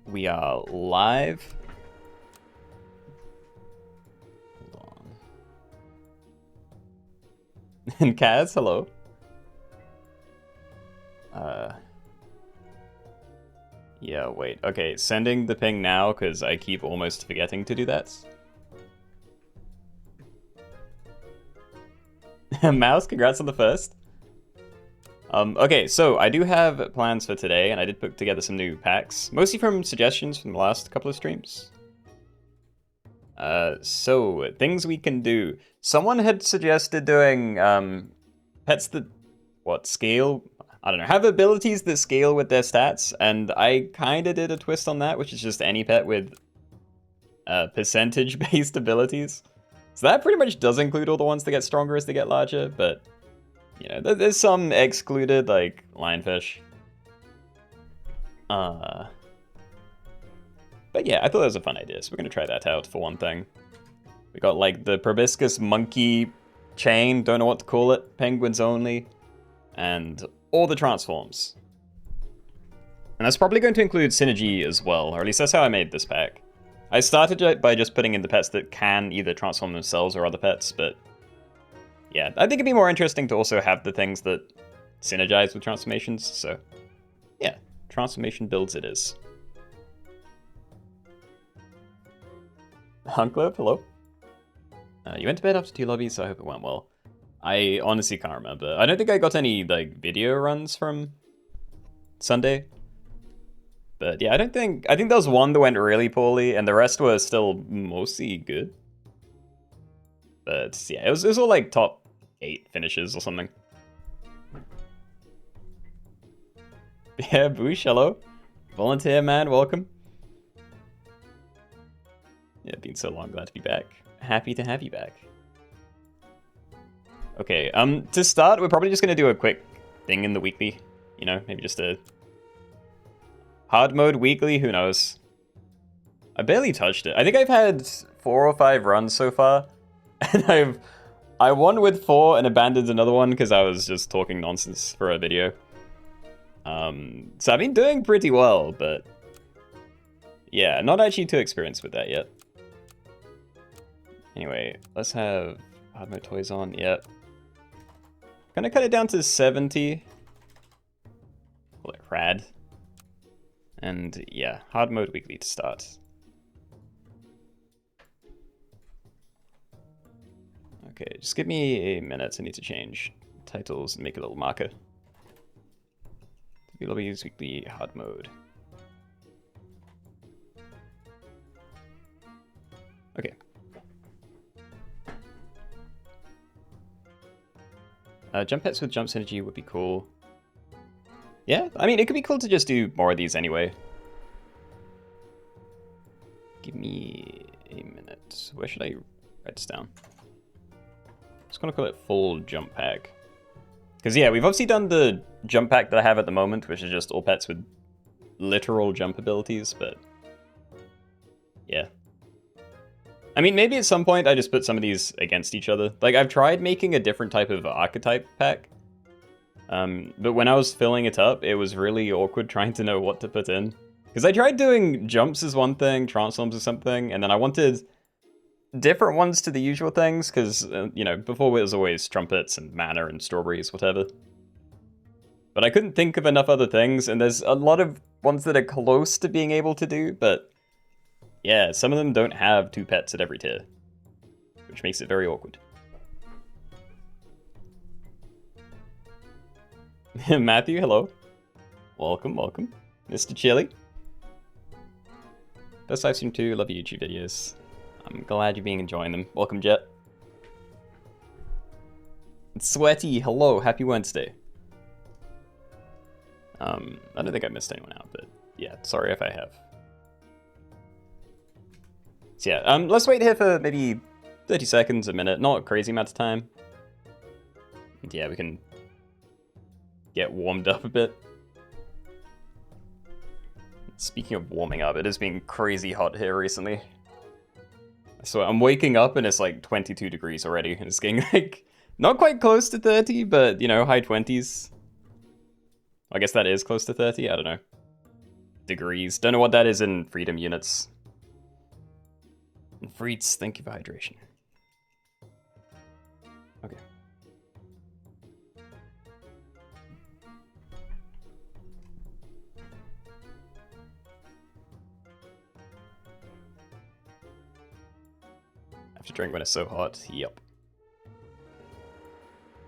We are live. Hold on. And Kaz, hello. Yeah, wait. Okay, sending the ping now, because I keep almost forgetting to do that. Mouse, congrats on the first. Okay, so I do have plans for today, and I did put together some new packs, mostly from suggestions from the last couple of streams. So, things we can do. Someone had suggested doing, pets that, scale? I don't know, have abilities that scale with their stats, and I kinda did a twist on that, which is just any pet with, percentage-based abilities. So that pretty much does include all the ones that get stronger as they get larger, but, you know, there's some excluded, like lionfish. But yeah, I thought that was a fun idea, so we're gonna try that out for one thing. We got like the proboscis monkey chain, don't know what to call it, penguins only, and all the transforms. And that's probably going to include synergy as well, or at least that's how I made this pack. I started by just putting in the pets that can either transform themselves or other pets, but yeah, I think it'd be more interesting to also have the things that synergize with transformations, so yeah, transformation builds it is. Hunkler, hello. You went to bed after 2 lobbies, so I hope it went well. I honestly can't remember. I don't think I got any like video runs from Sunday. But yeah, I think there was one that went really poorly, and the rest were still mostly good. But yeah, it was all like top 8 finishes or something. Yeah, Boosh, hello. Volunteer man, welcome. Yeah, been so long, glad to be back. Happy to have you back. Okay, to start, we're probably just gonna do a quick thing in the weekly. You know, maybe just a hard mode weekly, who knows? I barely touched it. I think I've had 4 or 5 runs so far, and I won with 4 and abandoned another one because I was just talking nonsense for a video. So I've been doing pretty well, but yeah, not actually too experienced with that yet. Anyway, let's have hard mode toys on. Yep. Gonna cut it down to 70. Call it rad. And yeah, hard mode weekly to start. Okay, just give me a minute. I need to change titles and make a little marker. Lobbies weekly hard mode. Okay. Jump pets with jump synergy would be cool. Yeah, I mean, it could be cool to just do more of these anyway. Give me a minute. Where should I write this down? I'm just gonna call it full jump pack. Because yeah, we've obviously done the jump pack that I have at the moment, which is just all pets with literal jump abilities, but yeah. I mean, maybe at some point I just put some of these against each other. Like, I've tried making a different type of archetype pack, but when I was filling it up, it was really awkward trying to know what to put in. Because I tried doing jumps as one thing, transforms as something, and then I wanted different ones to the usual things, because, you know, before it was always trumpets and mana and strawberries, whatever. But I couldn't think of enough other things, and there's a lot of ones that are close to being able to do, but yeah, some of them don't have 2 pets at every tier, which makes it very awkward. Matthew, hello. Welcome, welcome. Mr. Chili. Best live stream too, love your YouTube videos. I'm glad you're enjoying them. Welcome, Jet. Sweaty, hello, happy Wednesday. I don't think I missed anyone out, but yeah, sorry if I have. So yeah, let's wait here for maybe 30 seconds, a minute, not a crazy amount of time. And yeah, we can get warmed up a bit. Speaking of warming up, it has been crazy hot here recently. So I'm waking up and it's like 22 degrees already, and it's getting like, not quite close to 30, but you know, high 20s. I guess that is close to 30, I don't know. Degrees. Don't know what that is in freedom units. And Freets, thank you for hydration. Okay. I have to drink when it's so hot. Yep.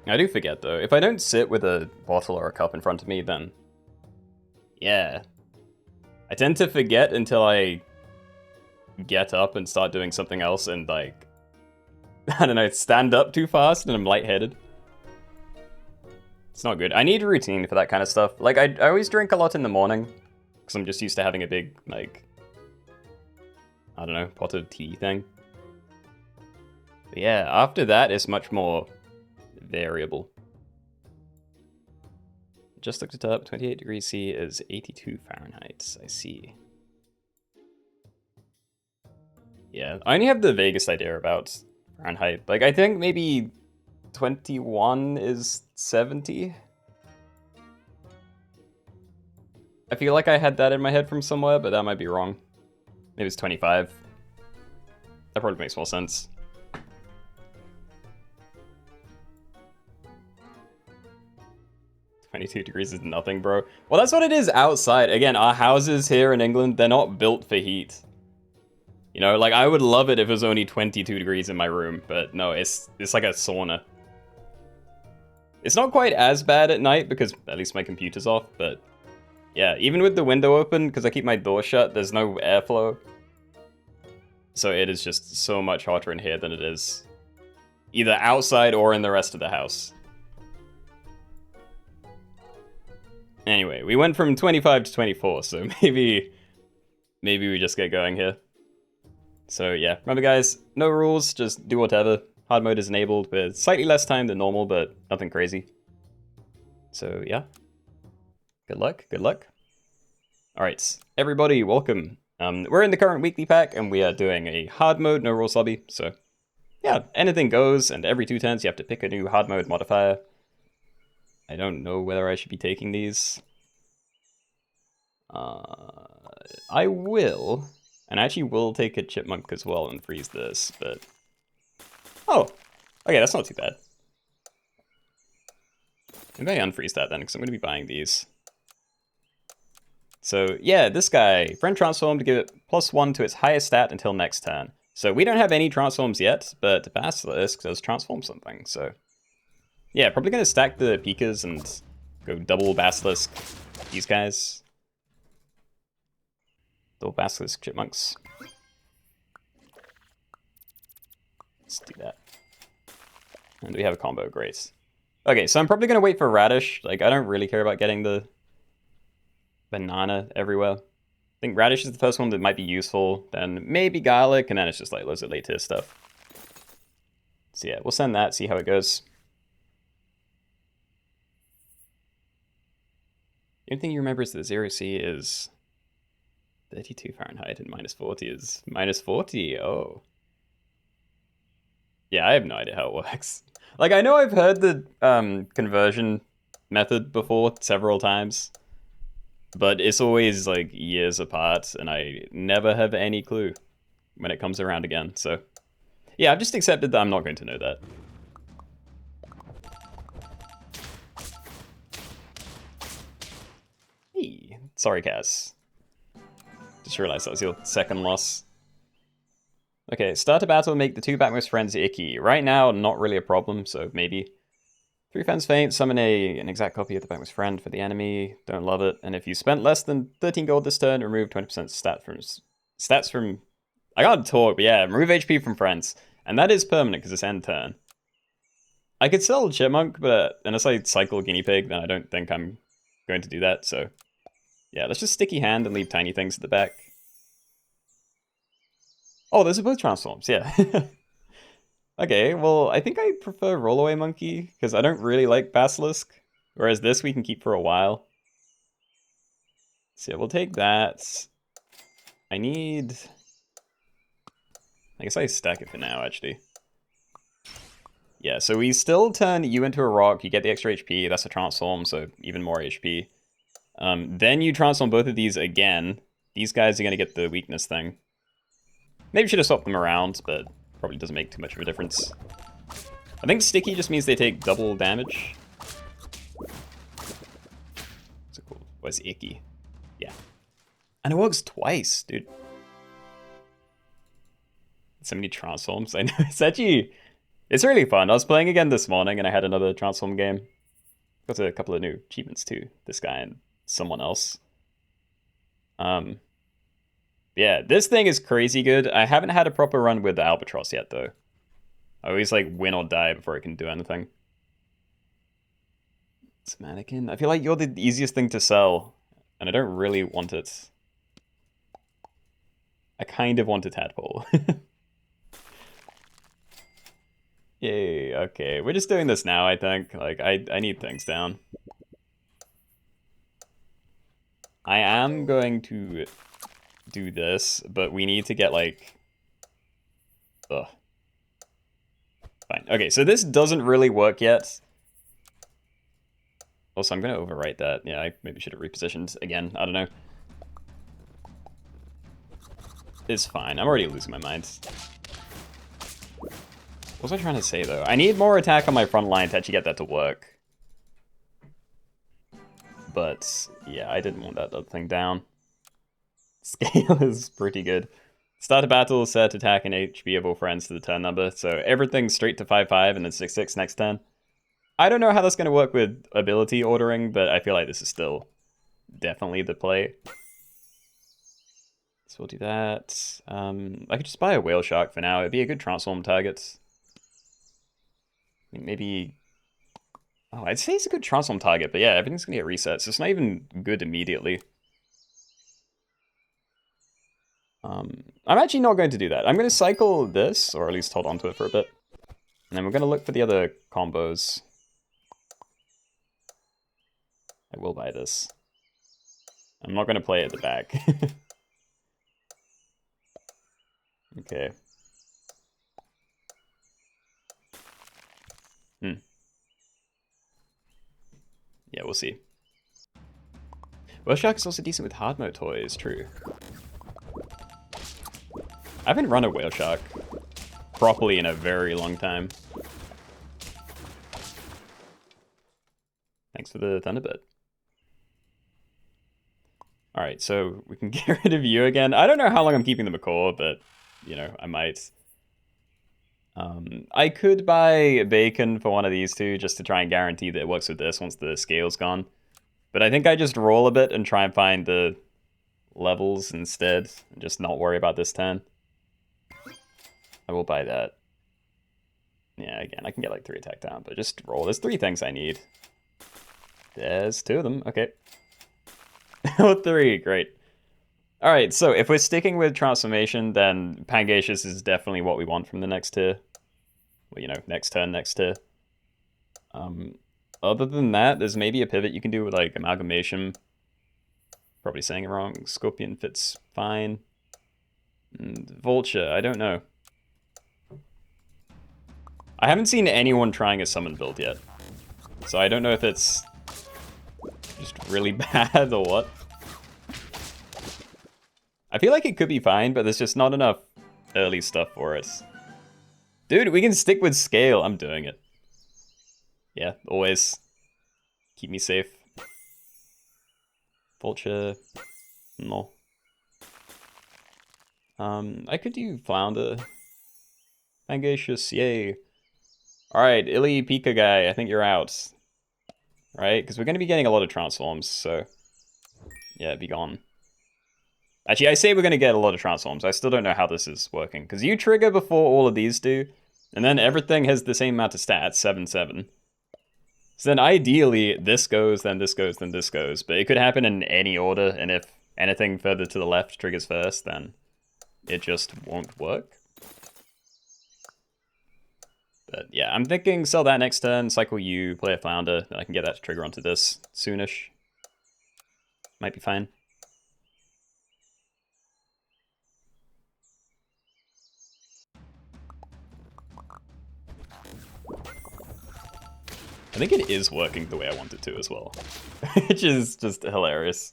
I do forget though, if I don't sit with a bottle or a cup in front of me, then yeah. I tend to forget until I get up and start doing something else and like, I don't know, stand up too fast and I'm lightheaded. It's not good. I need a routine for that kind of stuff. Like I always drink a lot in the morning because I'm just used to having a big like, I don't know, pot of tea thing. But yeah, after that it's much more variable. Just looked it up. 28 degrees C is 82 Fahrenheit. I see. Yeah, I only have the vaguest idea about Fahrenheit. Like, I think maybe 21 is 70. I feel like I had that in my head from somewhere, but that might be wrong. Maybe it's 25. That probably makes more sense. 22 degrees is nothing, bro. Well, that's what it is outside. Again, our houses here in England, they're not built for heat. You know, like, I would love it if it was only 22 degrees in my room, but no, it's like a sauna. It's not quite as bad at night because at least my computer's off, but yeah, even with the window open, because I keep my door shut, there's no airflow. So it is just so much hotter in here than it is either outside or in the rest of the house. Anyway, we went from 25 to 24, so maybe we just get going here. So yeah, remember guys, no rules, just do whatever. Hard mode is enabled with slightly less time than normal, but nothing crazy. So yeah, good luck, good luck. All right, everybody, welcome. We're in the current weekly pack, and we are doing a hard mode, no rules lobby. So yeah, anything goes, and every 2 turns you have to pick a new hard mode modifier. I don't know whether I should be taking these. I will, and I actually will take a chipmunk as well and freeze this, but... Oh, okay, that's not too bad. Maybe I unfreeze that then, because I'm going to be buying these. So yeah, this guy, friend transform to give it +1 to its highest stat until next turn. So we don't have any transforms yet, but Basilisk does transform something, so... Yeah, probably going to stack the Pikas and go double Basilisk these guys. Double Basilisk Chipmunks. Let's do that. And we have a combo, great. Okay, so I'm probably going to wait for Radish. Like, I don't really care about getting the banana everywhere. I think Radish is the first one that might be useful, then maybe Garlic, and then it's just like loads of late tier stuff. So yeah, we'll send that, see how it goes. The only thing you remember is that 0C is 32 Fahrenheit and -40 is -40. Oh. Yeah, I have no idea how it works. Like, I know I've heard the conversion method before several times, but it's always like years apart, and I never have any clue when it comes around again. So yeah, I've just accepted that I'm not going to know that. Hey, sorry, Cass. Just realized that was your second loss. Okay, start a battle, make the 2 backmost friends icky. Right now, not really a problem, so maybe. 3 fans faint, summon an exact copy of the backmost friend for the enemy. Don't love it. And if you spent less than 13 gold this turn, remove 20% stats from... I can't talk, but yeah, remove HP from friends. And that is permanent, because it's end turn. I could sell Chipmunk, but unless I cycle Guinea Pig, then I don't think I'm going to do that, so... Yeah, let's just sticky hand and leave tiny things at the back. Oh, those are both transforms, yeah. Okay, well, I think I prefer Rollaway Monkey, because I don't really like Basilisk. Whereas this we can keep for a while. So yeah, we'll take that. I need... I guess I stack it for now, actually. Yeah, so we still turn you into a rock, you get the extra HP, that's a transform, so even more HP. Then you transform both of these again. These guys are going to get the weakness thing. Maybe should have swapped them around, but probably doesn't make too much of a difference. I think sticky just means they take double damage. What's it called? What's icky? Yeah. And it works twice, dude. So many transforms. I know, it's really fun. I was playing again this morning and I had another transform game. Got a couple of new achievements too. This guy and someone else. Yeah, this thing is crazy good. I haven't had a proper run with the Albatross yet though. I always like win or die before I can do anything. It's a mannequin. I feel like you're the easiest thing to sell, and I don't really want it. I kind of want a tadpole. Yay, okay. We're just doing this now, I think. Like, I need things down. I am going to do this, but we need to get, like... Ugh. Fine. Okay, so this doesn't really work yet. Also, I'm going to overwrite that. Yeah, I maybe should have repositioned again. I don't know. It's fine. I'm already losing my mind. What was I trying to say, though? I need more attack on my front line to actually get that to work. But, yeah, I didn't want that other thing down. Scale is pretty good. Start a battle, set attack and HP of all friends to the turn number. So everything's straight to 5-5 and then 6-6 next turn. I don't know how that's going to work with ability ordering, but I feel like this is still definitely the play. So we'll do that. I could just buy a whale shark for now. It'd be a good transform target. I think maybe... Oh, I'd say it's a good transform target, but yeah, everything's going to get reset, so it's not even good immediately. I'm actually not going to do that. I'm going to cycle this, or at least hold on to it for a bit. And then we're going to look for the other combos. I will buy this. I'm not going to play at the back. Okay. Yeah, we'll see. Whale Shark is also decent with hard mode toys, true. I haven't run a Whale Shark properly in a very long time. Thanks for the Thunderbird. Alright, so we can get rid of you again. I don't know how long I'm keeping the Macaw, but, you know, I might. I could buy bacon for one of these two, just to try and guarantee that it works with this once the scale's gone. But I think I just roll a bit and try and find the levels instead, and just not worry about this turn. I will buy that. Yeah, again, I can get like 3 attack down, but just roll. There's 3 things I need. There's 2 of them, okay. Oh, 3, great. Alright, so if we're sticking with transformation, then Pangaseous is definitely what we want from the next tier. Well, you know, next turn, next tier. Other than that, there's maybe a pivot you can do with, like, Amalgamation. Probably saying it wrong. Scorpion fits fine. And Vulture, I don't know. I haven't seen anyone trying a summon build yet. So I don't know if it's just really bad or what. I feel like it could be fine, but there's just not enough early stuff for it. Dude, we can stick with scale. I'm doing it. Yeah, always. Keep me safe. Vulture. No. I could do Flounder. Pangaseous, yay. Alright, Illy Pika guy, I think you're out. Right? Because we're going to be getting a lot of transforms, so... Yeah, be gone. Actually, I say we're going to get a lot of transforms. I still don't know how this is working. Because you trigger before all of these do, and then everything has the same amount of stats, 7-7. So then ideally, this goes, then this goes, then this goes. But it could happen in any order, and if anything further to the left triggers first, then it just won't work. But yeah, I'm thinking sell that next turn, cycle you, play a Flounder, then I can get that to trigger onto this soonish. Might be fine. I think it is working the way I want it to as well, which is just hilarious.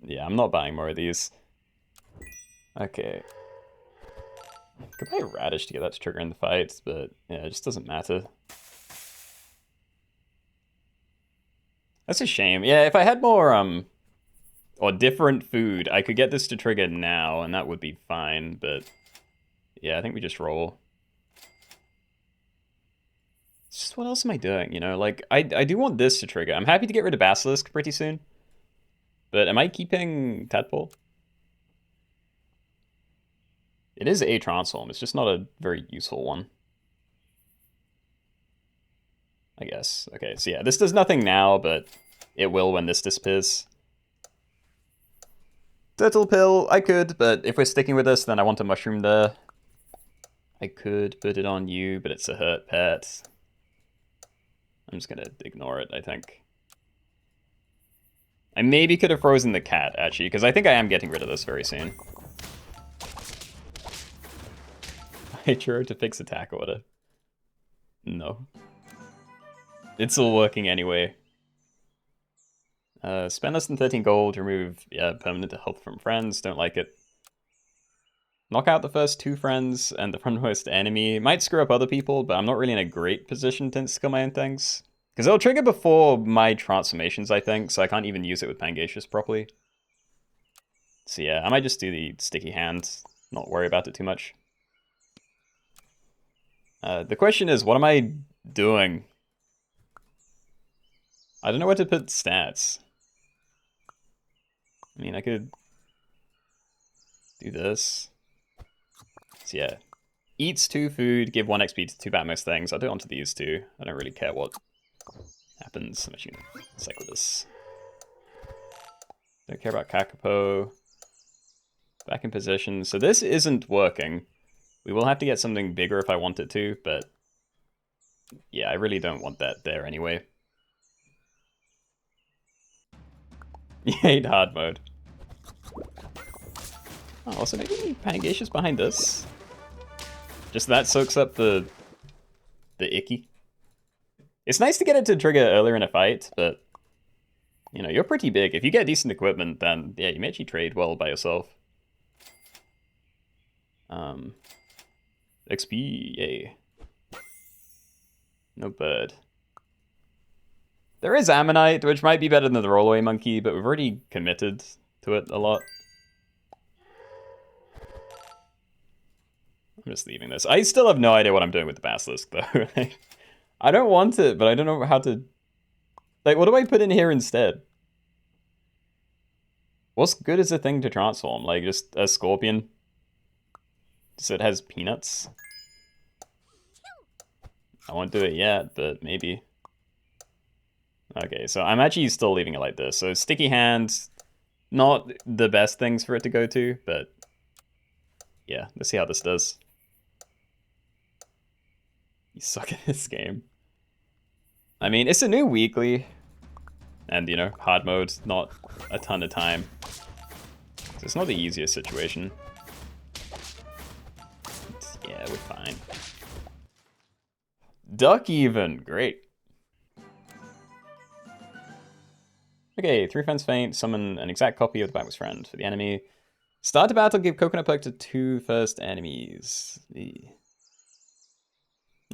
Yeah, I'm not buying more of these. Okay. Could buy a radish to get that to trigger in the fight, but yeah, it just doesn't matter. That's a shame. Yeah, if I had more, or different food, I could get this to trigger now, and that would be fine, but yeah, I think we just roll. It's just, what else am I doing, you know? Like, I do want this to trigger. I'm happy to get rid of Basilisk pretty soon, but am I keeping Tadpole? It is a transform, it's just not a very useful one. I guess. Okay, so yeah, this does nothing now, but it will when this disappears. Turtle Pill, I could, but if we're sticking with this, then I want a mushroom there. I could put it on you, but it's a hurt pet. I'm just gonna ignore it, I think. I maybe could have frozen the cat, actually, because I think I am getting rid of this very soon. I drew to fix attack order. No. It's all working anyway. Spend less than 13 gold, remove permanent health from friends, don't like it. Knock out the first 2 friends and the frontmost enemy. Might screw up other people, but I'm not really in a great position to skill my own things. Because it'll trigger before my transformations, I think, so I can't even use it with Pangacious properly. So yeah, I might just do the sticky hand, not worry about it too much. The question is, what am I doing? I don't know where to put stats. I mean, I could do this. So yeah, eats 2 food, give 1 XP to 2 Batmost things. I'll do it onto these 2. I don't really care what happens. I'm actually gonna cycle this. Don't care about Kakapo. Back in position. So this isn't working. We will have to get something bigger if I want it to, but yeah, I really don't want that there anyway. You hate hard mode. Oh, also maybe Pangacious behind this. Just that soaks up the icky. It's nice to get it to trigger earlier in a fight, but you know, you're pretty big. If you get decent equipment, then yeah, you may actually trade well by yourself. XP, yay. No bird. There is Ammonite, which might be better than the Rollaway Monkey, but we've already committed to it a lot. I'm just leaving this. I still have no idea what I'm doing with the Basilisk, though. I don't want it, but I don't know how to... Like, what do I put in here instead? What's good as a thing to transform? Like, just a scorpion? So it has peanuts? I won't do it yet, but maybe. Okay, so I'm actually still leaving it like this. So sticky hands, not the best things for it to go to, but yeah, let's see how this does. You suck at this game. I mean, it's a new weekly, and you know, hard mode, not a ton of time. So it's not the easiest situation. But yeah, we're fine. Duck even, great. Okay, 3 friends faint, summon an exact copy of the Batmost friend for the enemy. Start the battle, give coconut perk to 2 first enemies.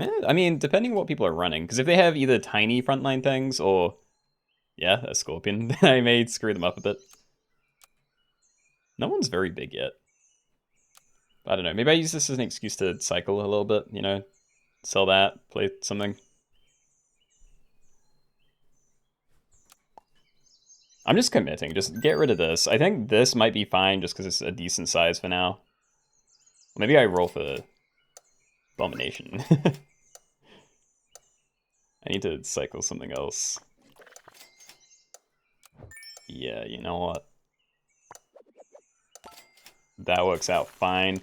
I mean, depending what people are running, because if they have either tiny frontline things or, yeah, a scorpion, then I may screw them up a bit. No one's very big yet. I don't know, maybe I use this as an excuse to cycle a little bit, you know, sell that, play something. I'm just committing, just get rid of this. I think this might be fine just because it's a decent size for now. Maybe I roll for Abomination. I need to cycle something else. Yeah, you know what? That works out fine.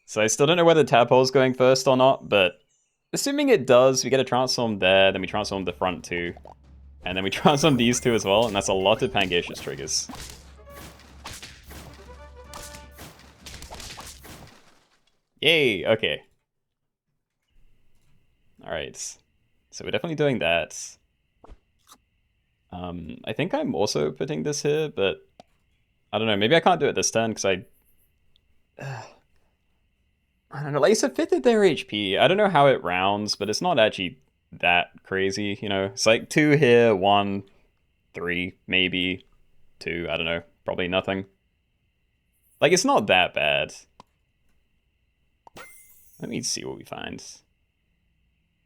So I still don't know whether Tadpole's going first or not, but assuming it does, we get a transform there, then we transform the front 2. And then we transform these 2 as well, and that's a lot of Pangacious triggers. Yay, okay. Alright. So we're definitely doing that. I think I'm also putting this here, but I don't know. Maybe I can't do it this turn because I don't know. Like, it's a fifth of their HP. I don't know how it rounds, but it's not actually that crazy, you know? It's like 2 here, 1, 3, maybe 2. I don't know. Probably nothing. Like, it's not that bad. Let me see what we find.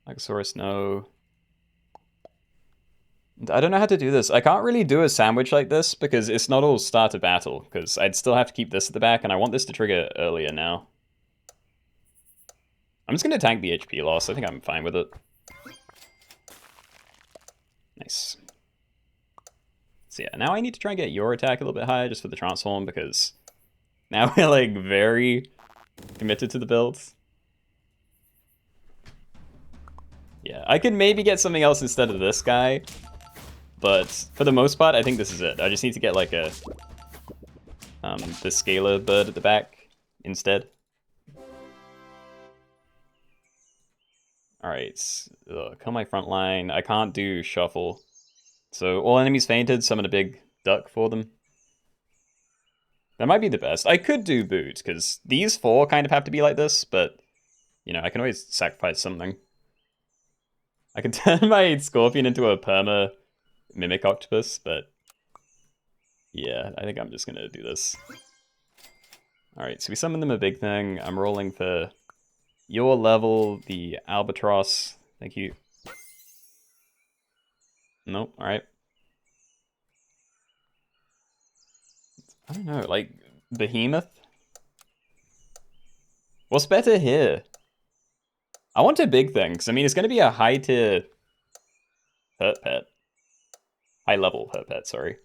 Allosaurus, no. I don't know how to do this. I can't really do a sandwich like this because it's not all start a battle, because I'd still have to keep this at the back, and I want this to trigger earlier now. I'm just going to tank the HP loss. I think I'm fine with it. Nice. So yeah, now I need to try and get your attack a little bit higher just for the transform, because now we're like very committed to the builds. Yeah, I could maybe get something else instead of this guy, but for the most part, I think this is it. I just need to get like a the scalar bird at the back instead. Alright, kill my front line. I can't do shuffle. So all enemies fainted, summon a big duck for them. That might be the best. I could do boot, because these 4 kind of have to be like this, but, you know, I can always sacrifice something. I can turn my scorpion into a perma mimic octopus, but yeah, I think I'm just gonna do this. Alright, so we summon them a big thing. I'm rolling for your level, the albatross. Thank you. Nope, alright. I don't know, like, behemoth? What's better here? I want a big thing, because I mean, it's going to be a high tier hurt pet. High level hurt pet, sorry.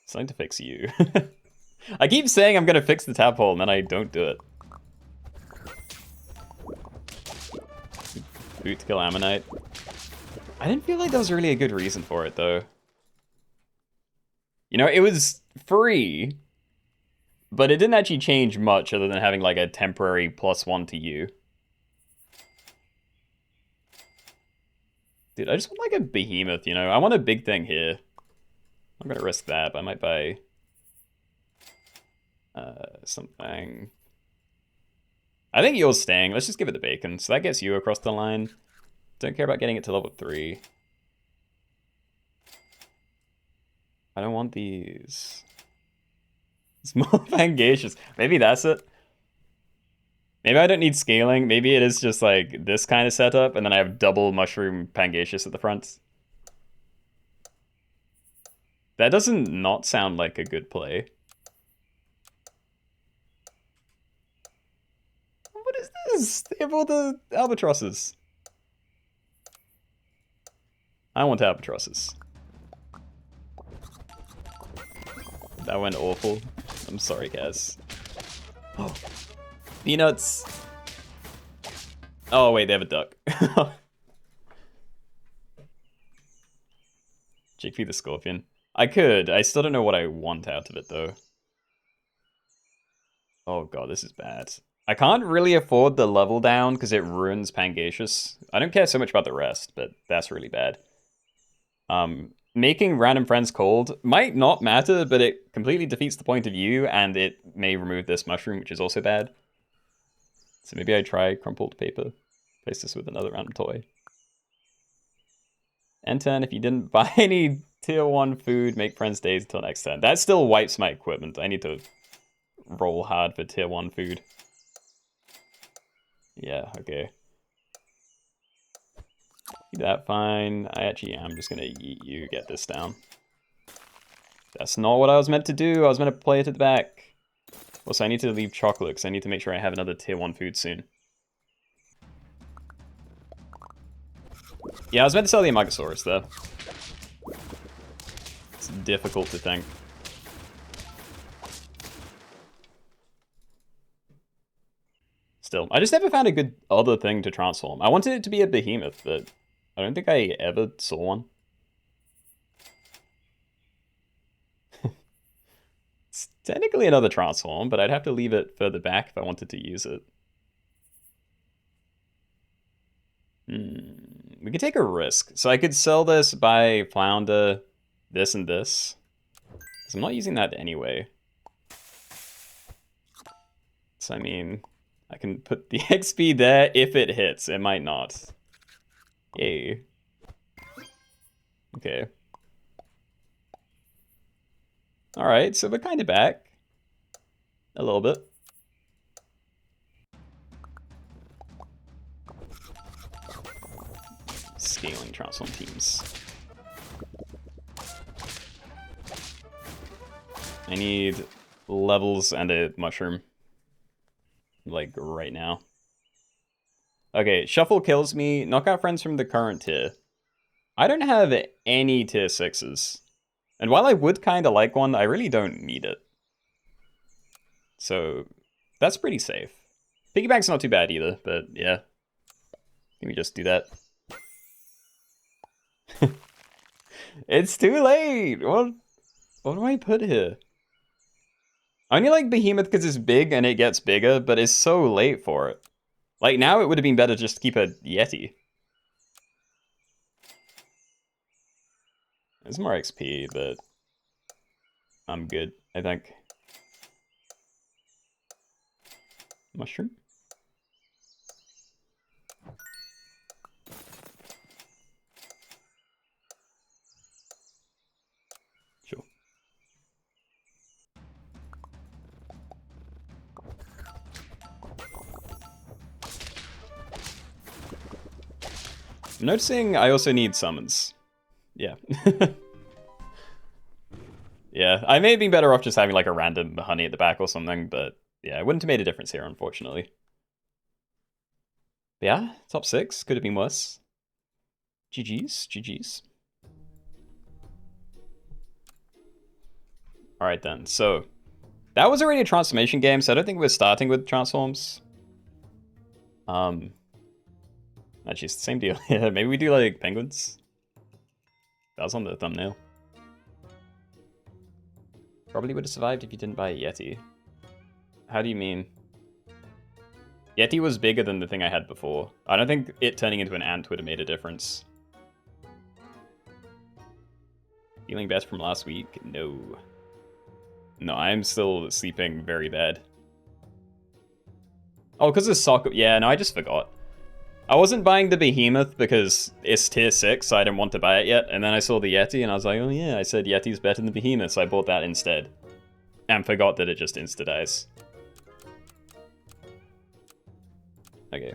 Something to fix you. I keep saying I'm going to fix the tadpole, and then I don't do it. Boot to kill Ammonite. I didn't feel like there was really a good reason for it, though. You know, it was free, but it didn't actually change much other than having like a temporary +1 to you. Dude, I just want like a behemoth, you know? I want a big thing here. I'm gonna risk that, but I might buy something. I think yours staying. Let's just give it the bacon. So that gets you across the line. Don't care about getting it to level 3. I don't want these. It's more Pangacious. Maybe that's it. Maybe I don't need scaling. Maybe it is just like this kind of setup, and then I have double Mushroom Pangacious at the front. That doesn't not sound like a good play. What is this? They have all the albatrosses. I want albatrosses. That went awful. I'm sorry, guys. Oh, peanuts. Oh, wait, they have a duck. Chickpea the scorpion. I could. I still don't know what I want out of it, though. Oh, God, this is bad. I can't really afford the level down because it ruins Pangacious. I don't care so much about the rest, but that's really bad. Making random friends cold might not matter, but it completely defeats the point of view, and it may remove this mushroom, which is also bad. So maybe I try crumpled paper. Place this with another random toy. End turn, if you didn't buy any tier 1 food, make friends days until next turn. That still wipes my equipment. I need to roll hard for tier 1 food. Yeah, okay. That fine. I actually am just gonna yeet you, get this down. That's not what I was meant to do. I was meant to play it at the back. Also, I need to leave chocolate because I need to make sure I have another tier 1 food soon. Yeah, I was meant to sell the Amagasaurus though. It's difficult to think. Still, I just never found a good other thing to transform. I wanted it to be a behemoth, but I don't think I ever saw one. It's technically another transform, but I'd have to leave it further back if I wanted to use it. We could take a risk. So I could sell this, buy Flounder, this and this. Because I'm not using that anyway. So I mean, I can put the XP there if it hits. It might not. Yay. Okay. Alright, so we're kind of back. A little bit. Scaling transform teams. I need levels and a mushroom. Like, right now. Okay, shuffle kills me. Knock out friends from the current tier. I don't have any tier 6s. And while I would kind of like one, I really don't need it. So, that's pretty safe. Piggyback's not too bad either, but yeah. Let me just do that. It's too late! What do I put here? I only like Behemoth because it's big and it gets bigger, but it's so late for it. Like, now it would have been better just to keep a Yeti. There's more XP, but I'm good, I think. Mushroom? Sure. I'm noticing I also need summons. Yeah. Yeah, I may have been better off just having like a random honey at the back or something, but yeah, it wouldn't have made a difference here, unfortunately. But yeah, top 6, could have been worse. GG's, GG's. Alright then, so that was already a transformation game, so I don't think we're starting with transforms. Actually, it's the same deal. Yeah, maybe we do like penguins. That was on the thumbnail. Probably would have survived if you didn't buy a Yeti. How do you mean? Yeti was bigger than the thing I had before. I don't think it turning into an ant would have made a difference. Feeling better from last week? No. No, I'm still sleeping very bad. Oh, because of soccer. Yeah, no, I just forgot. I wasn't buying the Behemoth because it's tier 6, so I didn't want to buy it yet. And then I saw the Yeti and I was like, oh yeah, I said Yeti's better than Behemoth, so I bought that instead. And forgot that it just insta-dies. Okay.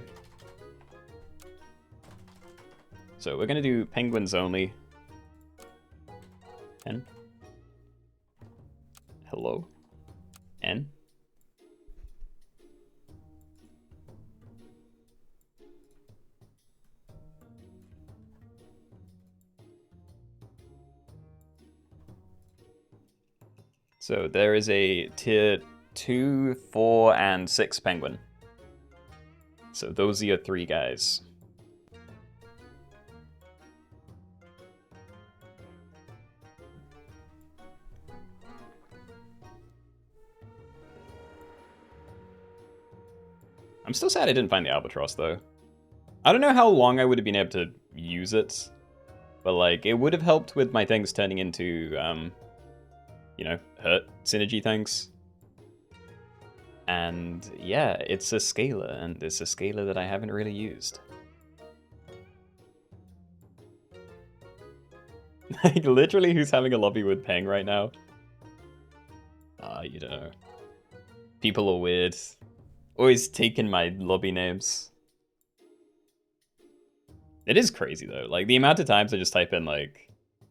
So we're gonna do penguins only. 10. Hello. N. So there is a tier 2, 4, and 6 penguin. So those are your 3 guys. I'm still sad I didn't find the albatross though. I don't know how long I would have been able to use it, but like it would have helped with my things turning into, you know, hurt synergy things. And yeah, it's a scaler, and it's a scaler that I haven't really used. Like, literally, who's having a lobby with Peng right now? You don't know. People are weird. Always taking my lobby names. It is crazy, though. Like, the amount of times I just type in, like,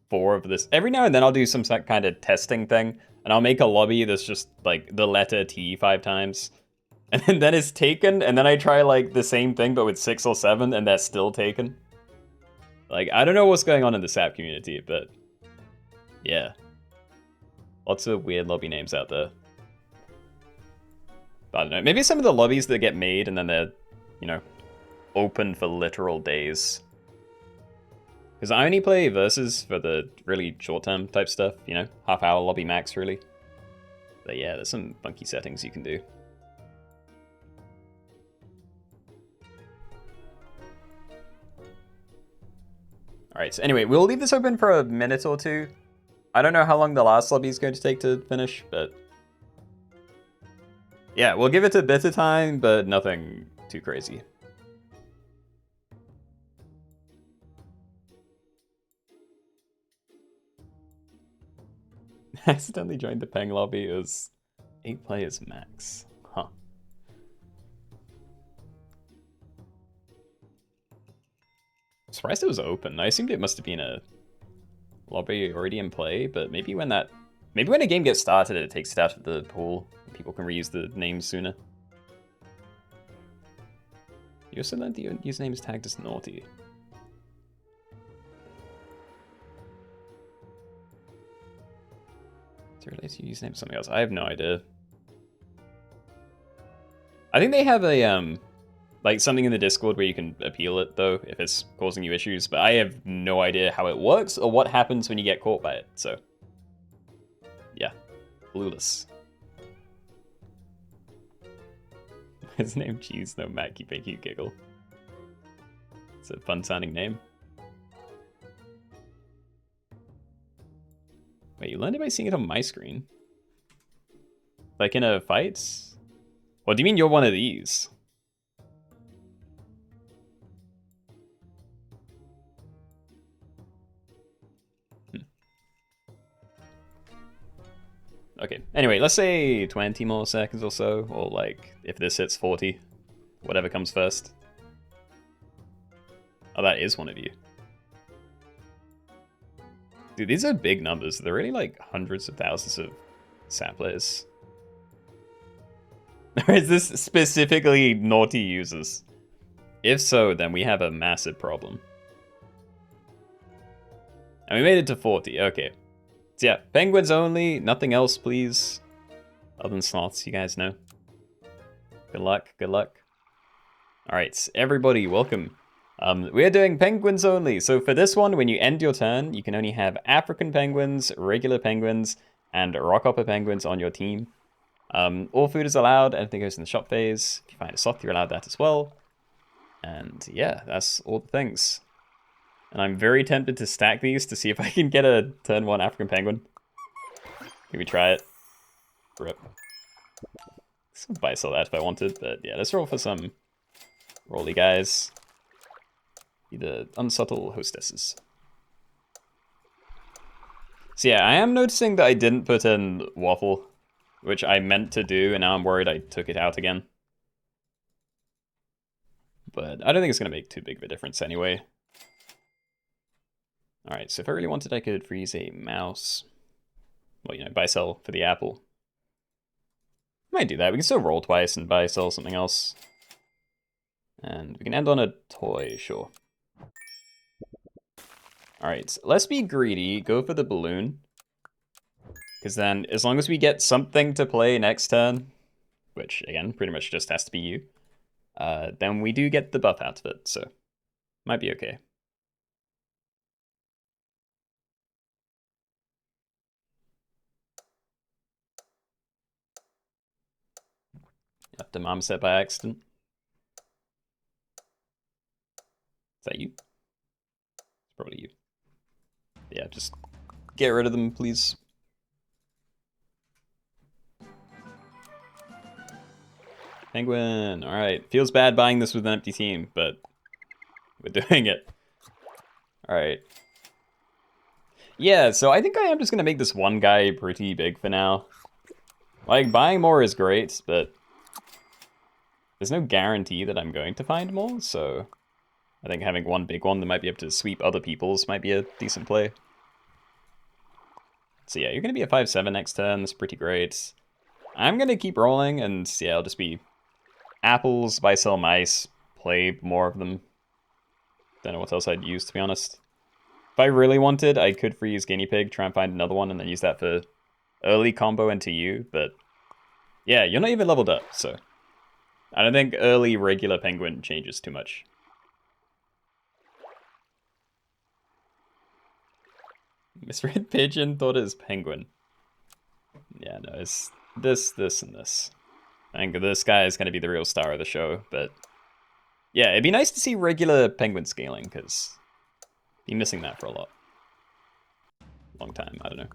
4 of this. Every now and then I'll do some kind of testing thing, and I'll make a lobby that's just, like, the letter T 5 times. And then it's taken, and then I try, like, the same thing, but with 6 or 7, and they're still taken. Like, I don't know what's going on in the SAP community, but yeah. Lots of weird lobby names out there. But I don't know, maybe some of the lobbies that get made and then they're, you know, open for literal days. Because I only play versus for the really short-term type stuff, you know, half-hour lobby max, really. But yeah, there's some funky settings you can do. Alright, so anyway, we'll leave this open for a minute or two. I don't know how long the last lobby is going to take to finish, but... yeah, we'll give it a bit of time, but nothing too crazy. I accidentally joined the Peng lobby. It was 8 players max. Huh. I'm surprised it was open. I assumed it must have been a lobby already in play, but maybe when a game gets started, it takes it out of the pool. People can reuse the names sooner. You also learned the username is tagged as naughty. Is it related to username or something else? I have no idea. I think they have a like something in the Discord where you can appeal it though if it's causing you issues, but I have no idea how it works or what happens when you get caught by it. So yeah, clueless. His name Cheese, no Matt, keep making you giggle. It's a fun sounding name. Wait, you learned it by seeing it on my screen? Like in a fight? Or do you mean you're one of these? Okay, anyway, let's say 20 more seconds or so, or like, if this hits 40, whatever comes first. Oh, that is one of you. Dude, these are big numbers. They're really like hundreds of thousands of sapplers. Or is this specifically naughty users? If so, then we have a massive problem. And we made it to 40, okay. So yeah, penguins only, nothing else, please. Other than sloths, you guys know. Good luck, good luck. Alright, everybody, welcome. We're doing penguins only. So for this one, when you end your turn, you can only have African penguins, regular penguins, and rockhopper penguins on your team. All food is allowed, anything goes in the shop phase. If you find a sloth, you're allowed that as well. And yeah, that's all the things. And I'm very tempted to stack these to see if I can get a turn 1 African penguin. Maybe try it. Rip. I could buy sell that if I wanted, but yeah, let's roll for some rolly guys. Be the unsubtle hostesses. So yeah, I am noticing that I didn't put in waffle, which I meant to do, and now I'm worried I took it out again. But I don't think it's going to make too big of a difference anyway. Alright, so if I really wanted, I could freeze a mouse. Well, you know, buy sell for the apple. Might do that. We can still roll twice and buy sell something else. And we can end on a toy, sure. Alright, let's be greedy. Go for the balloon. Because then, as long as we get something to play next turn, which, again, pretty much just has to be you, then we do get the buff out of it, so might be okay. Left a mom set by accident. Is that you? It's probably you. Yeah, just get rid of them, please. Penguin, alright. Feels bad buying this with an empty team, but we're doing it. Alright. Yeah, so I think I am just gonna make this one guy pretty big for now. Like, buying more is great, but there's no guarantee that I'm going to find more, so I think having one big one that might be able to sweep other people's might be a decent play. So yeah, you're going to be a 5-7 next turn, that's pretty great. I'm going to keep rolling, and yeah, I'll just be apples, buy, sell mice, play more of them. Don't know what else I'd use, to be honest. If I really wanted, I could freeze guinea pig, try and find another one, and then use that for early combo into you, but yeah, you're not even leveled up, so I don't think early regular penguin changes too much. Misread pigeon, thought it was penguin. Yeah, no, it's this, and this. I think this guy is going to be the real star of the show, but yeah, it'd be nice to see regular penguin scaling, because Been missing that for a lot. Long time, I don't know.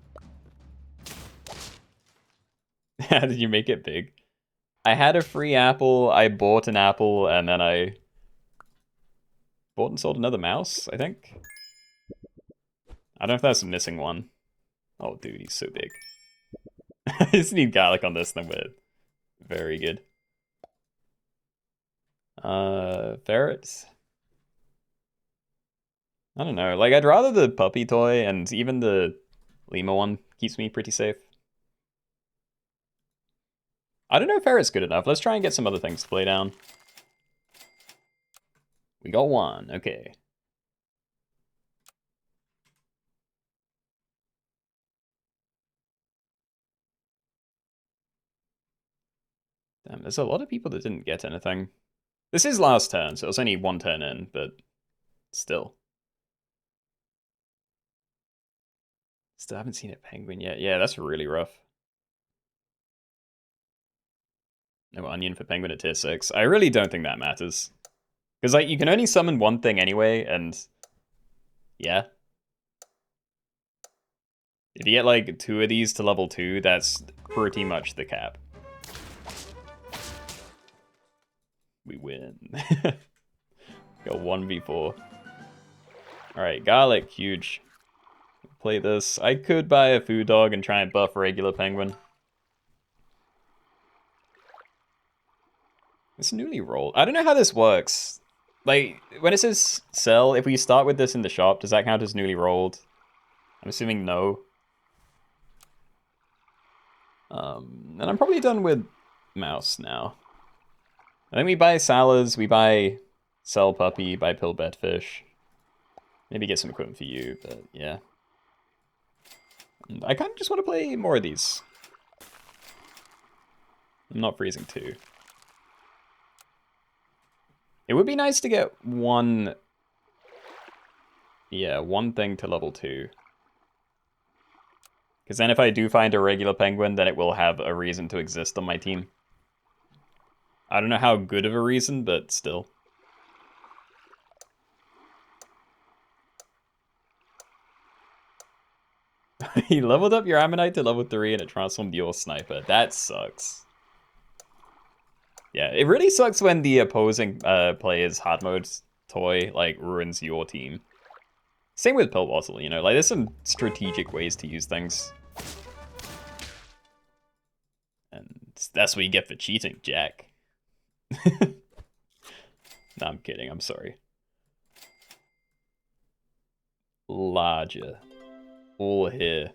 How did you make it big? I had a free apple, I bought an apple, and then I bought and sold another mouse, I think. I don't know if that's a missing one. Oh, dude, he's so big. I just need garlic on this, then we're very good. Ferrets? I don't know. Like, I'd rather the puppy toy, and even the lemur one keeps me pretty safe. I don't know if ferret's good enough. Let's try and get some other things to play down. We got one. Okay. Damn, there's a lot of people that didn't get anything. This is last turn, so it's only one turn in, but still. Still haven't seen a penguin yet. Yeah, that's really rough. No onion for penguin at tier 6. I really don't think that matters. Because, like, you can only summon one thing anyway, and... yeah. If you get, like, 2 of these to level 2, that's pretty much the cap. We win. Got 1v4. Alright, garlic, huge. Play this. I could buy a food dog and try and buff a regular penguin. It's newly rolled. I don't know how this works. Like, when it says sell, if we start with this in the shop, does that count as newly rolled? I'm assuming no. And I'm probably done with mouse now. I think we buy salads, we buy sell puppy, buy pill bedfish. Maybe get some equipment for you, but yeah. I kind of just want to play more of these. I'm not freezing too. It would be nice to get one... yeah, one thing to level 2. Because then if I do find a regular penguin, then it will have a reason to exist on my team. I don't know how good of a reason, but still. You leveled up your Ammonite to level 3 and it transformed your sniper. That sucks. Yeah, it really sucks when the opposing player's hard mode toy, like, ruins your team. Same with Pill Bottle, you know? Like, there's some strategic ways to use things. And that's what you get for cheating, Jack. No, I'm kidding. I'm sorry. Larger. All here.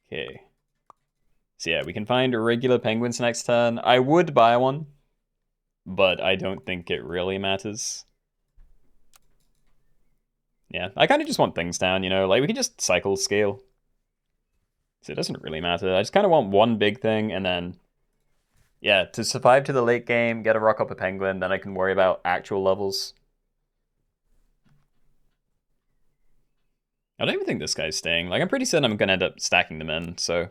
Okay. So yeah, we can find regular penguins next turn. I would buy one, but I don't think it really matters. Yeah, I kind of just want things down, you know? Like, we can just cycle scale. So it doesn't really matter. I just kind of want one big thing, and then... yeah, to survive to the late game, get a rock up a penguin, then I can worry about actual levels. I don't even think this guy's staying. Like, I'm pretty certain I'm going to end up stacking them in, so...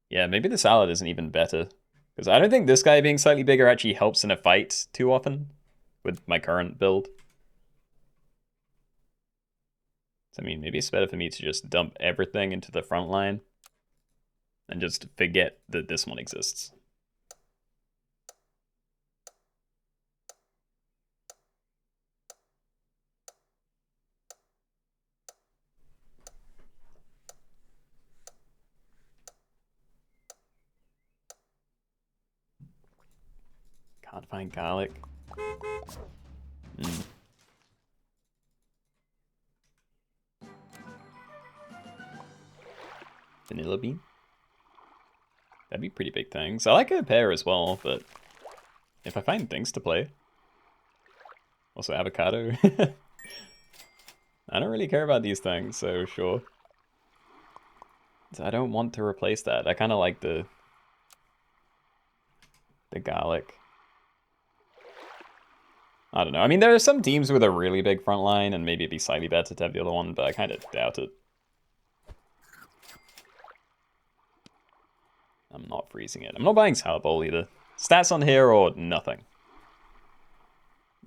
yeah, maybe the salad isn't even better. Because I don't think this guy being slightly bigger actually helps in a fight too often with my current build. So, I mean, maybe it's better for me to just dump everything into the front line and just forget that this one exists. Can't find garlic. Vanilla bean? That'd be pretty big things. I like a pear as well, but if I find things to play. Also avocado. I don't really care about these things, so sure. I don't want to replace that. I kind of like the garlic. I don't know. I mean, there are some teams with a really big front line, and maybe it'd be slightly better to have the other one, but I kind of doubt it. I'm not freezing it. I'm not buying salad bowl either. Stats on here or nothing.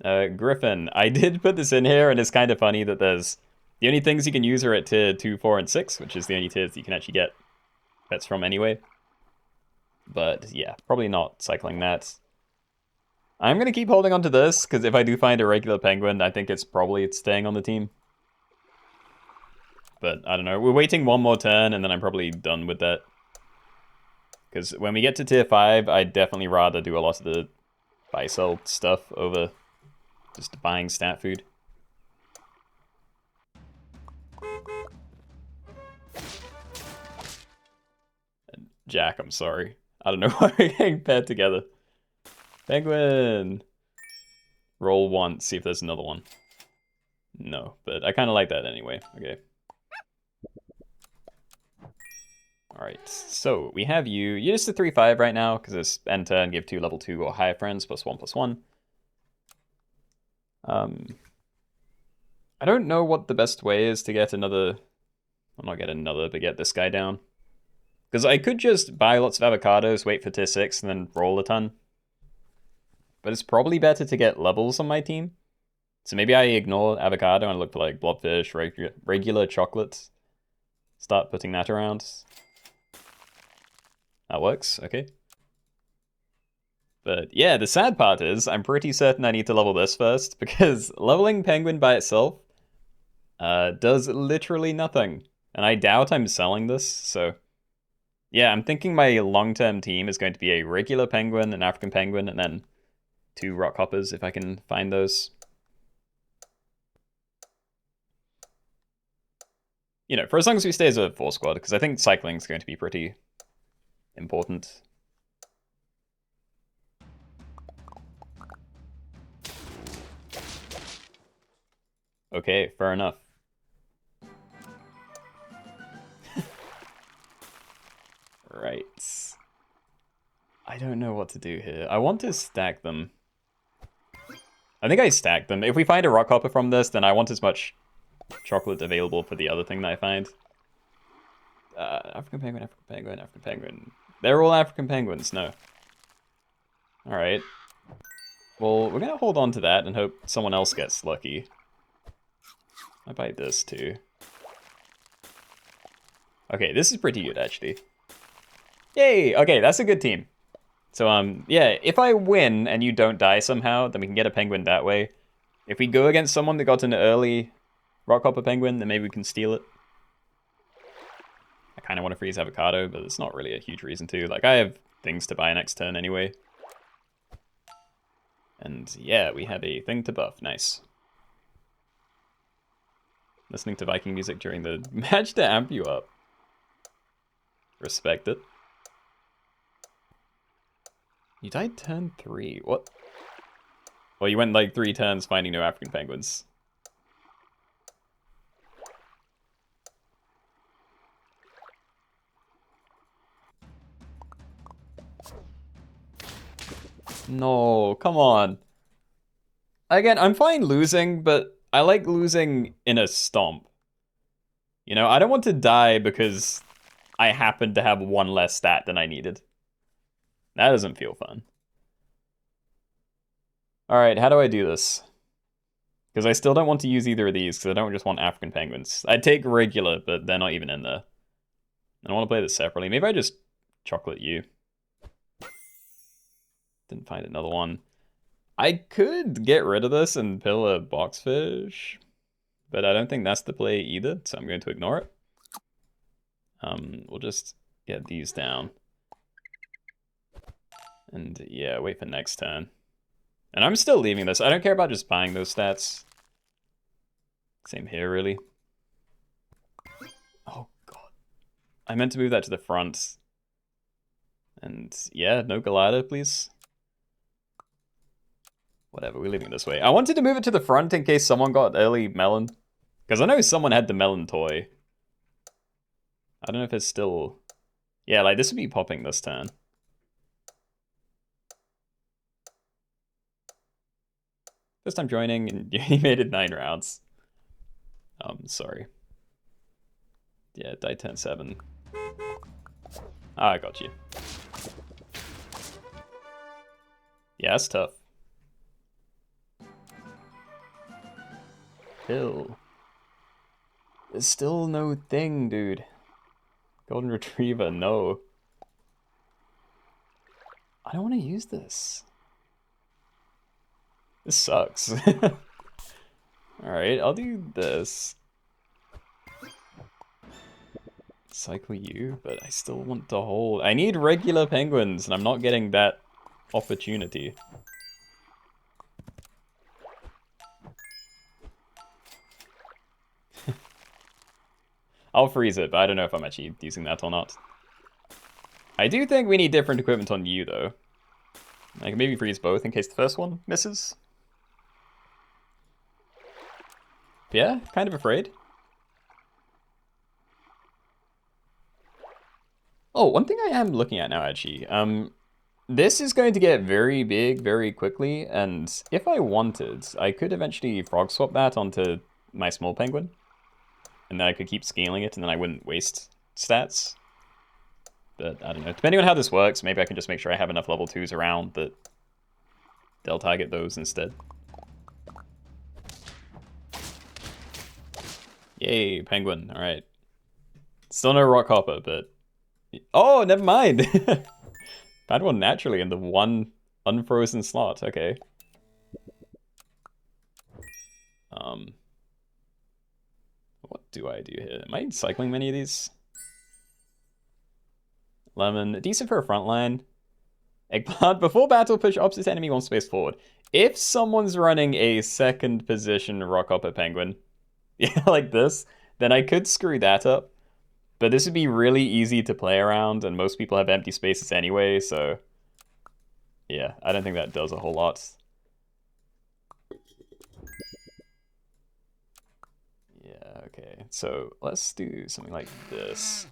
Griffin. I did put this in here, and it's kind of funny that there's... The only things you can use are at tier 2, 4, and 6, which is the only tiers that you can actually get pets from anyway. But yeah, probably not cycling that. I'm going to keep holding on to this, because if I do find a regular penguin, I think it's probably staying on the team. But I don't know. We're waiting one more turn, and then I'm probably done with that. Because when we get to tier 5, I'd definitely rather do a lot of the buy-sell stuff over just buying stat food. Jack, I'm sorry. I don't know why we're getting paired together. Penguin! Roll once, see if there's another one. No, but I kind of like that anyway. Okay. Alright, so we have you. You're just a 3-5 right now, because it's end turn, give 2 level 2 or higher friends, +1/+1. I don't know what the best way is to get another... Well, not get another, but get this guy down. Because I could just buy lots of avocados, wait for tier 6, and then roll a ton. But it's probably better to get levels on my team. So maybe I ignore avocado and look for like blobfish, regular chocolates. Start putting that around. That works, okay. But yeah, the sad part is I'm pretty certain I need to level this first, because leveling penguin by itself does literally nothing. And I doubt I'm selling this, so... Yeah, I'm thinking my long-term team is going to be a regular penguin, an African penguin, and then 2 rock hoppers if I can find those. You know, for as long as we stay as a 4 squad, because I think cycling is going to be pretty important. Okay, fair enough. Right. I don't know what to do here. I want to stack them. I think I stacked them. If we find a rock hopper from this, then I want as much chocolate available for the other thing that I find. African penguin, African penguin, African penguin. They're all African penguins, no. Alright. Well, we're gonna hold on to that and hope someone else gets lucky. I buy this too. Okay, this is pretty good actually. Yay! Okay, that's a good team. So, yeah, if I win and you don't die somehow, then we can get a penguin that way. If we go against someone that got an early rockhopper penguin, then maybe we can steal it. I kind of want to freeze avocado, but it's not really a huge reason to. Like, I have things to buy next turn anyway. And yeah, we have a thing to buff. Nice. Listening to Viking music during the match to amp you up. Respect it. You died turn 3. What? Well, you went like 3 turns finding no African penguins. No, come on. Again, I'm fine losing, but I like losing in a stomp. You know, I don't want to die because I happen to have 1 less stat than I needed. That doesn't feel fun. Alright, how do I do this? Because I still don't want to use either of these, because I don't just want African penguins. I'd take regular, but they're not even in there. I don't want to play this separately. Maybe I just chocolate you. Didn't find another one. I could get rid of this and pill a boxfish, but I don't think that's the play either, so I'm going to ignore it. We'll just get these down. And yeah, wait for next turn. And I'm still leaving this. I don't care about just buying those stats. Same here, really. Oh, God. I meant to move that to the front. And yeah, no Galata, please. Whatever, we're leaving it this way. I wanted to move it to the front in case someone got early melon. Because I know someone had the melon toy. I don't know if it's still... Yeah, like this would be popping this turn. First time joining, and you made it 9 rounds. Sorry. Yeah, die turn 7. Ah, I got you. Yeah, that's tough. Chill. There's still no thing, dude. Golden Retriever, no. I don't want to use this. This sucks. Alright, I'll do this. Cycle you, but I still want to hold. I need regular penguins, and I'm not getting that opportunity. I'll freeze it, but I don't know if I'm actually using that or not. I do think we need different equipment on you, though. I can maybe freeze both in case the first one misses. Yeah, kind of afraid. Oh, one thing I am looking at now, actually. This is going to get very big very quickly, and if I wanted, I could eventually frog swap that onto my small penguin. And then I could keep scaling it, and then I wouldn't waste stats. But I don't know. Depending on how this works, maybe I can just make sure I have enough level 2s around that they'll target those instead. Yay, penguin. Alright. Still no rock hopper, but... Oh, never mind! Found one naturally in the one unfrozen slot. Okay. What do I do here? Am I cycling many of these? Lemon. Decent for a front line. Eggplant. Before battle, push opposite enemy one space forward. If someone's running a second position rockhopper penguin, yeah, like this, then I could screw that up. But this would be really easy to play around, and most people have empty spaces anyway, so... Yeah, I don't think that does a whole lot. Yeah, okay. So let's do something like this.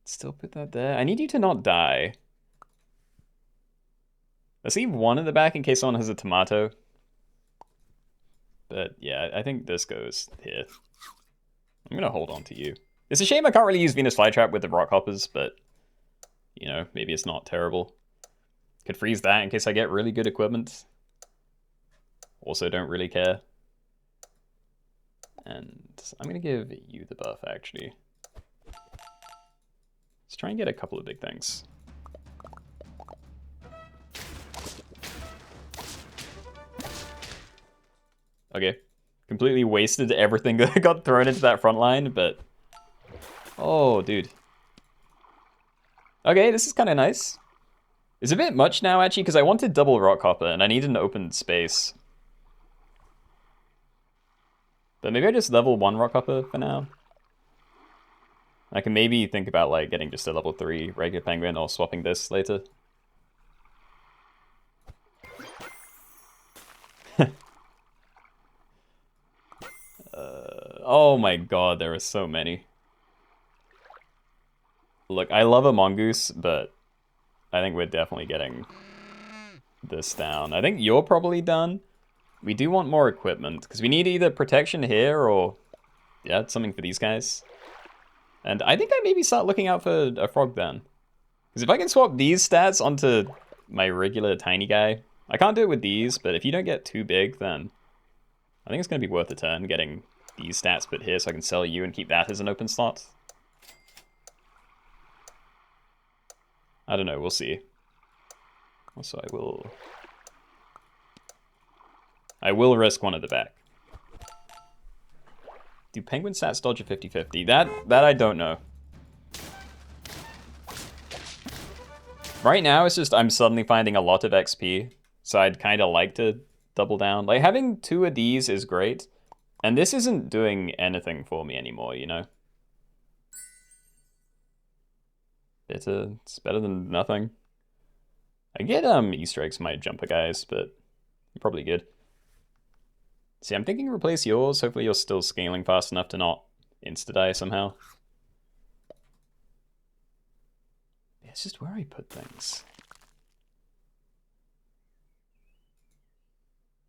Still put that there. I need you to not die. Let's leave one at the back in case someone has a tomato. But yeah, I think this goes here. I'm gonna hold on to you. It's a shame I can't really use Venus Flytrap with the rock hoppers, but you know, maybe it's not terrible. Could freeze that in case I get really good equipment. Also don't really care. And I'm gonna give you the buff actually. Let's try and get a couple of big things. Okay. Completely wasted everything that got thrown into that front line, but... Oh, dude. Okay, this is kind of nice. It's a bit much now, actually, because I wanted double rock hopper, and I need an open space. But maybe I just level 1 rock hopper for now. I can maybe think about, like, getting just a level 3 regular penguin or swapping this later. Oh my god, there are so many. Look, I love a mongoose, but I think we're definitely getting this down. I think you're probably done. We do want more equipment, because we need either protection here or, yeah, something for these guys. And I think I maybe start looking out for a frog then. Because if I can swap these stats onto my regular tiny guy, I can't do it with these, but if you don't get too big, then I think it's going to be worth a turn getting these stats put here so I can sell you and keep that as an open slot. I don't know, we'll see. Also, I will risk one at the back. Do penguin stats dodge a 50-50? That I don't know. Right now, it's just I'm suddenly finding a lot of XP, so I'd kind of like to double down. Like, having 2 of these is great, and this isn't doing anything for me anymore, you know? It's better than nothing. I get Easter eggs from my jumper guys, but you're probably good. See, I'm thinking replace yours. Hopefully you're still scaling fast enough to not insta-die somehow. Yeah, it's just where I put things.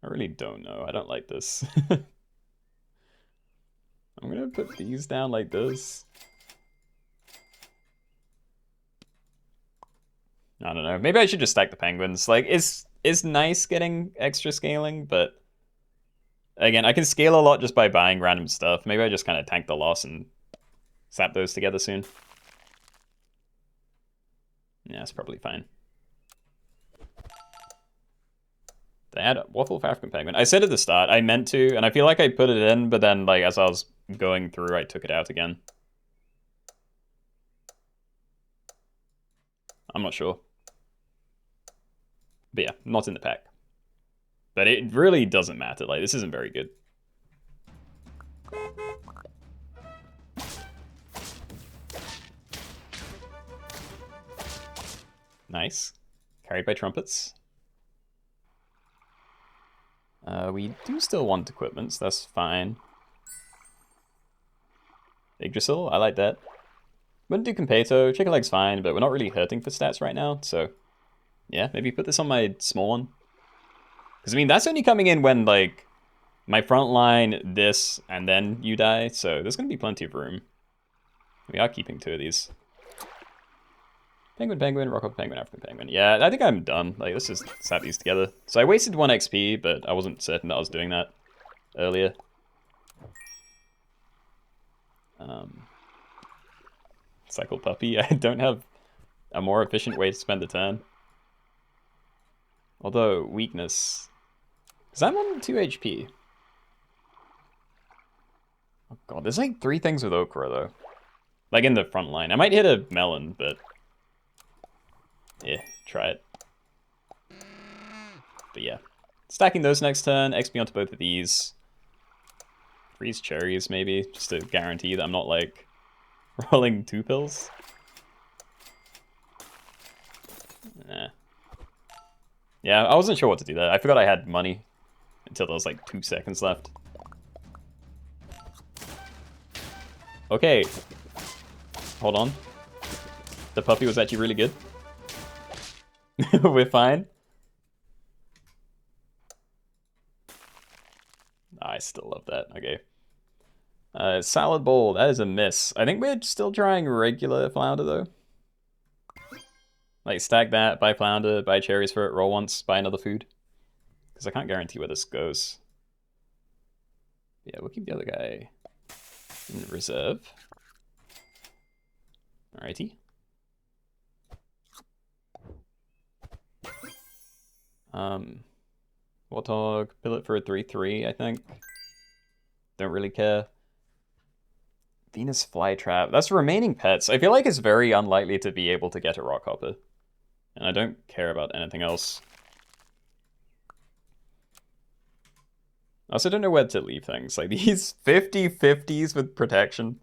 I really don't know. I don't like this. I'm gonna put these down like this. I don't know. Maybe I should just stack the penguins. Like, it's nice getting extra scaling, but Again, I can scale a lot just by buying random stuff. Maybe I just kind of tank the loss and slap those together soon. Yeah, that's probably fine. They had Waffle for African Penguin. I said at the start, I meant to, and I feel like I put it in, but then like as I was going through, I took it out again. I'm not sure. But yeah, not in the pack. But it really doesn't matter. Like, this isn't very good. Nice. Carried by trumpets. We do still want equipment, so that's fine. Yggdrasil, I like that. Wouldn't do Competo. Chicken leg's fine, but we're not really hurting for stats right now, so... Yeah, maybe put this on my small one. Because, I mean, that's only coming in when, like, my front line, this, and then you die, so there's going to be plenty of room. We are keeping 2 of these. Penguin, Penguin, Rock Up Penguin, African Penguin. Yeah, I think I'm done. Like, let's just slap these together. So I wasted 1 XP, but I wasn't certain that I was doing that earlier. Cycle Puppy. I don't have a more efficient way to spend the turn. Although, weakness... Because I'm on 2 HP. Oh god, there's like 3 things with Okra, though. Like in the front line. I might hit a melon, but... Yeah, try it. But yeah. Stacking those next turn, XP onto both of these. Freeze cherries, maybe, just to guarantee that I'm not, like, rolling 2 pills. Nah. Yeah, I wasn't sure what to do there. I forgot I had money until there was, like, 2 seconds left. Okay. Hold on. The puppy was actually really good. We're fine. I still love that. Okay. Salad bowl. That is a miss. I think we're still trying regular flounder, though. Like, stack that, buy flounder, buy cherries for it, roll once, buy another food. Because I can't guarantee where this goes. Yeah, we'll keep the other guy in reserve. Alrighty. Warthog, Pilot for a 3-3, I think. Don't really care. Venus Flytrap. That's remaining pets. I feel like it's very unlikely to be able to get a Rockhopper. And I don't care about anything else. I also don't know where to leave things. Like, these 50-50s with protection.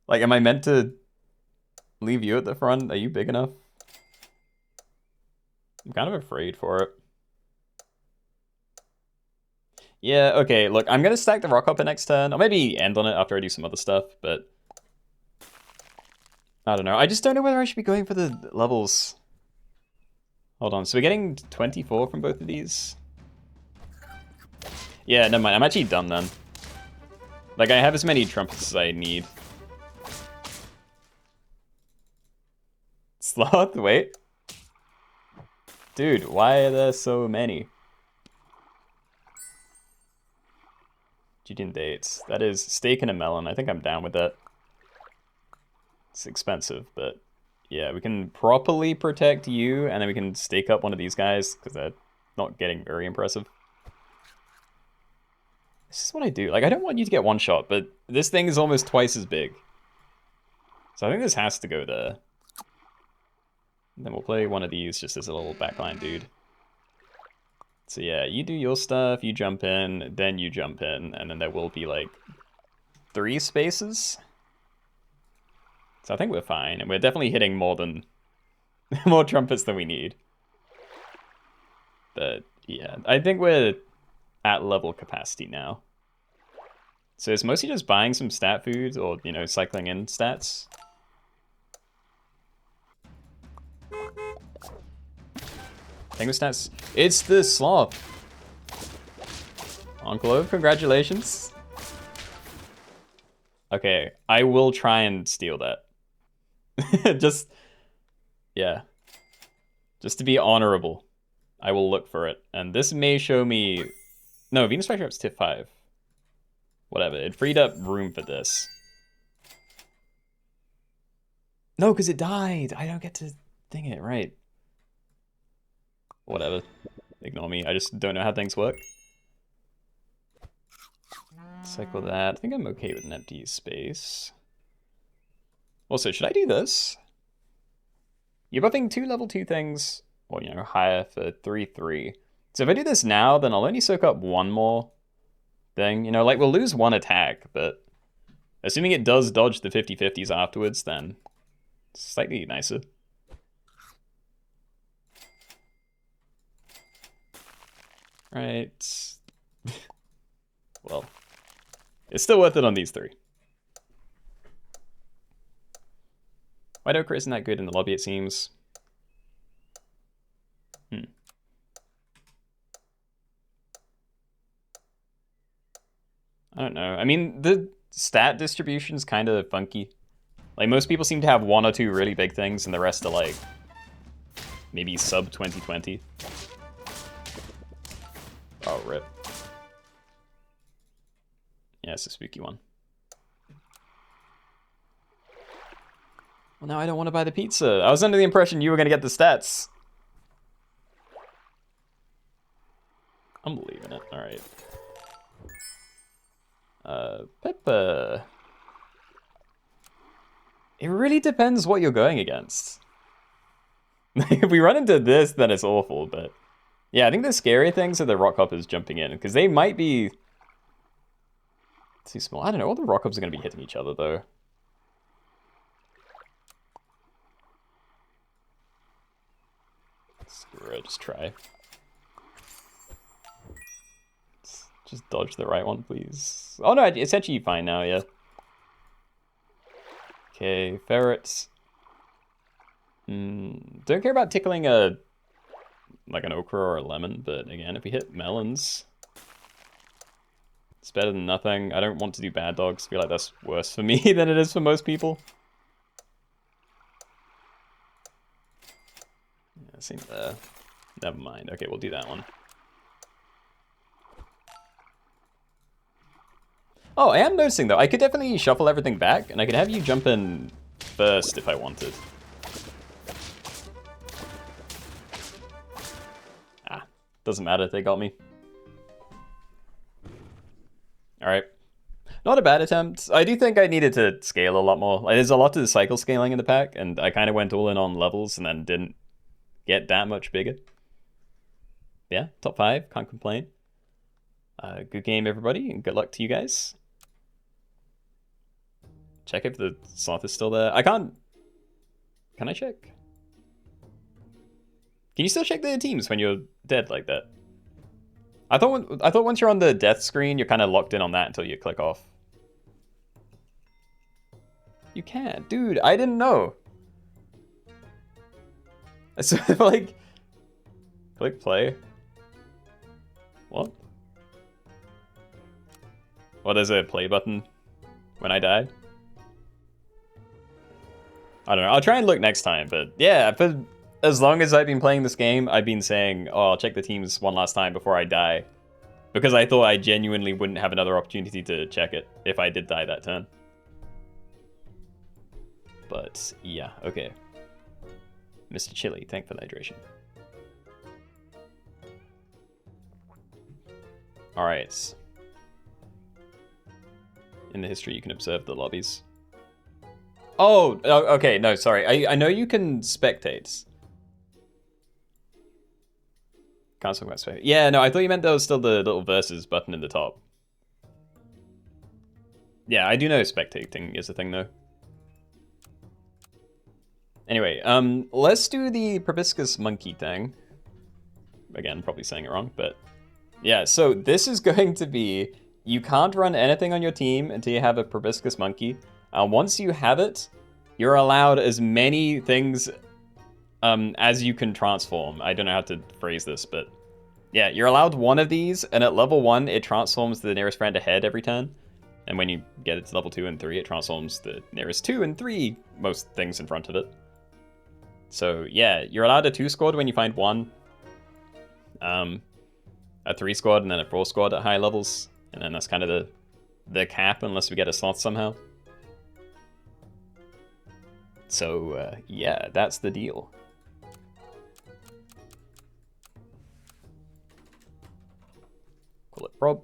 Like, am I meant to leave you at the front? Are you big enough? I'm kind of afraid for it. Yeah, okay, look, I'm gonna stack the Rockhopper next turn. I'll maybe end on it after I do some other stuff, but... I don't know. I just don't know whether I should be going for the levels. Hold on, so we're getting 24 from both of these? Yeah, never mind. I'm actually done then. Like, I have as many trumpets as I need. Sloth? Wait. Dude, why are there so many? Judean dates. That is steak and a melon. I think I'm down with that. It's expensive, but yeah, we can properly protect you, and then we can stake up one of these guys, because they're not getting very impressive. This is what I do. Like, I don't want you to get one shot, but this thing is almost twice as big. So I think this has to go there. And then we'll play one of these just as a little backline dude. So yeah, you do your stuff, you jump in, then you jump in, and then there will be like 3 spaces. So I think we're fine, and we're definitely hitting more than more trumpets than we need. But yeah, I think we're at level capacity now. So it's mostly just buying some stat food or, you know, cycling in stats. Penguin stats. It's the sloth. Enclave, congratulations. Okay, I will try and steal that. Just, yeah. Just to be honorable. I will look for it. And this may show me No, Venus Flytrap's tier 5. Whatever, it freed up room for this. No, because it died. I don't get to thing it, right. Whatever. Ignore me. I just don't know how things work. Cycle that. I think I'm okay with an empty space. Also, should I do this? You're buffing 2 level 2 things, or, you know, higher for 3/3. So if I do this now, then I'll only soak up 1 more thing. You know, like, we'll lose 1 attack, but assuming it does dodge the 50/50s afterwards, then it's slightly nicer. Right. Well, it's still worth it on these 3. White Ochre isn't that good in the lobby, it seems. I don't know. I mean, the stat distribution's kind of funky. Like, most people seem to have 1 or 2 really big things, and the rest are, like, maybe sub 2020. Oh, rip. Yeah, it's a spooky one. Well, now I don't want to buy the pizza. I was under the impression you were going to get the stats. I'm believing it. All right. Pepper. It really depends what you're going against. If we run into this, then it's awful, but... Yeah, I think the scary things are the rock hoppers jumping in, because they might be... too small. I don't know, all the rock hoppers are going to be hitting each other, though. Screw it, just try. Just dodge the right one, please. Oh no, it's actually fine now, yeah. Okay, ferrets. Don't care about tickling like an okra or a lemon, but again, if we hit melons, it's better than nothing. I don't want to do bad dogs. I feel like that's worse for me than it is for most people. Yeah, same there. Never mind. Okay, we'll do that one. Oh, I am noticing, though. I could definitely shuffle everything back, and I could have you jump in first if I wanted. Ah, doesn't matter. They got me. All right. Not a bad attempt. I do think I needed to scale a lot more. Like, there's a lot to the cycle scaling in the pack, and I kind of went all in on levels and then didn't get that much bigger. Yeah, top 5. Can't complain. Good game, everybody, and good luck to you guys. Check if the sloth is still there. I can't... Can I check? Can you still check the teams when you're dead like that? I thought once you're on the death screen, you're kind of locked in on that until you click off. You can't. Dude, I didn't know. So, like... Click play. What? Well, there's a play button when I die. I don't know. I'll try and look next time, but yeah, for as long as I've been playing this game, I've been saying, oh, I'll check the teams one last time before I die. Because I thought I genuinely wouldn't have another opportunity to check it if I did die that turn. But yeah, okay. Mr. Chili, thank for the hydration. Alright. In the history, you can observe the lobbies. Oh, okay, no, sorry. I know you can spectate. Can't talk about spectate. Yeah, no, I thought you meant there was still the little versus button in the top. Yeah, I do know spectating is a thing, though. Anyway, let's do the proboscis monkey thing. Again, probably saying it wrong, but... Yeah, so this is going to be... You can't run anything on your team until you have a proboscis monkey. Once you have it, you're allowed as many things as you can transform. I don't know how to phrase this, but yeah, you're allowed 1 of these, and at level 1, it transforms the nearest friend ahead every turn. And when you get it to level 2 and 3, it transforms the nearest 2 and 3 most things in front of it. So yeah, you're allowed a 2 squad when you find 1. a 3 squad and then a 4 squad at high levels. And then that's kind of the cap unless we get a sloth somehow. So, yeah, that's the deal. Call it prob.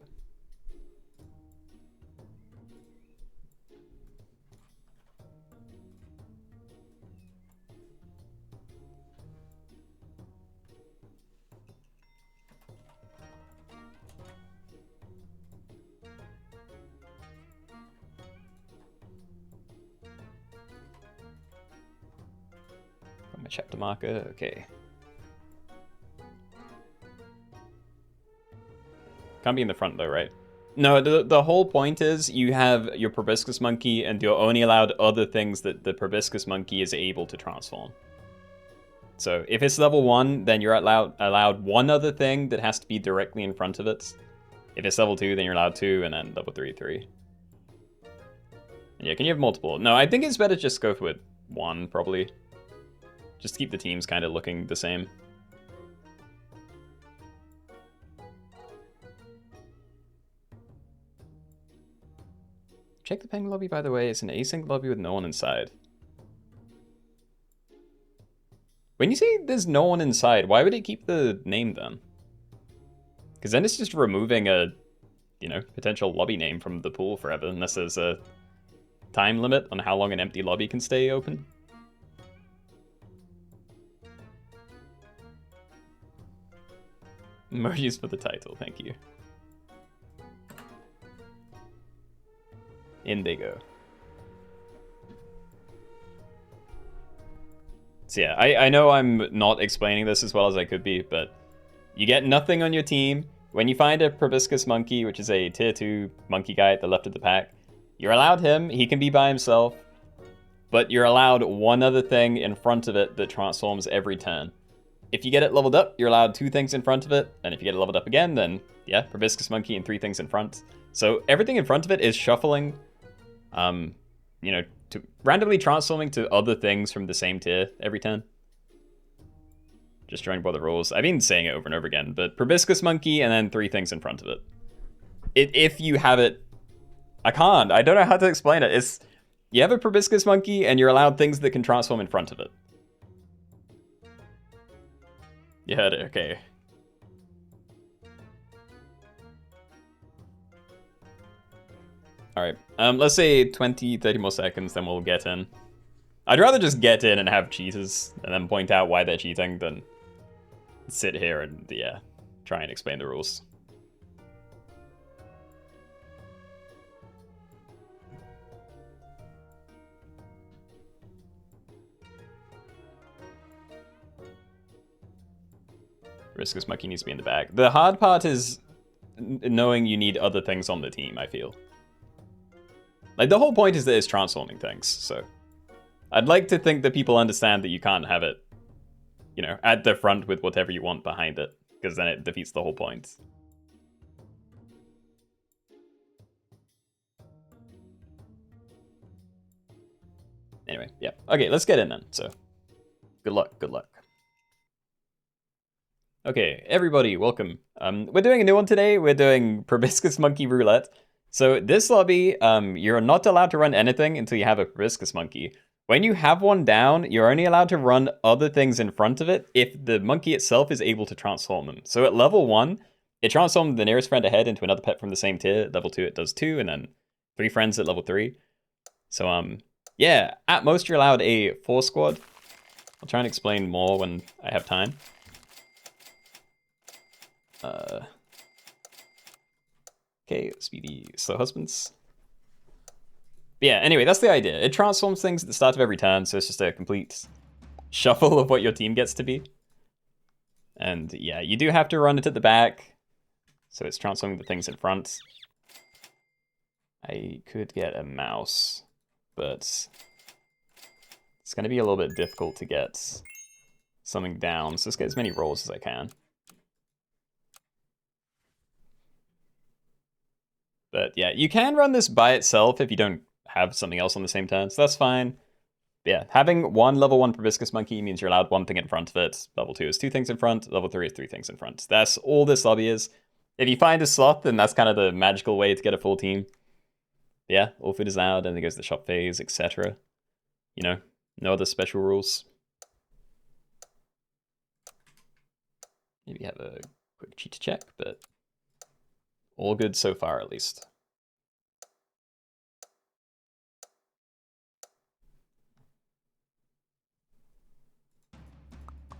My chapter marker, okay. Can't be in the front though, right? No, the whole point is you have your proboscis monkey and you're only allowed other things that the proboscis monkey is able to transform. So if it's level 1, then you're allowed one other thing that has to be directly in front of it. If it's level 2, then you're allowed 2, and then level 3, 3. And yeah, can you have multiple? No, I think it's better to just go with 1, probably. Just to keep the teams kind of looking the same. Check the ping lobby, by the way. It's an async lobby with no one inside. When you say there's no one inside, why would it keep the name then? Because then it's just removing a, you know, potential lobby name from the pool forever, unless there's a time limit on how long an empty lobby can stay open. Emojis for the title, thank you. Indigo. So yeah, I know I'm not explaining this as well as I could be, but you get nothing on your team. When you find a proboscis monkey, which is a tier 2 monkey guy at the left of the pack, you're allowed him, he can be by himself, but you're allowed one other thing in front of it that transforms every turn. If you get it leveled up, you're allowed 2 things in front of it, and if you get it leveled up again, then yeah, proboscis monkey and 3 things in front. So everything in front of it is shuffling, you know, to randomly transforming to other things from the same tier every turn. Just trying to bother rules. I've been saying it over and over again, but proboscis monkey and then 3 things in front of it. If you have it, I don't know how to explain it. It's, you have a proboscis monkey and you're allowed things that can transform in front of it. You heard it, okay. Alright, let's say 20, 30 more seconds, then we'll get in. I'd rather just get in and have cheaters, and then point out why they're cheating, than sit here and, yeah, try and explain the rules. Riskus Monkey needs to be in the back. The hard part is knowing you need other things on the team, I feel. Like, the whole point is that it's transforming things, so... I'd like to think that people understand that you can't have it, you know, at the front with whatever you want behind it, because then it defeats the whole point. Anyway, yeah. Okay, let's get in then, so... Good luck, good luck. Okay, everybody, welcome. We're doing a new one today. We're doing Proboscis Monkey Roulette. So this lobby, you're not allowed to run anything until you have a Proboscis Monkey. When you have one down, you're only allowed to run other things in front of it if the monkey itself is able to transform them. So at level 1, it transformed the nearest friend ahead into another pet from the same tier. At level 2, it does 2, and then 3 friends at level 3. So, yeah, at most you're allowed a 4 squad. I'll try and explain more when I have time. Okay, speedy slow husbands. But yeah, anyway, that's the idea. It transforms things at the start of every turn, so it's just a complete shuffle of what your team gets to be. And yeah, you do have to run it at the back, so it's transforming the things in front. I could get a mouse, but it's going to be a little bit difficult to get something down, so let's get as many rolls as I can. But yeah, you can run this by itself if you don't have something else on the same turn, so that's fine. But yeah, having one level 1 Proboscis Monkey means you're allowed 1 thing in front of it. Level 2 is 2 things in front, level 3 is 3 things in front. That's all this lobby is. If you find a slot, then that's kind of the magical way to get a full team. Yeah, all food is out, and then goes the shop phase, etc. You know, no other special rules. Maybe have a quick cheat check, but all good so far, at least.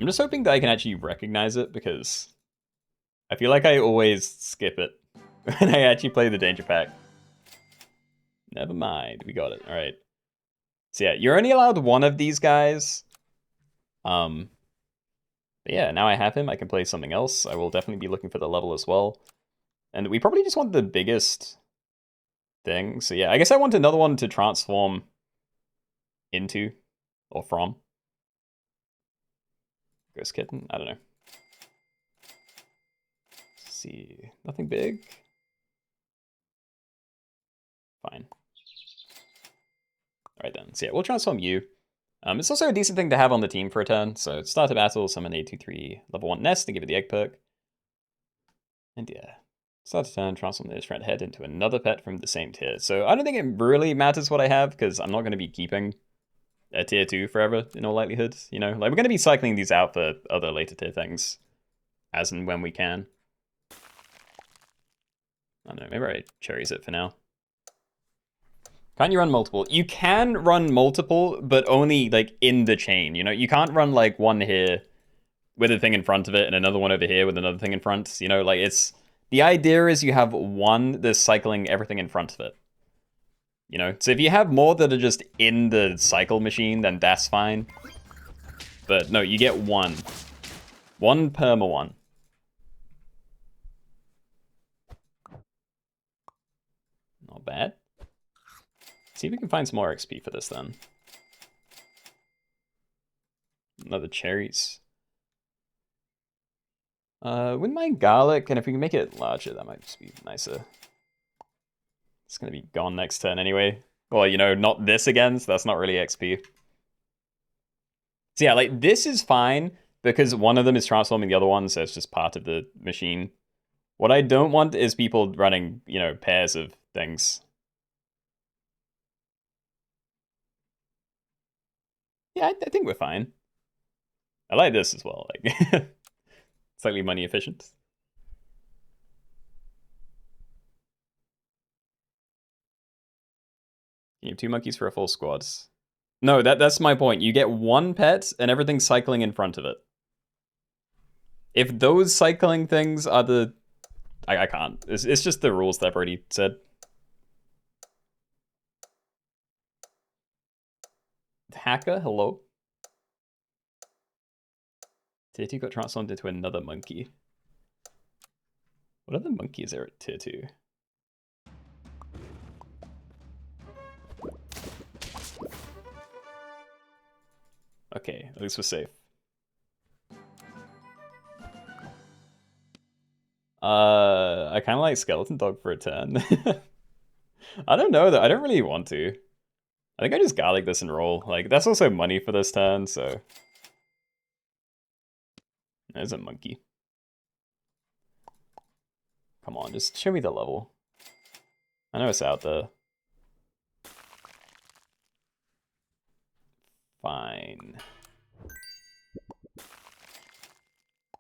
I'm just hoping that I can actually recognize it, because I feel like I always skip it when I actually play the danger pack. Never mind, we got it. All right. So yeah, you're only allowed one of these guys. But yeah, now I have him. I can play something else. I will definitely be looking for the level as well. And we probably just want the biggest thing. So yeah, I guess I want another one to transform into or from. Ghost Kitten? I don't know. Let's see, nothing big. Fine. All right then. So yeah, we'll transform you. It's also a decent thing to have on the team for a turn. So start a battle, summon a 2/3 level 1 nest, and give it the egg perk. And yeah, start a turn, transform this friend head into another pet from the same tier. So I don't think it really matters what I have, because I'm not going to be keeping a tier 2 forever, in all likelihood. You know, like we're going to be cycling these out for other later tier things, as and when we can. I don't know, maybe I cherries it for now. Can't you run multiple? You can run multiple, but only like in the chain. You know, you can't run like one here with a thing in front of it and another one over here with another thing in front. You know, like it's the idea is you have one that's cycling everything in front of it. You know, so if you have more that are just in the cycle machine, then that's fine. But no, you get one. One perma one. Not bad. See if we can find some more XP for this then. Another cherries. Wouldn't mind garlic, and if we can make it larger, that might just be nicer. It's gonna be gone next turn anyway. Well, you know, not this again, so that's not really XP. So yeah, like this is fine because one of them is transforming the other one, so it's just part of the machine. What I don't want is people running, you know, pairs of things. Yeah, I think we're fine. I like this as well, like slightly money efficient. You have 2 monkeys for a full squad. No, that's my point. You get one pet and everything's cycling in front of it. If those cycling things are the... I can't. It's just the rules that I've already said. Hacker, hello? Tier 2 got transformed into another monkey. What other monkeys are at tier 2? Okay, at least we're safe. I kind of like Skeleton Dog for a turn. I don't know though. I don't really want to. I think I just garlic this and roll. Like that's also money for this turn, so there's a monkey. Come on, just show me the level. I know it's out there. Fine.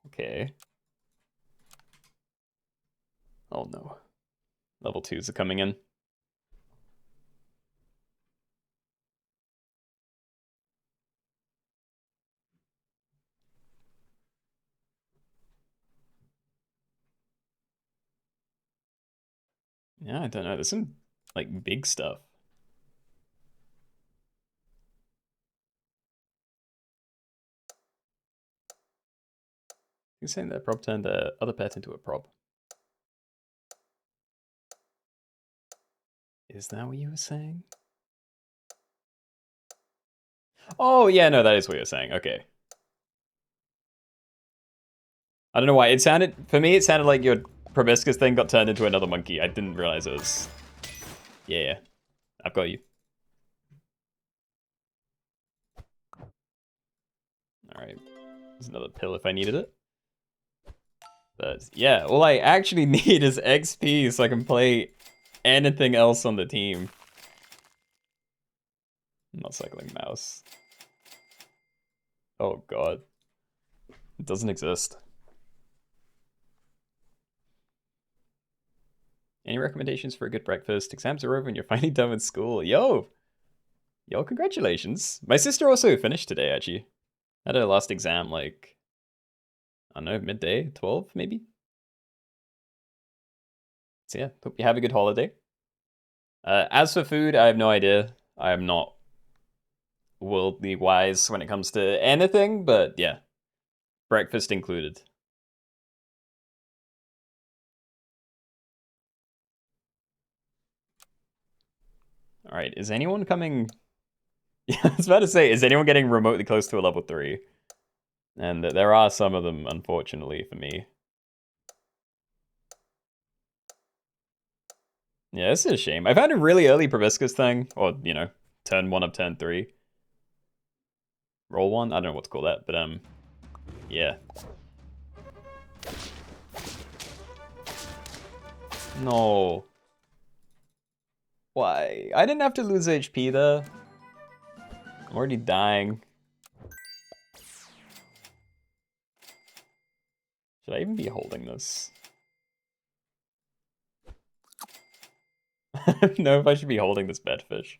Okay. Oh no. Level 2s are coming in. Yeah, I don't know. There's some like big stuff. You're saying that prop turned the other pet into a prop. Is that what you were saying? Oh, yeah, no, that is what you're saying. Okay. I don't know why. It sounded, for me, it sounded like your proboscis thing got turned into another monkey. I didn't realize it was... Yeah, I've got you. Alright. There's another pill if I needed it. But yeah, all I actually need is XP so I can play anything else on the team. I'm not cycling mouse. Oh god. It doesn't exist. Any recommendations for a good breakfast? Exams are over and you're finally done with school. Yo! Yo, congratulations. My sister also finished today, actually. Had her last exam, like, I don't know, midday, 12, maybe? So yeah, hope you have a good holiday. As for food, I have no idea. I am not worldly wise when it comes to anything, but yeah, breakfast included. All right, is anyone coming? Yeah, I was about to say, is anyone getting remotely close to a level 3? And there are some of them, unfortunately, for me. Yeah, this is a shame. I've had a really early proboscis thing, or, you know, turn 1 of turn 3. Roll 1? I don't know what to call that, but, yeah. No. Why? I didn't have to lose HP there. I'm already dying. Should I even be holding this? I don't know if I should be holding this bedfish.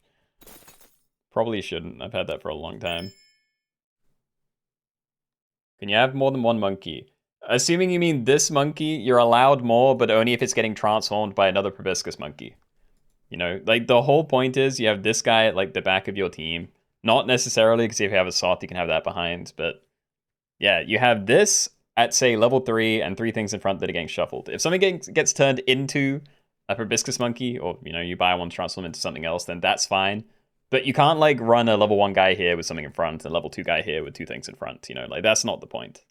Probably shouldn't. I've had that for a long time. Can you have more than one monkey? Assuming you mean this monkey, you're allowed more, but only if it's getting transformed by another proboscis monkey. You know, like the whole point is you have this guy at like the back of your team. Not necessarily because if you have a Soth, you can have that behind, but yeah, you have this at say level 3 and 3 things in front that are getting shuffled. If something gets turned into a proboscis monkey, or you know, you buy one, transform into something else, then that's fine. But you can't like run a level 1 guy here with something in front and a level 2 guy here with 2 things in front, you know, like that's not the point.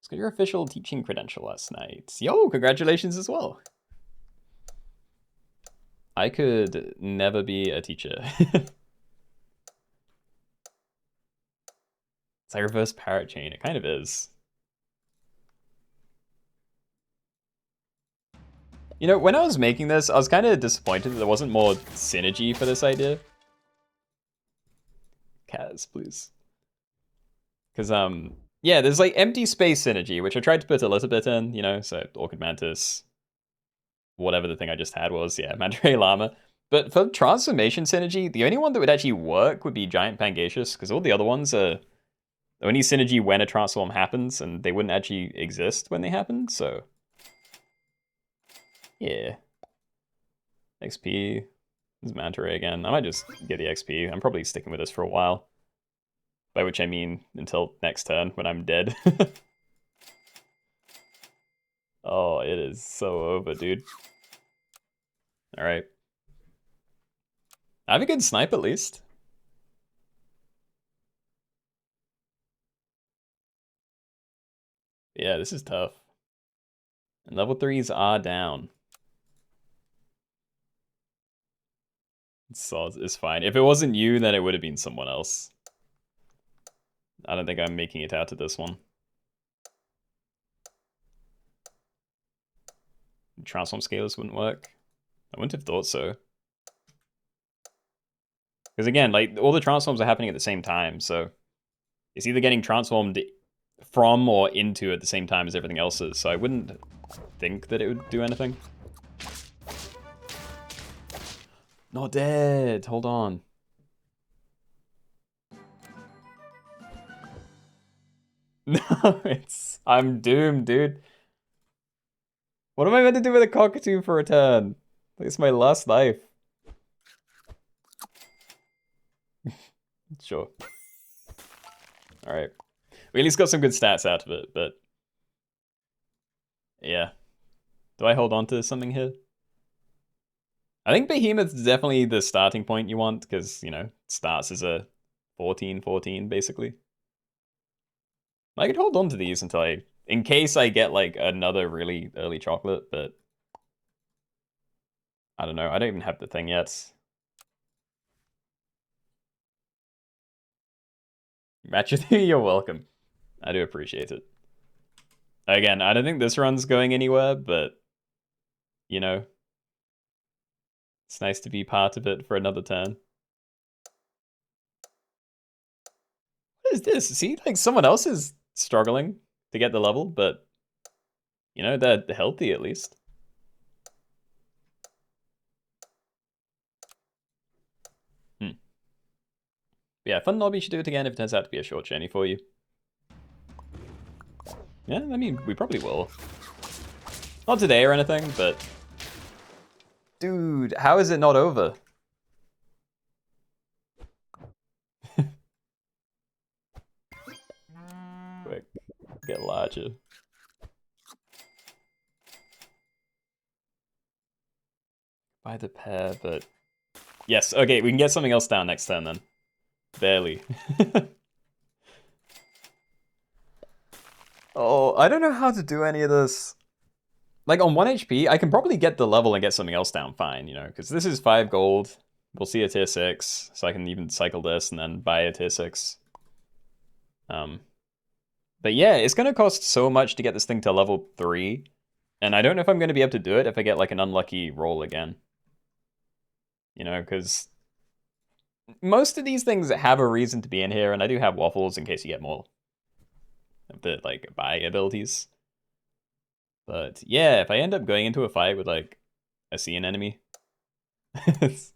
Let's get your official teaching credential last night. Yo, congratulations as well. I could never be a teacher. It's like reverse parrot chain. It kind of is. You know, when I was making this, I was kind of disappointed that there wasn't more synergy for this idea. Kaz, please. Because, yeah, there's like empty space synergy, which I tried to put a little bit in, you know, so Orchid Mantis, whatever the thing I just had was, yeah, Manta Llama. But for transformation synergy, the only one that would actually work would be Giant Pangaseous, because all the other ones are only synergy when a transform happens, and they wouldn't actually exist when they happen, so... Yeah. XP. This is Manta Ray again. I might just get the XP. I'm probably sticking with this for a while. By which I mean until next turn when I'm dead. Oh, it is so over, dude. Alright. I have a good snipe at least. Yeah, this is tough. And level 3s are down. It's fine. If it wasn't you, then it would have been someone else. I don't think I'm making it out of this one. Transform scalers wouldn't work. I wouldn't have thought so. Because again, like, all the transforms are happening at the same time, so... It's either getting transformed from or into at the same time as everything else is, so I wouldn't think that it would do anything. Not dead. Hold on. No, I'm doomed, dude. What am I meant to do with a cockatoo for a turn? It's my last life. Sure. Alright. We at least got some good stats out of it, but... Yeah. Do I hold on to something here? I think Behemoth's definitely the starting point you want, because, you know, it starts as a 14-14, basically. I could hold on to these until in case I get, like, another really early chocolate, but... I don't know, I don't even have the thing yet. Match with you, you're welcome. I do appreciate it. Again, I don't think this run's going anywhere, but, you know, it's nice to be part of it for another turn. What is this? See, like, someone else is struggling to get the level, but, you know, they're healthy at least. Yeah, fun lobby, should do it again if it turns out to be a short journey for you. Yeah, I mean, we probably will. Not today or anything, but... Dude, how is it not over? Quick, get larger. By the pair, but... Yes, okay, we can get something else down next turn then. Barely. Oh, I don't know how to do any of this. Like, on 1 HP, I can probably get the level and get something else down fine, you know? Because this is 5 gold. We'll see a tier 6, so I can even cycle this and then buy a tier 6. But yeah, it's going to cost so much to get this thing to level 3. And I don't know if I'm going to be able to do it if I get, like, an unlucky roll again. You know, because most of these things have a reason to be in here, and I do have waffles in case you get more of the, like, buy abilities. But yeah, if I end up going into a fight with, like, a Cian enemy, it's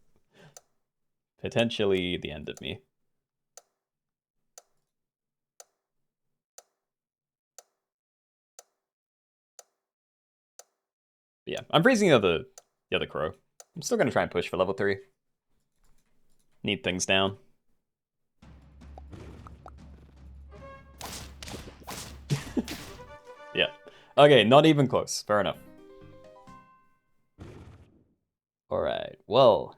potentially the end of me. But yeah, I'm freezing the other crow. I'm still going to try and push for level 3. Need things down. Yeah. Okay, not even close. Fair enough. Alright, well.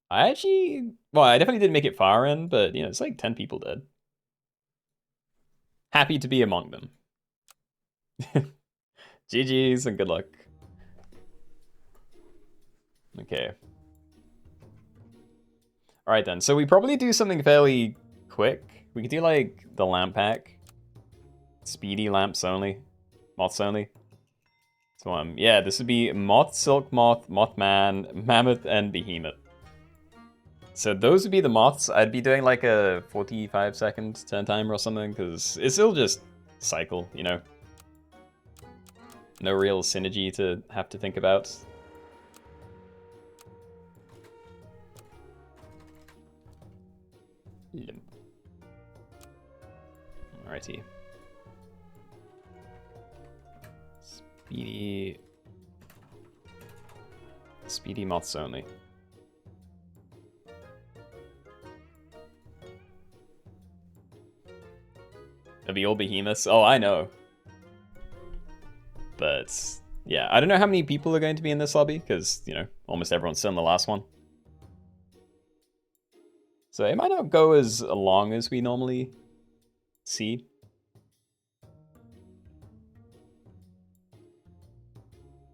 I definitely didn't make it far in, but, you know, it's like 10 people dead. Happy to be among them. GG's and good luck. Okay. Alright then, so we probably do something fairly quick. We could do, like, the lamp pack. Speedy lamps only. Moths only. So, yeah, this would be Moth, Silk Moth, Mothman, Mammoth, and Behemoth. So those would be the moths. I'd be doing like a 45-second turn timer or something, because it'll just cycle, you know? No real synergy to have to think about. Limp. Alrighty. Speedy moths only. It'll be all behemoths. Oh, I know. But yeah, I don't know how many people are going to be in this lobby, because, you know, almost everyone's still in the last one. So it might not go as long as we normally see.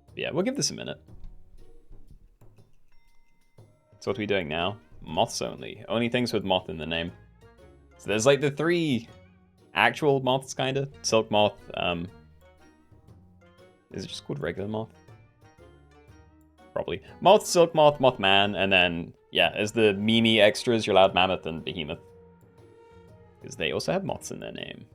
But yeah, we'll give this a minute. So what are we doing now? Moths only. Only things with moth in the name. So there's like the 3 actual moths, kind of. Silk moth. Is it just called regular moth? Probably. Moth, silk moth, mothman, and then, yeah, as the meme extras, you're allowed mammoth and behemoth. Because they also have moths in their name.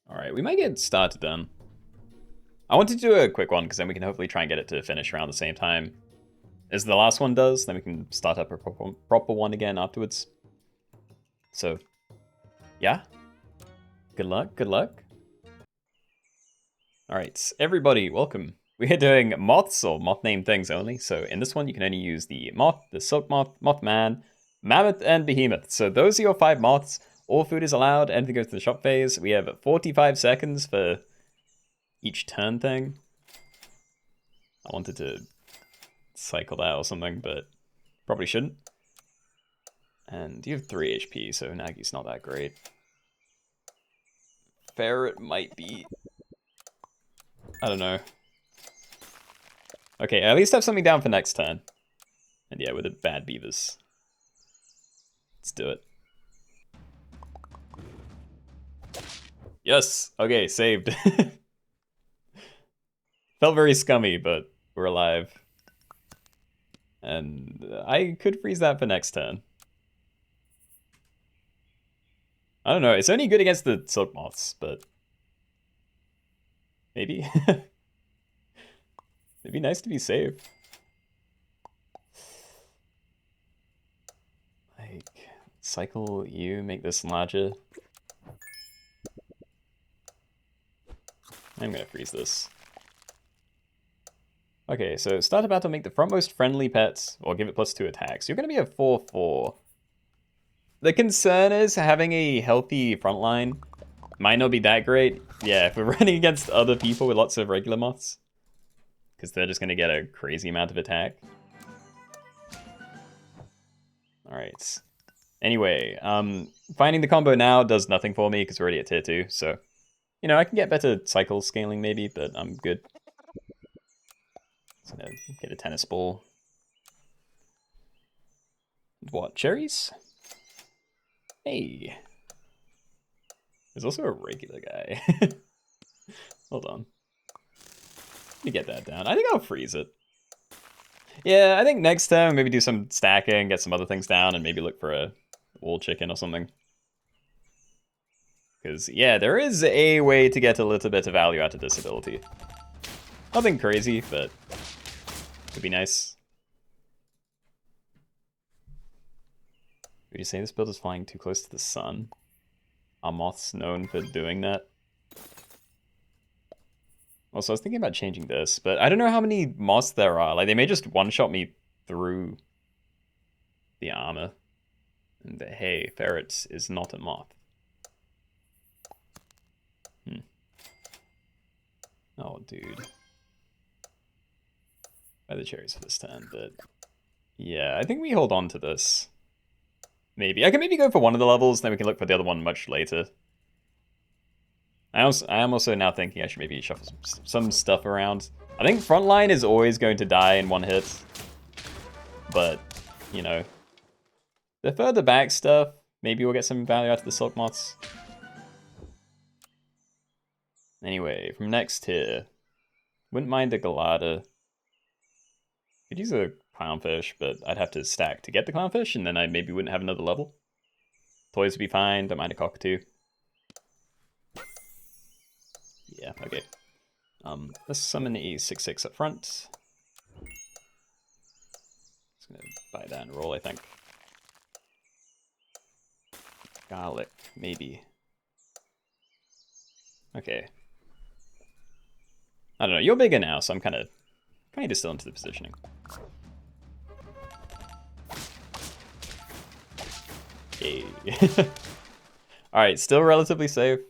Alright, we might get started then. I want to do a quick one, because then we can hopefully try and get it to finish around the same time as the last one does. Then we can start up a proper one again afterwards. So, yeah. Good luck, good luck. Alright, everybody, welcome. We're doing moths, or moth-named things only. So in this one, you can only use the moth, the silk moth, mothman, mammoth, and behemoth. So those are your 5 moths. All food is allowed. Anything goes to the shop phase. We have 45 seconds for each turn thing. I wanted to cycle that or something, but probably shouldn't. And you have 3 HP, so Nagi's not that great. Ferret might be... I don't know. Okay, at least have something down for next turn. And yeah, with the bad beavers. Let's do it. Yes! Okay, saved. Felt very scummy, but we're alive. And I could freeze that for next turn. I don't know, it's only good against the silk moths, but... Maybe? It'd be nice to be safe. Like, cycle you, make this larger. I'm gonna freeze this. Okay, so start a battle, make the frontmost friendly pets, or give it +2 attacks. You're gonna be a 4/4. The concern is having a healthy frontline might not be that great. Yeah, if we're running against other people with lots of regular moths, because they're just gonna get a crazy amount of attack. Alright. Anyway, finding the combo now does nothing for me because we're already at tier 2, so... You know, I can get better cycle scaling maybe, but I'm good. Just gonna get a tennis ball. What, cherries? Hey. There's also a regular guy. Hold on. Let me get that down. I think I'll freeze it. Yeah, I think next time maybe do some stacking, get some other things down, and maybe look for a wall chicken or something. Because, yeah, there is a way to get a little bit of value out of this ability. Nothing crazy, but it would be nice. Would you say this build is flying too close to the sun? Are moths known for doing that? Also, I was thinking about changing this, but I don't know how many moths there are. Like, they may just one-shot me through the armor. And hey, ferrets is not a moth. Oh, dude. Buy the cherries for this turn, but... Yeah, I think we hold on to this. Maybe. I can maybe go for one of the levels, then we can look for the other one much later. I am also now thinking I should maybe shuffle some stuff around. I think frontline is always going to die in one hit. But, you know. The further back stuff, maybe we'll get some value out of the silk moths. Anyway, from next tier. Wouldn't mind a Galata. Could use a clownfish, but I'd have to stack to get the clownfish, and then I maybe wouldn't have another level. Toys would be fine, don't mind a cockatoo. Yeah, okay. Let's summon a 6/6 up front. Just gonna buy that and roll, I think. Garlic, maybe. Okay. I don't know, you're bigger now, so I'm kind of still into the positioning. Okay. Alright, still relatively safe.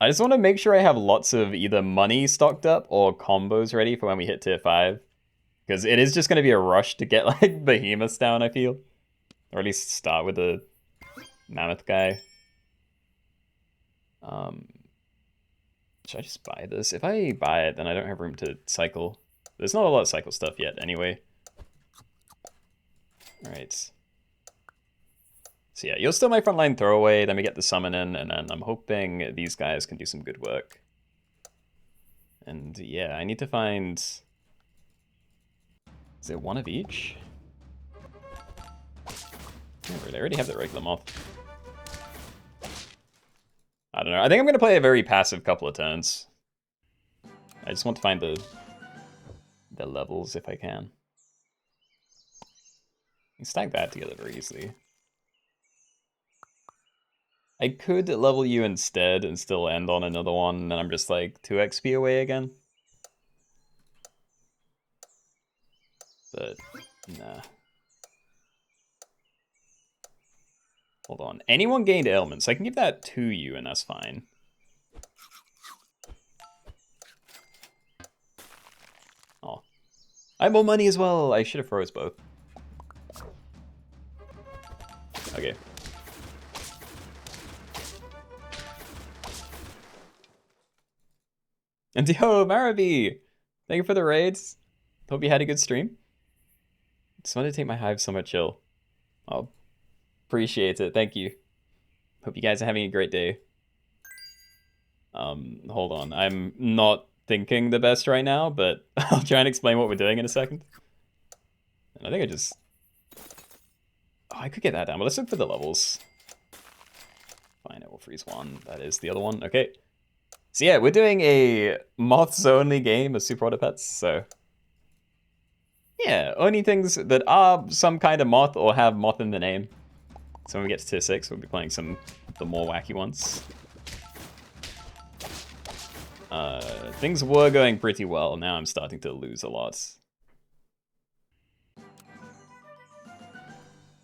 I just want to make sure I have lots of either money stocked up or combos ready for when we hit tier 5. Because it is just going to be a rush to get like behemoths down, I feel. Or at least start with the mammoth guy. Should I just buy this? If I buy it, then I don't have room to cycle. There's not a lot of cycle stuff yet, anyway. Alright. So yeah, you're still my frontline throwaway, then we get the summon in, and then I'm hoping these guys can do some good work. And yeah, I need to find... Is it one of each? Not really, I already have the regular moth. I don't know. I think I'm going to play a very passive couple of turns. I just want to find the levels if I can. I can stack that together very easily. I could level you instead and still end on another one, and then I'm just like 2 XP away again. But, nah. Hold on. Anyone gained ailments. I can give that to you, and that's fine. Oh. I have more money as well. I should have froze both. Okay. And yo, Marabi! Thank you for the raids. Hope you had a good stream. Just wanted to take my hive somewhat chill. Oh, appreciate it. Thank you. Hope you guys are having a great day. Hold on. I'm not thinking the best right now, but I'll try and explain what we're doing in a second. And I think I just... Oh, I could get that down, but let's look for the levels. Fine, it will freeze one. That is the other one. Okay. So yeah, we're doing a moths-only game of Super Auto Pets, so... Yeah, only things that are some kind of moth or have moth in the name. So when we get to tier 6, we'll be playing some of the more wacky ones. Things were going pretty well. Now I'm starting to lose a lot.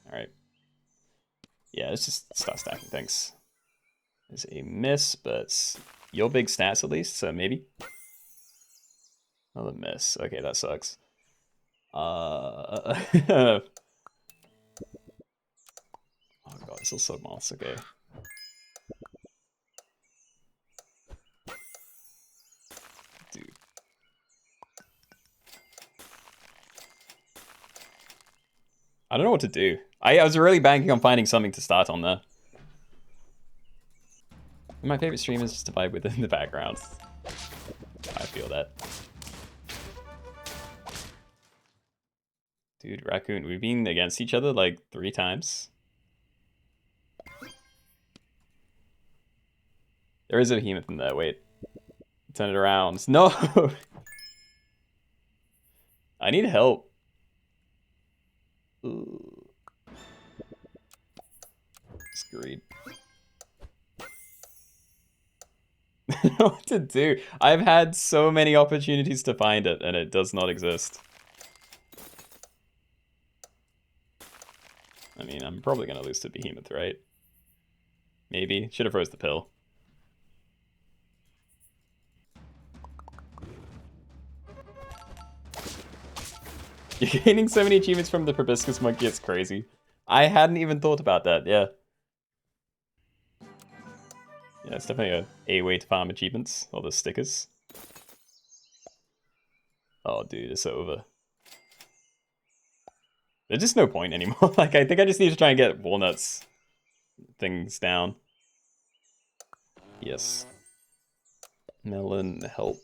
Alright. Yeah, let's just start stacking things. There's a miss, but your big stats at least, so maybe. Another miss. Okay, that sucks. Oh god, this will suck moths, okay. Dude. I don't know what to do. I was really banking on finding something to start on there. My favorite stream is just to vibe with it in the background. I feel that. Dude, Raccoon, we've been against each other like 3 times. There is a behemoth in there, wait. Turn it around. No! I need help. Ooh. Screwed. I don't know what to do. I've had so many opportunities to find it, and it does not exist. I mean, I'm probably going to lose to Behemoth, right? Maybe. Should have froze the pill. You're gaining so many achievements from the proboscis monkey, it's crazy. I hadn't even thought about that, yeah. Yeah, it's definitely a way to farm achievements, all the stickers. Oh, dude, it's over. There's just no point anymore. Like, I think I just need to try and get walnuts things down. Yes. Melon, help.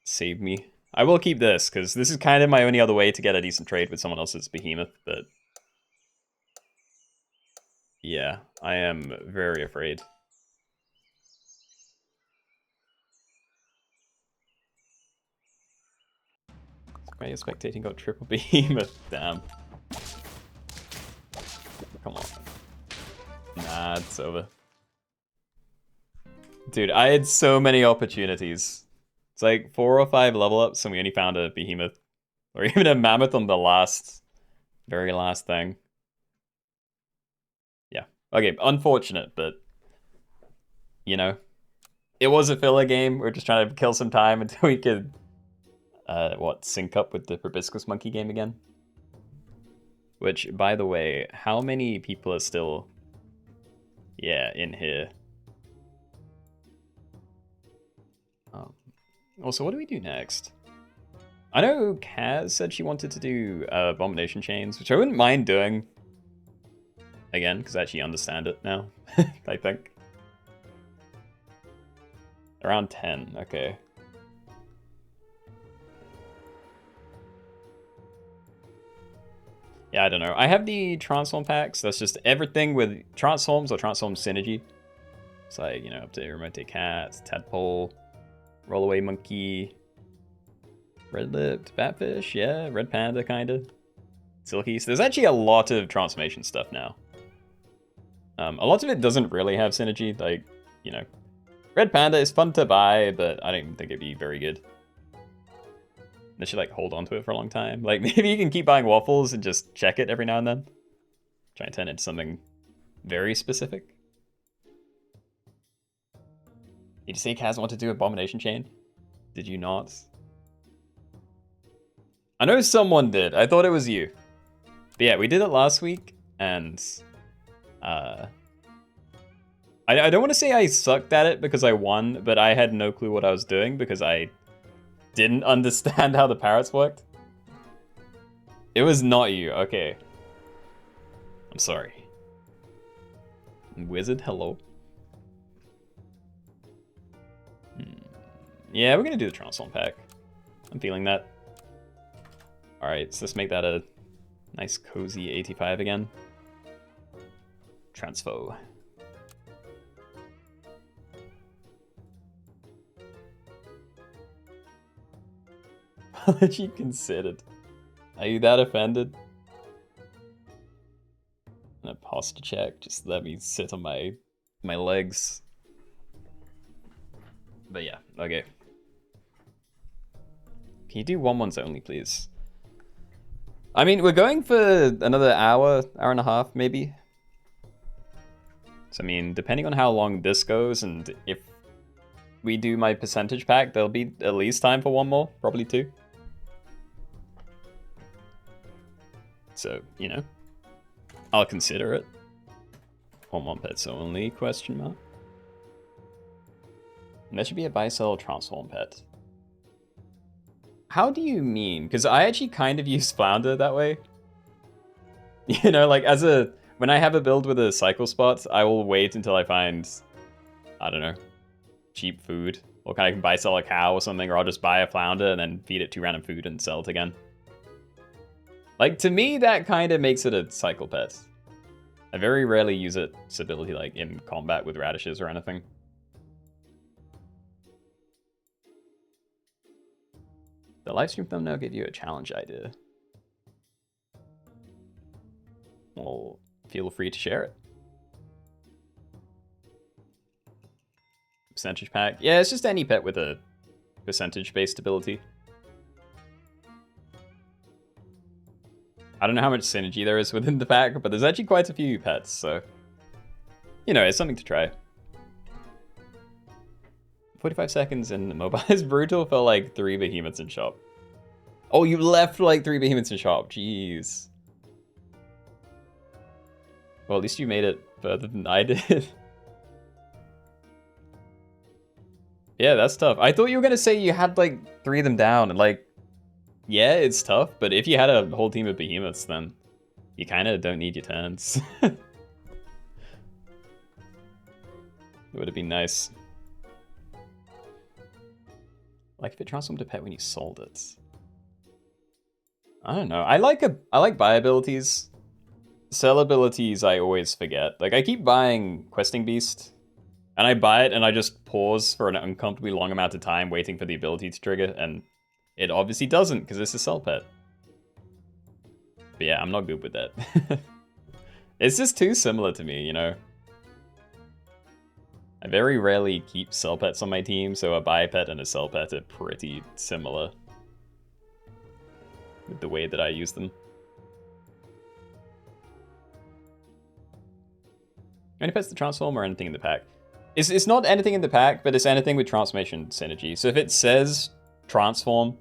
Save me. I will keep this, because this is kind of my only other way to get a decent trade with someone else's behemoth, but... Yeah, I am very afraid. My spectating got triple behemoth. Damn. Come on. Nah, it's over. Dude, I had so many opportunities. It's like 4 or 5 level ups and we only found a behemoth. Or even a mammoth on the very last thing. Yeah. Okay, unfortunate, but... You know. It was a filler game. We're just trying to kill some time until we could... sync up with the proboscis monkey game again? Which, by the way, how many people are still... Yeah, in here? Also, what do we do next? I know Kaz said she wanted to do Abomination Chains, which I wouldn't mind doing. Again, because I actually understand it now, I think. Around 10, okay. Yeah, I don't know. I have the transform packs. That's just everything with transforms or transform synergy. It's like, you know, up to remote cat, tadpole, rollaway monkey, red-lipped batfish, yeah, red panda kinda, silky. So there's actually a lot of transformation stuff now. A lot of it doesn't really have synergy. Like, you know, red panda is fun to buy, but I don't even think it'd be very good. Unless you like hold on to it for a long time. Like maybe you can keep buying waffles and just check it every now and then. Trying to turn it into something very specific. Did you say Kaz wanted to do Abomination Chain? Did you not? I know someone did. I thought it was you. But yeah, we did it last week, and I don't want to say I sucked at it because I won, but I had no clue what I was doing because I didn't understand how the parrots worked. It was not you. Okay. I'm sorry. Wizard, hello. Yeah, we're gonna do the transform pack. I'm feeling that. Alright, so let's make that a nice cozy 85 again. Transfo. Apology considered. Are you that offended? An posture check. Just let me sit on my legs. But yeah, okay. Can you do 1-1s only, please? I mean, we're going for another hour and a half, maybe. So, I mean, depending on how long this goes, and if we do my percentage pack, there'll be at least time for one more, probably two. So, you know, I'll consider it. 1-1 pets only, question mark. And there should be a buy-sell transform pet. How do you mean? Because I actually kind of use Flounder that way. You know, like when I have a build with a cycle spot, I will wait until I find, I don't know, cheap food. Or kind of buy-sell a cow or something, or I'll just buy a Flounder and then feed it 2 random food and sell it again. Like, to me, that kind of makes it a cycle pet. I very rarely use its ability like in combat with radishes or anything. The livestream thumbnail gave you a challenge idea. Well, feel free to share it. Percentage pack. Yeah, it's just any pet with a percentage-based ability. I don't know how much synergy there is within the pack, but there's actually quite a few pets, so... You know, it's something to try. 45 seconds in mobile is brutal for like 3 behemoths in shop. Oh, you left like 3 behemoths in shop. Jeez. Well, at least you made it further than I did. Yeah, that's tough. I thought you were going to say you had like 3 of them down. And like, yeah, it's tough. But if you had a whole team of behemoths, then you kind of don't need your turns. It would have been nice. Like if it transformed a pet when you sold it. I don't know. I like buy abilities. Sell abilities I always forget. Like I keep buying Questing Beast. And I buy it and I just pause for an uncomfortably long amount of time waiting for the ability to trigger. And it obviously doesn't because it's a sell pet. But yeah, I'm not good with that. It's just too similar to me, you know? I very rarely keep sell pets on my team, so a buy pet and a sell pet are pretty similar with the way that I use them. Any pets to transform or anything in the pack? It's not anything in the pack, but it's anything with transformation synergy. So if it says transform...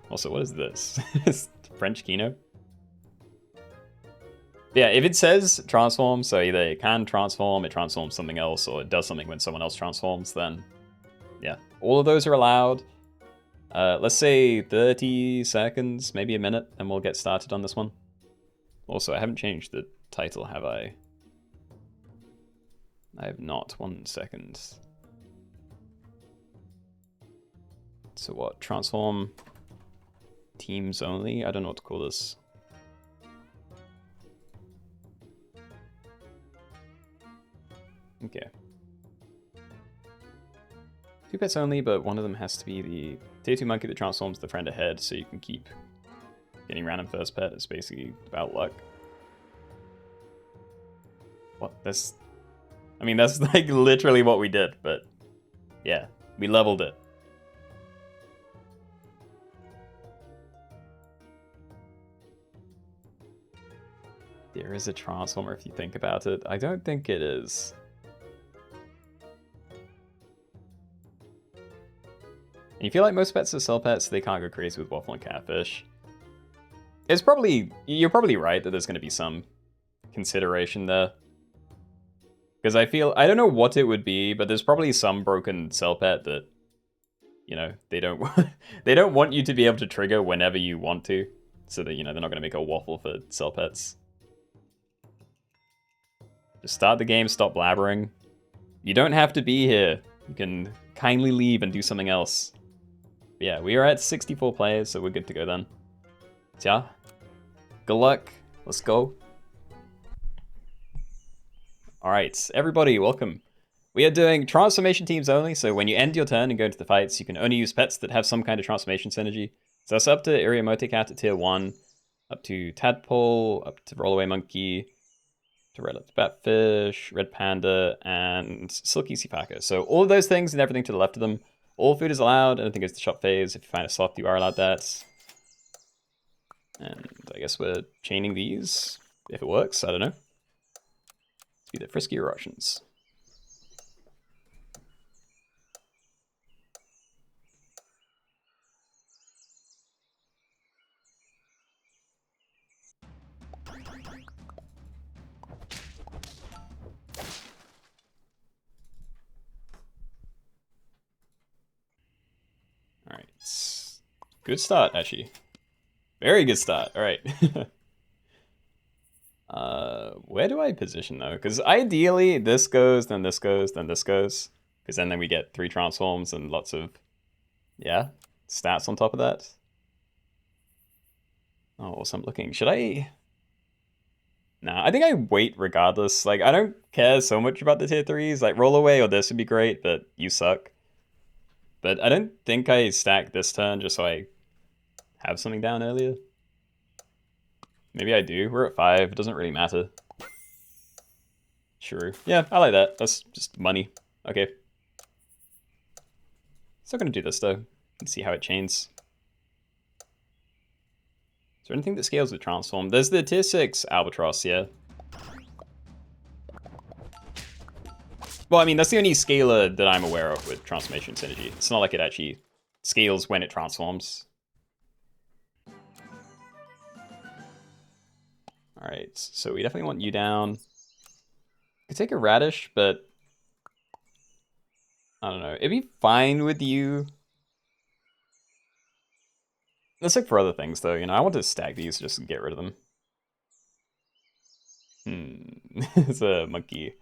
Also, what is this? French Keenoe? Yeah, if it says transform, so either it can transform, it transforms something else, or it does something when someone else transforms, then yeah, all of those are allowed. Let's say 30 seconds, maybe a minute, and we'll get started on this one. Also, I haven't changed the title, have I? I have not. 1 second. So what? Transform teams only? I don't know what to call this. Okay. 2 pets only, but one of them has to be the tier 2 monkey that transforms the friend ahead, so you can keep getting random first pet. It's basically about luck. What? I mean, that's like literally what we did, but yeah, we leveled it. There is a transformer if you think about it. I don't think it is. And you feel like most pets are sell pets, so they can't go crazy with waffle and catfish. It's probably... You're probably right that there's going to be some consideration there. Because I feel... I don't know what it would be, but there's probably some broken sell pet that, you know, they don't... they don't want you to be able to trigger whenever you want to. So that, you know, they're not going to make a waffle for sell pets. Just start the game, stop blabbering. You don't have to be here. You can kindly leave and do something else. But yeah, we are at 64 players, so we're good to go then. So yeah, good luck. Let's go. Alright, everybody, welcome. We are doing transformation teams only, so when you end your turn and go into the fights, you can only use pets that have some kind of transformation synergy. So that's up to Iriomote Cat at tier 1, up to Tadpole, up to Rollaway Monkey, to Red-Lipped Batfish, Red Panda, and Silky Sipaka. So all of those things and everything to the left of them. All food is allowed, anything goes to shop phase. If you find a sloth, you are allowed that. And I guess we're chaining these, if it works, I don't know. Let's be the friskier Russians. Alright. Good start, actually. Very good start. Alright. Where do I position, though? Because ideally, this goes, then this goes, then this goes. Because then we get 3 transforms and lots of, yeah, stats on top of that. Oh, awesome looking. Should I... Nah, I think I wait regardless. Like, I don't care so much about the tier 3s. Like, roll away or this would be great, but you suck. But I don't think I stack this turn just so I have something down earlier. Maybe I do. We're at 5. It doesn't really matter. Sure. Yeah, I like that. That's just money. Okay. Still gonna do this though. And see how it chains. Is there anything that scales with transform? There's the tier 6 Albatross, yeah. Well, I mean, that's the only scaler that I'm aware of with transformation synergy. It's not like it actually scales when it transforms. Alright, so we definitely want you down. Could take a Radish, but I don't know. It'd be fine with you. Let's look for other things, though. You know, I want to stack these just to get rid of them. It's a monkey.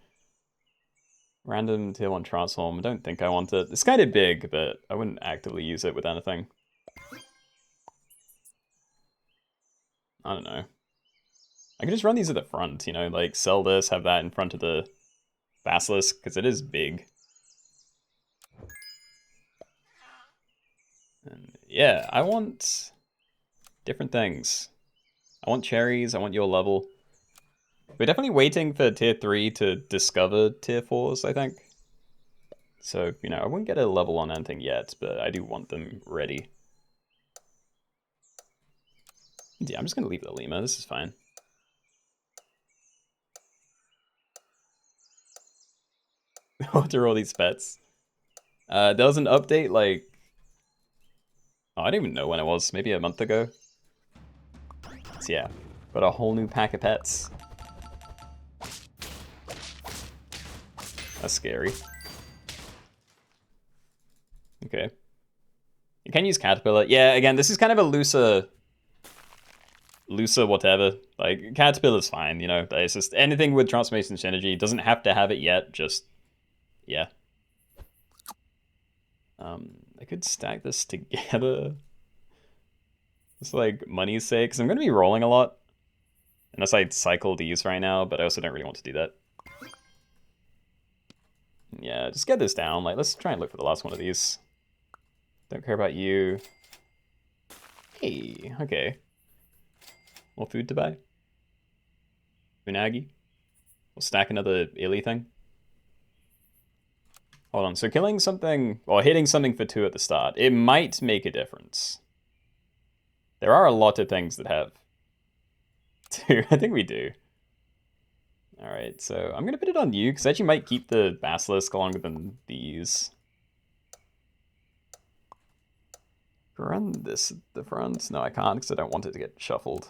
Random tier 1 transform. I don't think I want it. It's kind of big, but I wouldn't actively use it with anything. I don't know. I could just run these at the front, you know, like sell this, have that in front of the Basilisk, because it is big. And yeah, I want different things. I want cherries, I want your level. We're definitely waiting for tier 3 to discover tier 4s, I think. So, you know, I wouldn't get a level on anything yet, but I do want them ready. Yeah, I'm just going to leave the Lima, this is fine. What are all these pets? There was an update, like... Oh, I don't even know when it was, maybe a month ago. So yeah, got a whole new pack of pets. That's scary. Okay. You can use Caterpillar. Yeah, again, this is kind of a looser whatever. Like, Caterpillar's fine, you know. It's just anything with transformation synergy. Doesn't have to have it yet, just... Yeah. I could stack this together. Just like money's sake, because I'm going to be rolling a lot. Unless I cycle these right now, but I also don't really want to do that. Yeah, just get this down. Like, let's try and look for the last one of these. Don't care about you. Hey, okay. More food to buy. Unagi. We'll stack another illy thing. Hold on, so killing something, or hitting something for 2 at the start, it might make a difference. There are a lot of things that have 2. I think we do. Alright, so I'm gonna put it on you, because I actually might keep the Basilisk longer than these. Run this at the front. No, I can't, because I don't want it to get shuffled.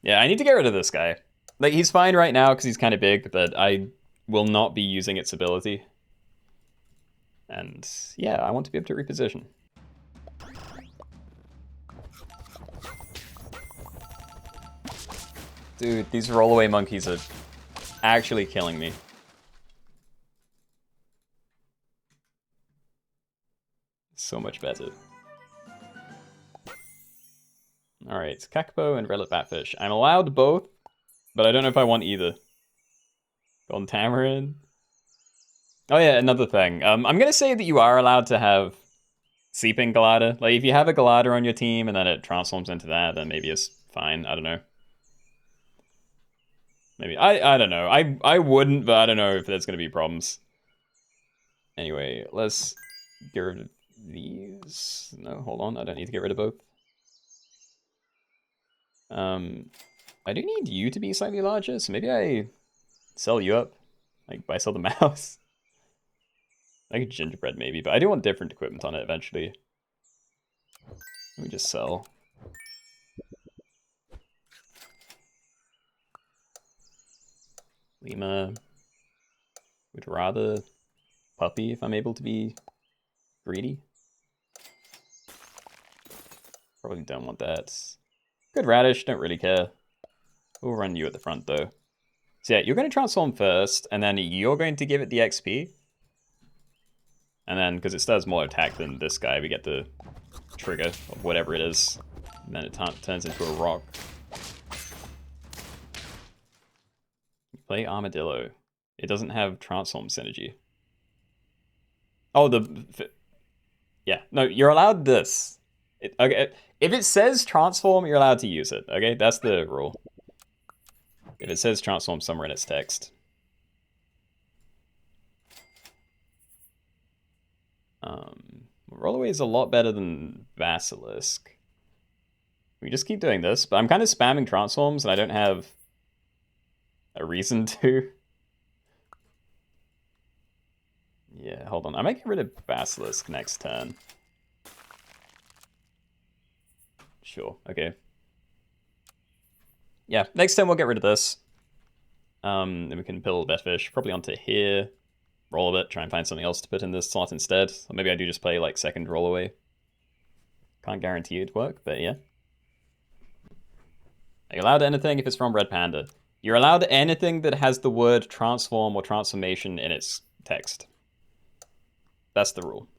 Yeah, I need to get rid of this guy. Like, he's fine right now, because he's kind of big, but I will not be using its ability. And, yeah, I want to be able to reposition. Dude, these rollaway monkeys are actually killing me. So much better. Alright, Kakpo and Relic Batfish. I'm allowed both, but I don't know if I want either. Golden Tamarin. Oh yeah, another thing. I'm gonna say that you are allowed to have Seeping Glider. Like, if you have a Glider on your team and then it transforms into that, then maybe it's fine. I don't know. Maybe. I don't know. I wouldn't, but I don't know if there's gonna be problems. Anyway, let's get rid of these. No, hold on. I don't need to get rid of both. I do need you to be slightly larger, so maybe I sell you up. Like, buy sell the mouse. Like gingerbread maybe, but I do want different equipment on it eventually. Let me just sell. Lima. Would rather puppy if I'm able to be greedy. Probably don't want that. Good radish, don't really care. We'll run you at the front though. So yeah, you're going to transform first, and then you're going to give it the XP. And then, because it does more attack than this guy, we get the trigger of whatever it is. And then it turns into a rock. You play Armadillo. It doesn't have transform synergy. Oh, yeah, no, you're allowed this. Okay, if it says transform, you're allowed to use it, okay? That's the rule. If it says transform somewhere in its text. Rollaway is a lot better than Basilisk. We just keep doing this, but I'm kind of spamming transforms and I don't have a reason to. Yeah, hold on. I might get rid of Basilisk next turn. Sure, okay. Yeah, next turn we'll get rid of this. Then we can pill Betfish probably onto here. Roll a bit, try and find something else to put in this slot instead. Or maybe I do just play like second rollaway. Can't guarantee it'd work, but yeah. Are you allowed anything if it's from Red Panda? You're allowed anything that has the word transform or transformation in its text. That's the rule.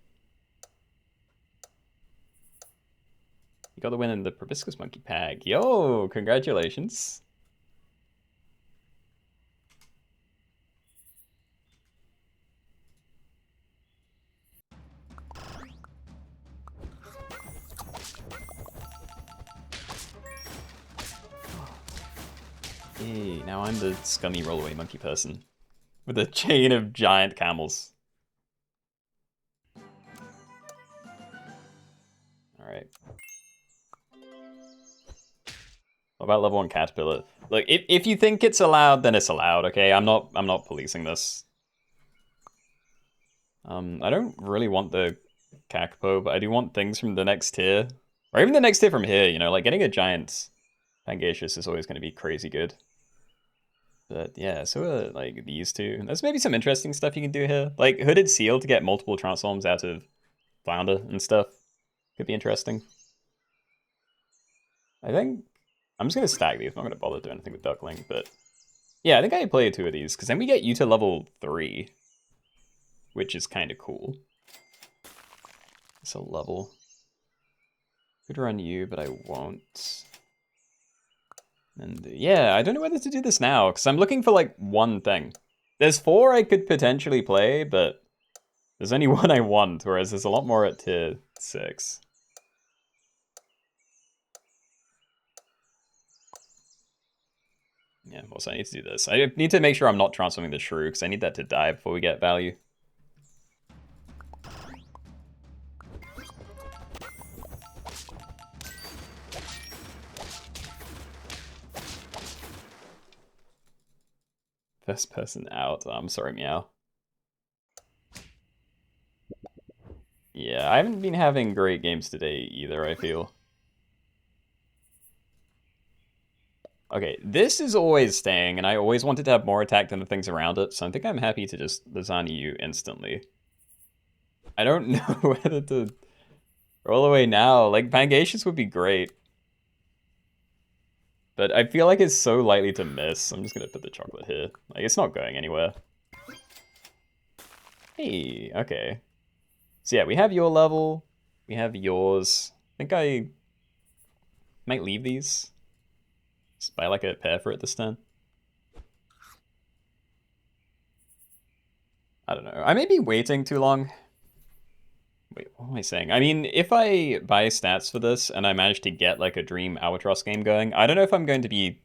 You got the win in the Proboscis Monkey Pack. Yo, congratulations. Hey, now I'm the scummy rollaway monkey person. With a chain of giant camels. Alright. What about level 1 Caterpillar? Look, if you think it's allowed, then it's allowed, okay? I'm not policing this. I don't really want the Kakpo, but I do want things from the next tier. Or even the next tier from here, you know, like getting a giant Pangasius is always going to be crazy good. But yeah, so like these two. There's maybe some interesting stuff you can do here. Like Hooded Seal to get multiple transforms out of Flounder and stuff. Could be interesting. I think I'm just going to stack these. I'm not going to bother doing anything with Duckling, but yeah, I think I play 2 of these, because then we get you to level 3, which is kind of cool. It's a level. Could run you, but I won't. And yeah, I don't know whether to do this now, because I'm looking for like one thing. There's 4 I could potentially play, but there's only 1 I want, whereas there's a lot more at tier 6. Yeah, also I need to do this. I need to make sure I'm not transforming the Shrew, because I need that to die before we get value. First person out. I'm sorry, Meow. Yeah, I haven't been having great games today either, I feel. Okay, this is always staying, and I always wanted to have more attack than the things around it, so I think I'm happy to just lasagna you instantly. I don't know whether to roll away now. Like, Pangaceous would be great. But I feel like it's so likely to miss. I'm just gonna put the chocolate here. Like, it's not going anywhere. Hey, okay. So yeah, we have your level. We have yours. I think I might leave these. Just buy like a pair for it this turn. I don't know. I may be waiting too long. Wait, what am I saying? I mean, if I buy stats for this and I manage to get like a Dream Albatross game going, I don't know if I'm going to be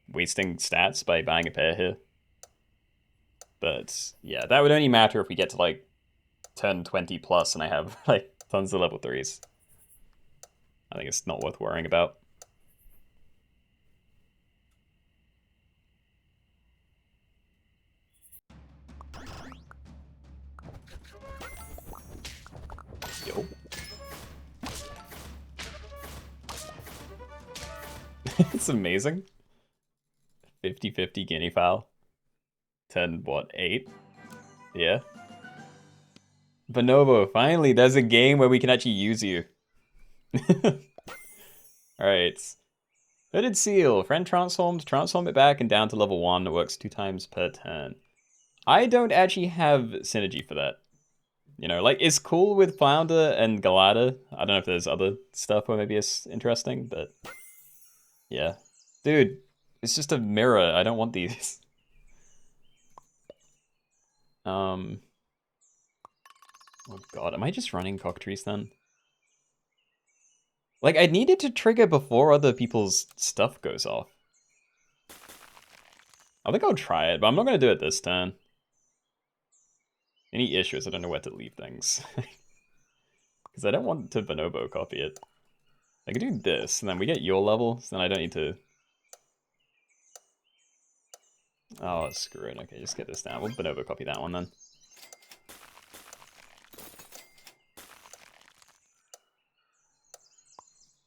wasting stats by buying a pair here. But yeah, that would only matter if we get to like turn 20 plus and I have like tons of level 3s. I think it's not worth worrying about. Yo. It's amazing. 50-50 guinea fowl. Turn, what, 8? Yeah. Bonobo, finally, there's a game where we can actually use you. Alright. Hooded Seal. Friend transformed, transform it back and down to level 1. It works 2 times per turn. I don't actually have synergy for that. You know, like, it's cool with Flounder and Galata. I don't know if there's other stuff where maybe it's interesting, but... yeah. Dude, it's just a mirror. I don't want these. Oh god, am I just running Cockatrice then? Like, I need it to trigger before other people's stuff goes off. I think I'll try it, but I'm not going to do it this turn. Any issues, I don't know where to leave things. Because I don't want to Bonobo copy it. I can do this, and then we get your level, so then I don't need to... oh, screw it. Okay, just get this down. We'll Bonobo copy that one then.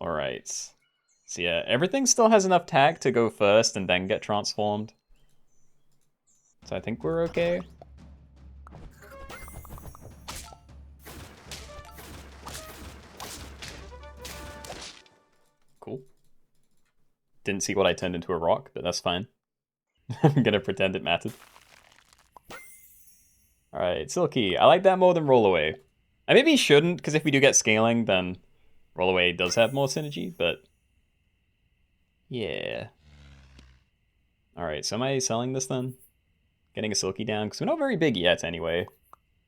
Alright. So yeah, everything still has enough tag to go first and then get transformed. So I think we're okay. Cool. Didn't see what I turned into a rock, but that's fine. I'm gonna pretend it mattered. Alright, Silky. I like that more than Rollaway. I maybe shouldn't, because if we do get scaling, then Rollaway does have more synergy, but... yeah. Alright, so am I selling this then? Getting a Silky down? Because we're not very big yet, anyway.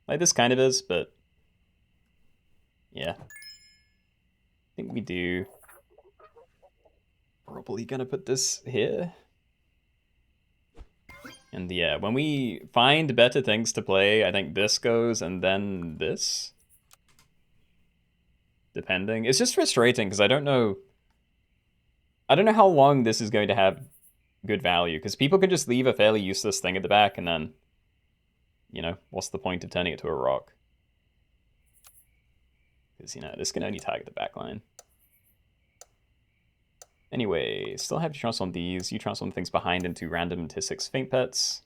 Like, this kind of is, but... yeah. I think we do... probably gonna put this here. And yeah, when we find better things to play, I think this goes and then this. Depending. It's just frustrating because I don't know how long this is going to have good value, because people can just leave a fairly useless thing at the back and then, you know, what's the point of turning it to a rock? Because, you know, this can only target the back line. Anyway, still have to transform these. You transform things behind into random to 6 faint pets.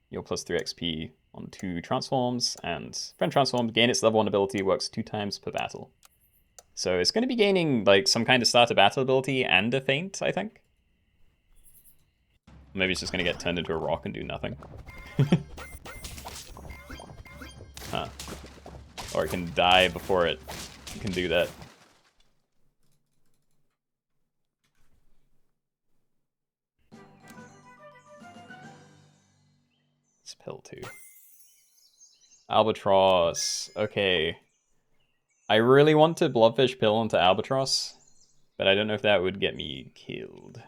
You'll plus 3 XP on 2 transforms, and friend transformed, gain its level 1 ability, works 2 times per battle. So it's going to be gaining like some kind of starter battle ability and a feint, I think. Maybe it's just going to get turned into a rock and do nothing. Huh. Or it can die before it can do that. It's pill 2. Albatross. Okay. I really want to Blobfish pill into Albatross, but I don't know if that would get me killed.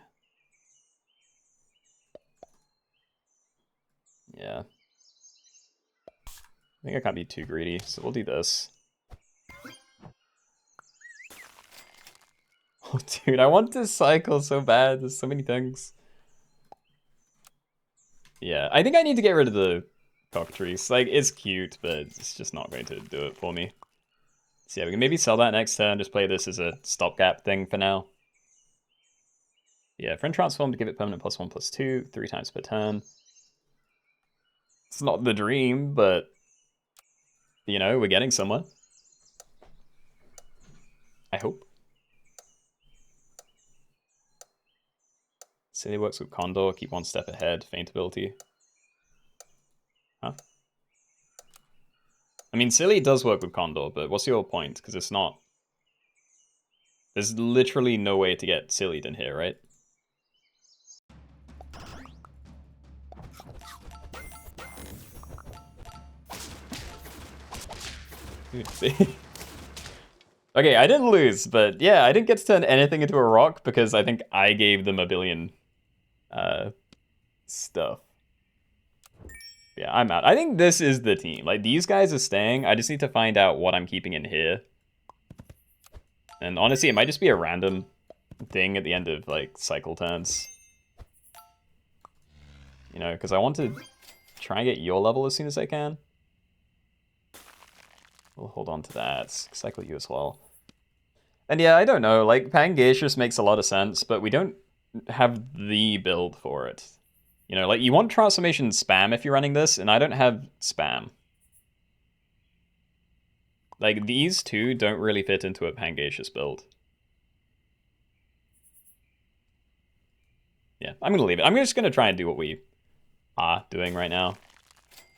Yeah. I think I can't be too greedy, so we'll do this. Oh, dude, I want to cycle so bad. There's so many things. Yeah, I think I need to get rid of the cockatrice. Like, it's cute, but it's just not going to do it for me. So yeah, we can maybe sell that next turn, just play this as a stopgap thing for now. Yeah, friend transform to give it permanent +1/+2, 3 times per turn. It's not the dream, but, you know, we're getting somewhere. I hope. Silly works with Condor, keep 1 step ahead, feint ability. Huh? I mean, Silly does work with Condor, but what's your point? Because it's not... There's literally no way to get Sillied in here, right? Okay, I didn't lose, but yeah, I didn't get to turn anything into a rock because I think I gave them a billion stuff. Yeah, I'm out. I think this is the team. Like, these guys are staying. I just need to find out what I'm keeping in here. And honestly, it might just be a random thing at the end of, like, cycle turns. You know, because I want to try and get your level as soon as I can. We'll hold on to that. Cycle you as well. And yeah, I don't know. Like, Pangaseous makes a lot of sense, but we don't have the build for it. You know, like, you want transformation spam if you're running this, and I don't have spam. Like, these two don't really fit into a Pangaseous build. Yeah, I'm gonna leave it. I'm just gonna try and do what we are doing right now.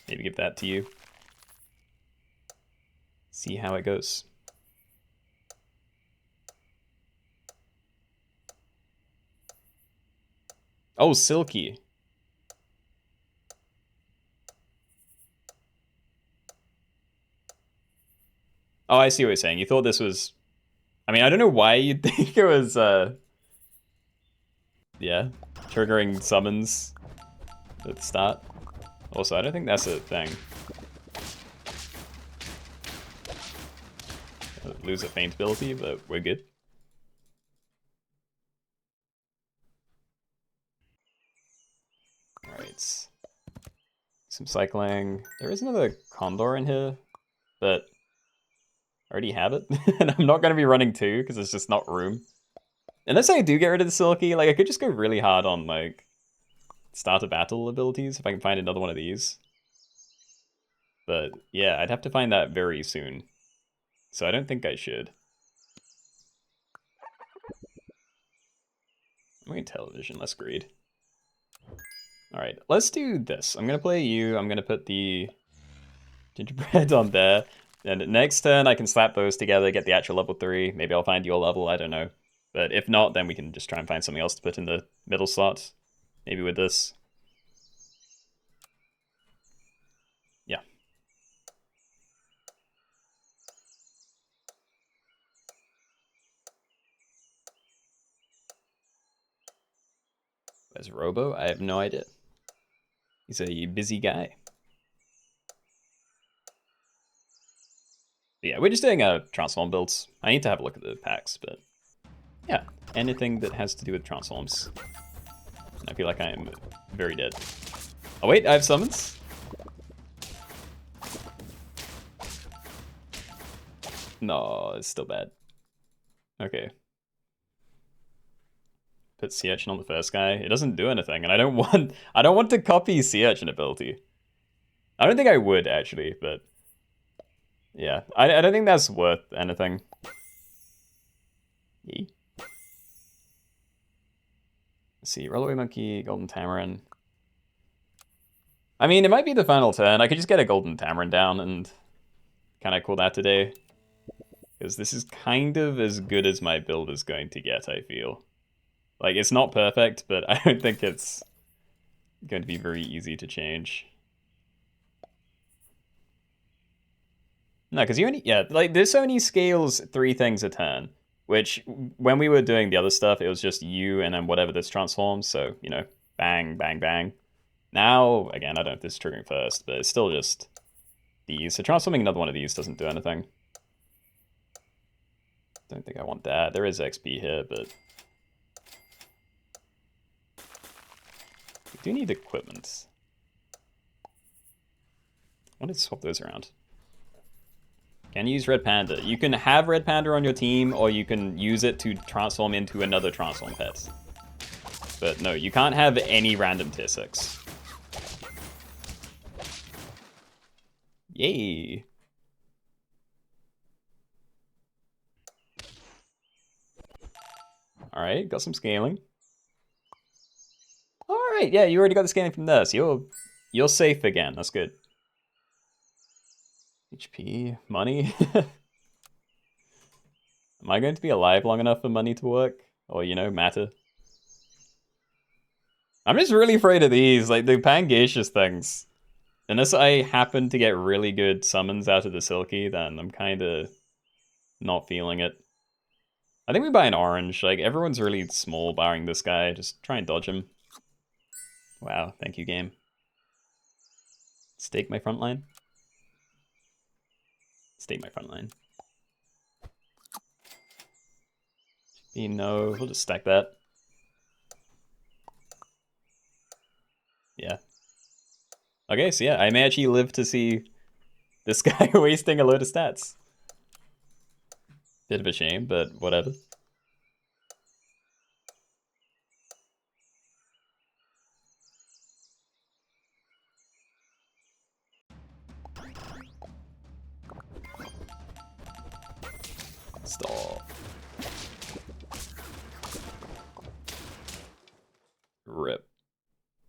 Maybe give that to you. See how it goes. Oh, Silky. Oh, I see what you're saying. You thought this was... I mean, I don't know why you'd think it was, yeah, triggering summons at the start. Also, I don't think that's a thing. Lose a feint ability, but we're good. Alright. Some cycling. There is another Condor in here, but I already have it. And I'm not going to be running two, because there's just not room. Unless I do get rid of the Silky, like, I could just go really hard on, like, start a battle abilities, if I can find another one of these. But, yeah, I'd have to find that very soon. So I don't think I should. I'm going television, less greed. Alright, let's do this. I'm going to play you, I'm going to put the gingerbread on there. And next turn, I can slap those together, get the actual level 3. Maybe I'll find your level, I don't know. But if not, then we can just try and find something else to put in the middle slot. Maybe with this. Yeah. Where's Robo? I have no idea. He's a busy guy. But yeah, we're just doing transform builds. I need to have a look at the packs, but yeah, anything that has to do with transforms. And I feel like I am very dead. Oh wait, I have summons? No, it's still bad. Okay. Put Sea Urchin on the first guy. It doesn't do anything, and I don't want to copy Sea Urchin ability. I don't think I would actually, but yeah, I don't think that's worth anything. Let's see, Rollaway Monkey, Golden Tamarin. I mean, it might be the final turn. I could just get a Golden Tamarin down and kind of call that a day. Because this is kind of as good as my build is going to get, I feel. Like, it's not perfect, but I don't think it's going to be very easy to change. No, because you only, yeah, like, this only scales 3 things a turn. Which, when we were doing the other stuff, it was just you and then whatever this transforms. So, you know, bang, bang, bang. Now, again, I don't know if this is triggering first, but it's still just these. So transforming another one of these doesn't do anything. Don't think I want that. There is XP here, but we do need equipment. want to swap those around. Can you use Red Panda? You can have Red Panda on your team, or you can use it to transform into another transform pet. But no, you can't have any random tier 6. Yay. Alright, got some scaling. Alright, yeah, you already got the scaling from this. You're safe again, that's good. HP, money. Am I going to be alive long enough for money to work? Or, you know, matter? I'm just really afraid of these, like the Pangaseous things. Unless I happen to get really good summons out of the Silky, then I'm kind of not feeling it. I think we buy an orange. Like, everyone's really small barring this guy. Just try and dodge him. Wow, thank you, game. Stake my front line. Stake my front line. No, we'll just stack that. Yeah. Okay, so yeah, I may actually live to see this guy wasting a load of stats. Bit of a shame, but whatever. Stop. Rip.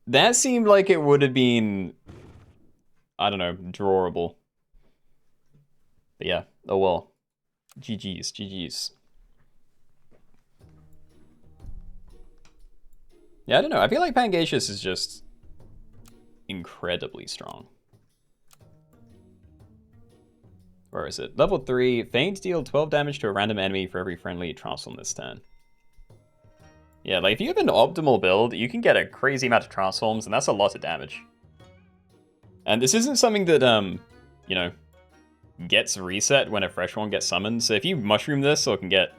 That seemed like it would have been, I don't know, drawable. But yeah, oh well. GG's, GG's. Yeah, I don't know. I feel like Pangaseous is just incredibly strong. Where is it? Level 3, Feint deal 12 damage to a random enemy for every friendly transform this turn. Yeah, like if you have an optimal build, you can get a crazy amount of transforms, and that's a lot of damage. And this isn't something that, you know, gets reset when a fresh one gets summoned. So if you mushroom this, or can get...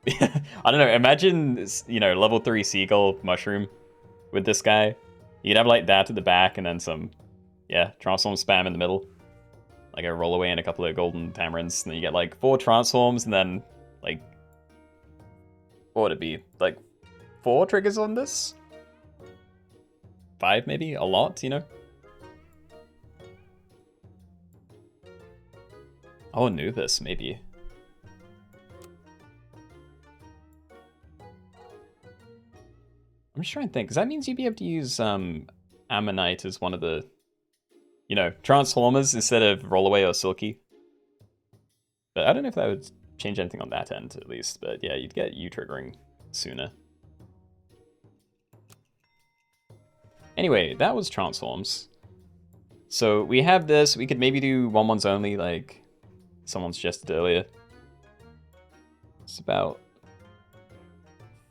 I don't know, imagine, you know, level 3 Seagull mushroom with this guy. You'd have like that at the back, and then some, yeah, transform spam in the middle. Like a roll away and a couple of golden tamarins, and then you get like 4 transforms, and then like, what would it be? Like 4 triggers on this? 5 maybe? A lot, you know? Oh, Anubis, maybe. I'm just trying to think, because that means you'd be able to use Ammonite as one of the, you know, Transformers instead of Rollaway or Silky. But I don't know if that would change anything on that end, at least. But yeah, you'd get U-triggering sooner. Anyway, that was Transforms. So we have this. We could maybe do 1/1s only, like someone suggested earlier. It's about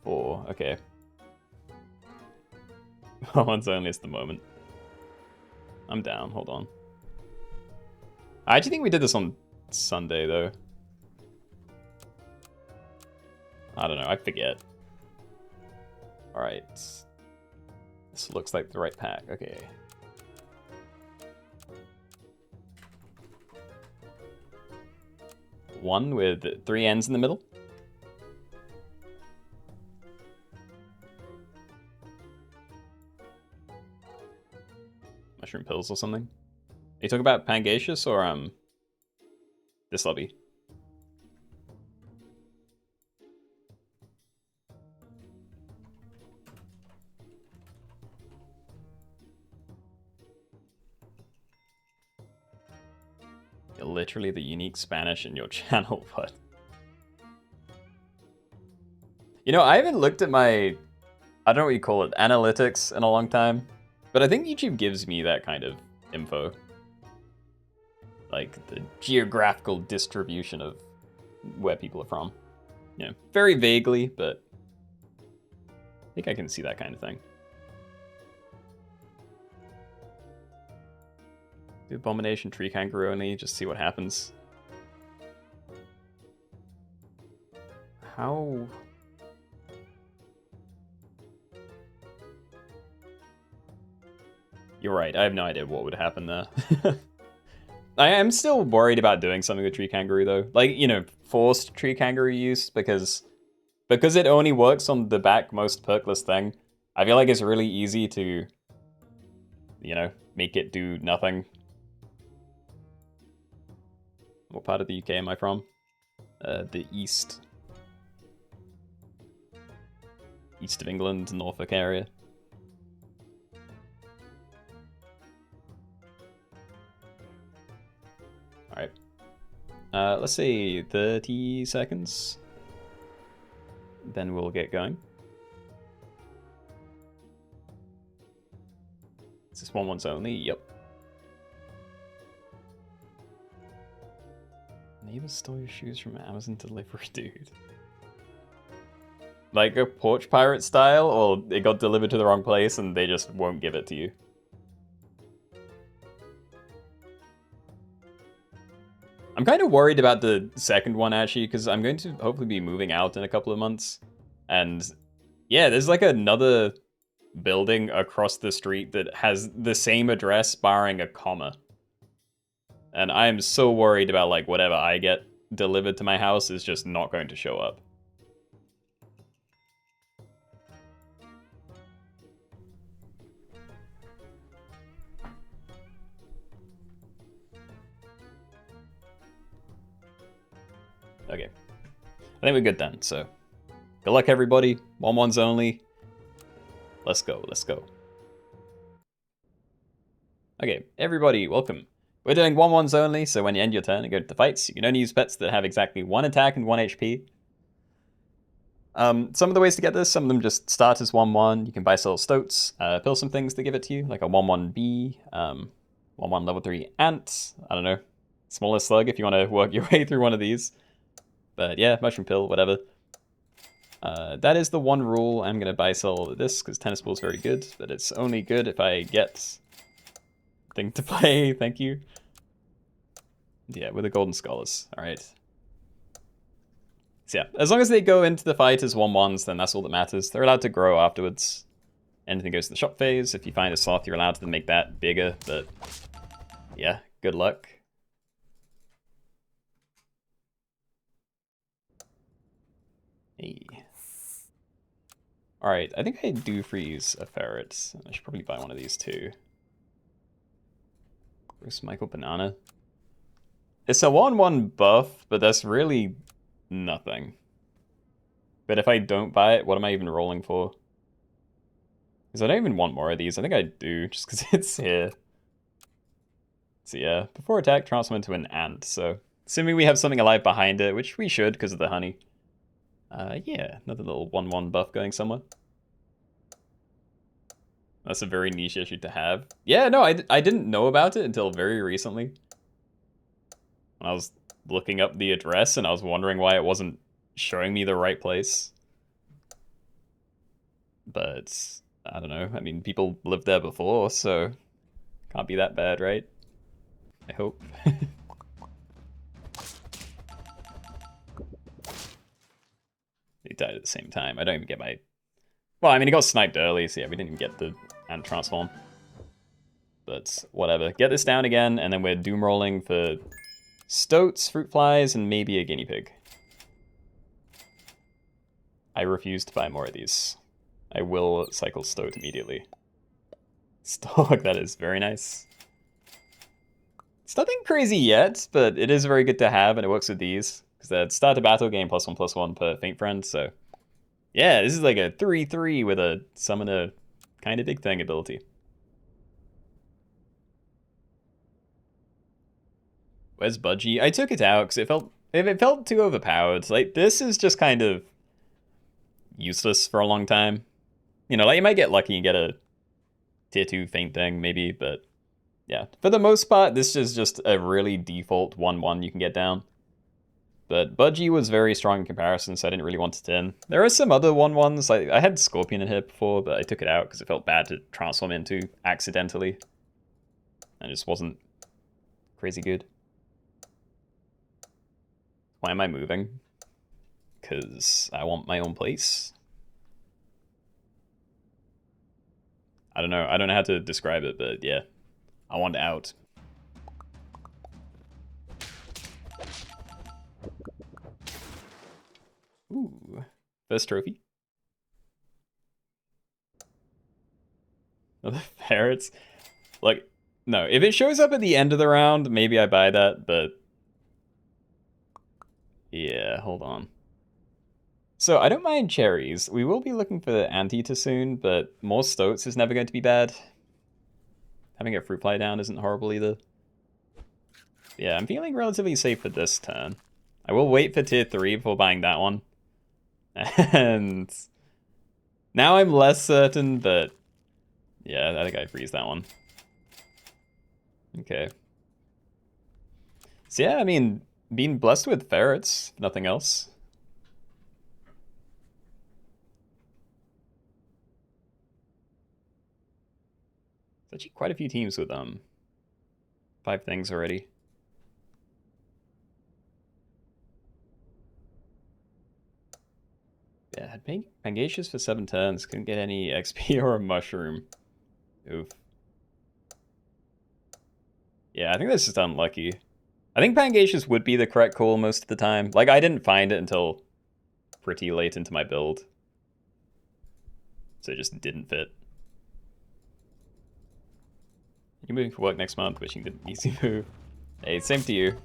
4. Okay. 1/1s only is the moment. I'm down. Hold on. I actually think we did this on Sunday, though. I don't know. I forget. Alright. This looks like the right pack. Okay. One with 3 ends in the middle. Mushroom pills or something. Are you talking about Pangaseous or this lobby? You're literally the unique Spanish in your channel, but you know, I haven't looked at my, I don't know what you call it, analytics in a long time, but I think YouTube gives me that kind of info. Like the geographical distribution of where people are from. You know, very vaguely, but I think I can see that kind of thing. Do Abomination, Tree Kangaroo only, just see what happens. How... You're right, I have no idea what would happen there. I am still worried about doing something with Tree Kangaroo, though. Like, you know, forced Tree Kangaroo use, because it only works on the back most perkless thing. I feel like it's really easy to, you know, make it do nothing. What part of the UK am I from? The east. East of England, Norfolk area. Alright. Let's say 30 seconds. Then we'll get going. Is this once only? Yep. Neighbor stole your shoes from Amazon delivery, dude. Like a porch pirate style, or it got delivered to the wrong place and they just won't give it to you? I'm kind of worried about the second one, actually, because I'm going to hopefully be moving out in a couple of months. And yeah, there's like another building across the street that has the same address barring a comma. And I am so worried about like whatever I get delivered to my house is just not going to show up. Okay. I think we're good then, so good luck everybody. 1-1s only. Let's go, let's go. Okay, everybody, welcome. We're doing 1-1s only, so when you end your turn and go to the fights, you can only use pets that have exactly 1 attack and 1 HP. Some of the ways to get this, some of them just start as 1-1. You can buy sell stoats, pill some things to give it to you, like a 1-1 1-1 level 3 ant, I don't know, smaller slug if you want to work your way through one of these. But yeah, mushroom pill, whatever. That is the one rule. I'm going to buy sell this because tennis ball is very good, but it's only good if I get thing to play. Thank you. Yeah, with the golden scholars. All right. So yeah, as long as they go into the fight as 1-1s, then that's all that matters. They're allowed to grow afterwards. Anything goes to the shop phase. If you find a sloth, you're allowed to make that bigger, but yeah, good luck. Hey. Alright, I think I do freeze a ferret. I should probably buy one of these too. Bruce Michael Banana. It's a 1-1 buff, but that's really nothing. But if I don't buy it, what am I even rolling for? Because I don't even want more of these. I think I do, just because it's here. So yeah, before attack, transform into an ant. So assuming we have something alive behind it, which we should because of the honey. Yeah, another little 1-1 buff going somewhere. That's a very niche issue to have. Yeah, no, I didn't know about it until very recently. When I was looking up the address and I was wondering why it wasn't showing me the right place. But I don't know. I mean, people lived there before, so can't be that bad, right? I hope. They died at the same time. I don't even get my... Well, I mean, he got sniped early, so yeah, we didn't even get the ant transform. But whatever. Get this down again, and then we're doom rolling for stoats, fruit flies, and maybe a guinea pig. I refuse to buy more of these. I will cycle stoat immediately. Stock, that is very nice. It's nothing crazy yet, but it is very good to have, and it works with these. Because that start a battle game +1/+1 per Faint Friend, so... Yeah, this is like a 3/3 with a summon a kind of big thing ability. Where's Budgie? I took it out because it felt too overpowered. Like, this is just kind of useless for a long time. You know, like, you might get lucky and get a tier 2 Faint thing, maybe, but... Yeah, for the most part, this is just a really default 1-1 you can get down. But Budgie was very strong in comparison, so I didn't really want it in. There are some other 1-1s. Like, I had Scorpion in here before, but I took it out because it felt bad to transform into accidentally. And it just wasn't crazy good. Why am I moving? Because I want my own place. I don't know. I don't know how to describe it, but yeah. I want out. Ooh. First trophy. Oh, the ferrets. Like, no. If it shows up at the end of the round, maybe I buy that, but... Yeah, hold on. So, I don't mind cherries. We will be looking for the anteater soon, but more stoats is never going to be bad. Having a fruit fly down isn't horrible either. Yeah, I'm feeling relatively safe for this turn. I will wait for tier 3 before buying that one. And... Now I'm less certain, but... Yeah, I think I freeze that one. Okay. So yeah, I mean, being blessed with ferrets, if nothing else. There's actually quite a few teams with 5 things already. Yeah, had Pangasius for 7 turns, couldn't get any XP or a mushroom. Oof. Yeah, I think this is unlucky. I think Pangasius would be the correct call most of the time. Like, I didn't find it until pretty late into my build. So it just didn't fit. You're moving for work next month, wishing the easy move. Hey, same to you.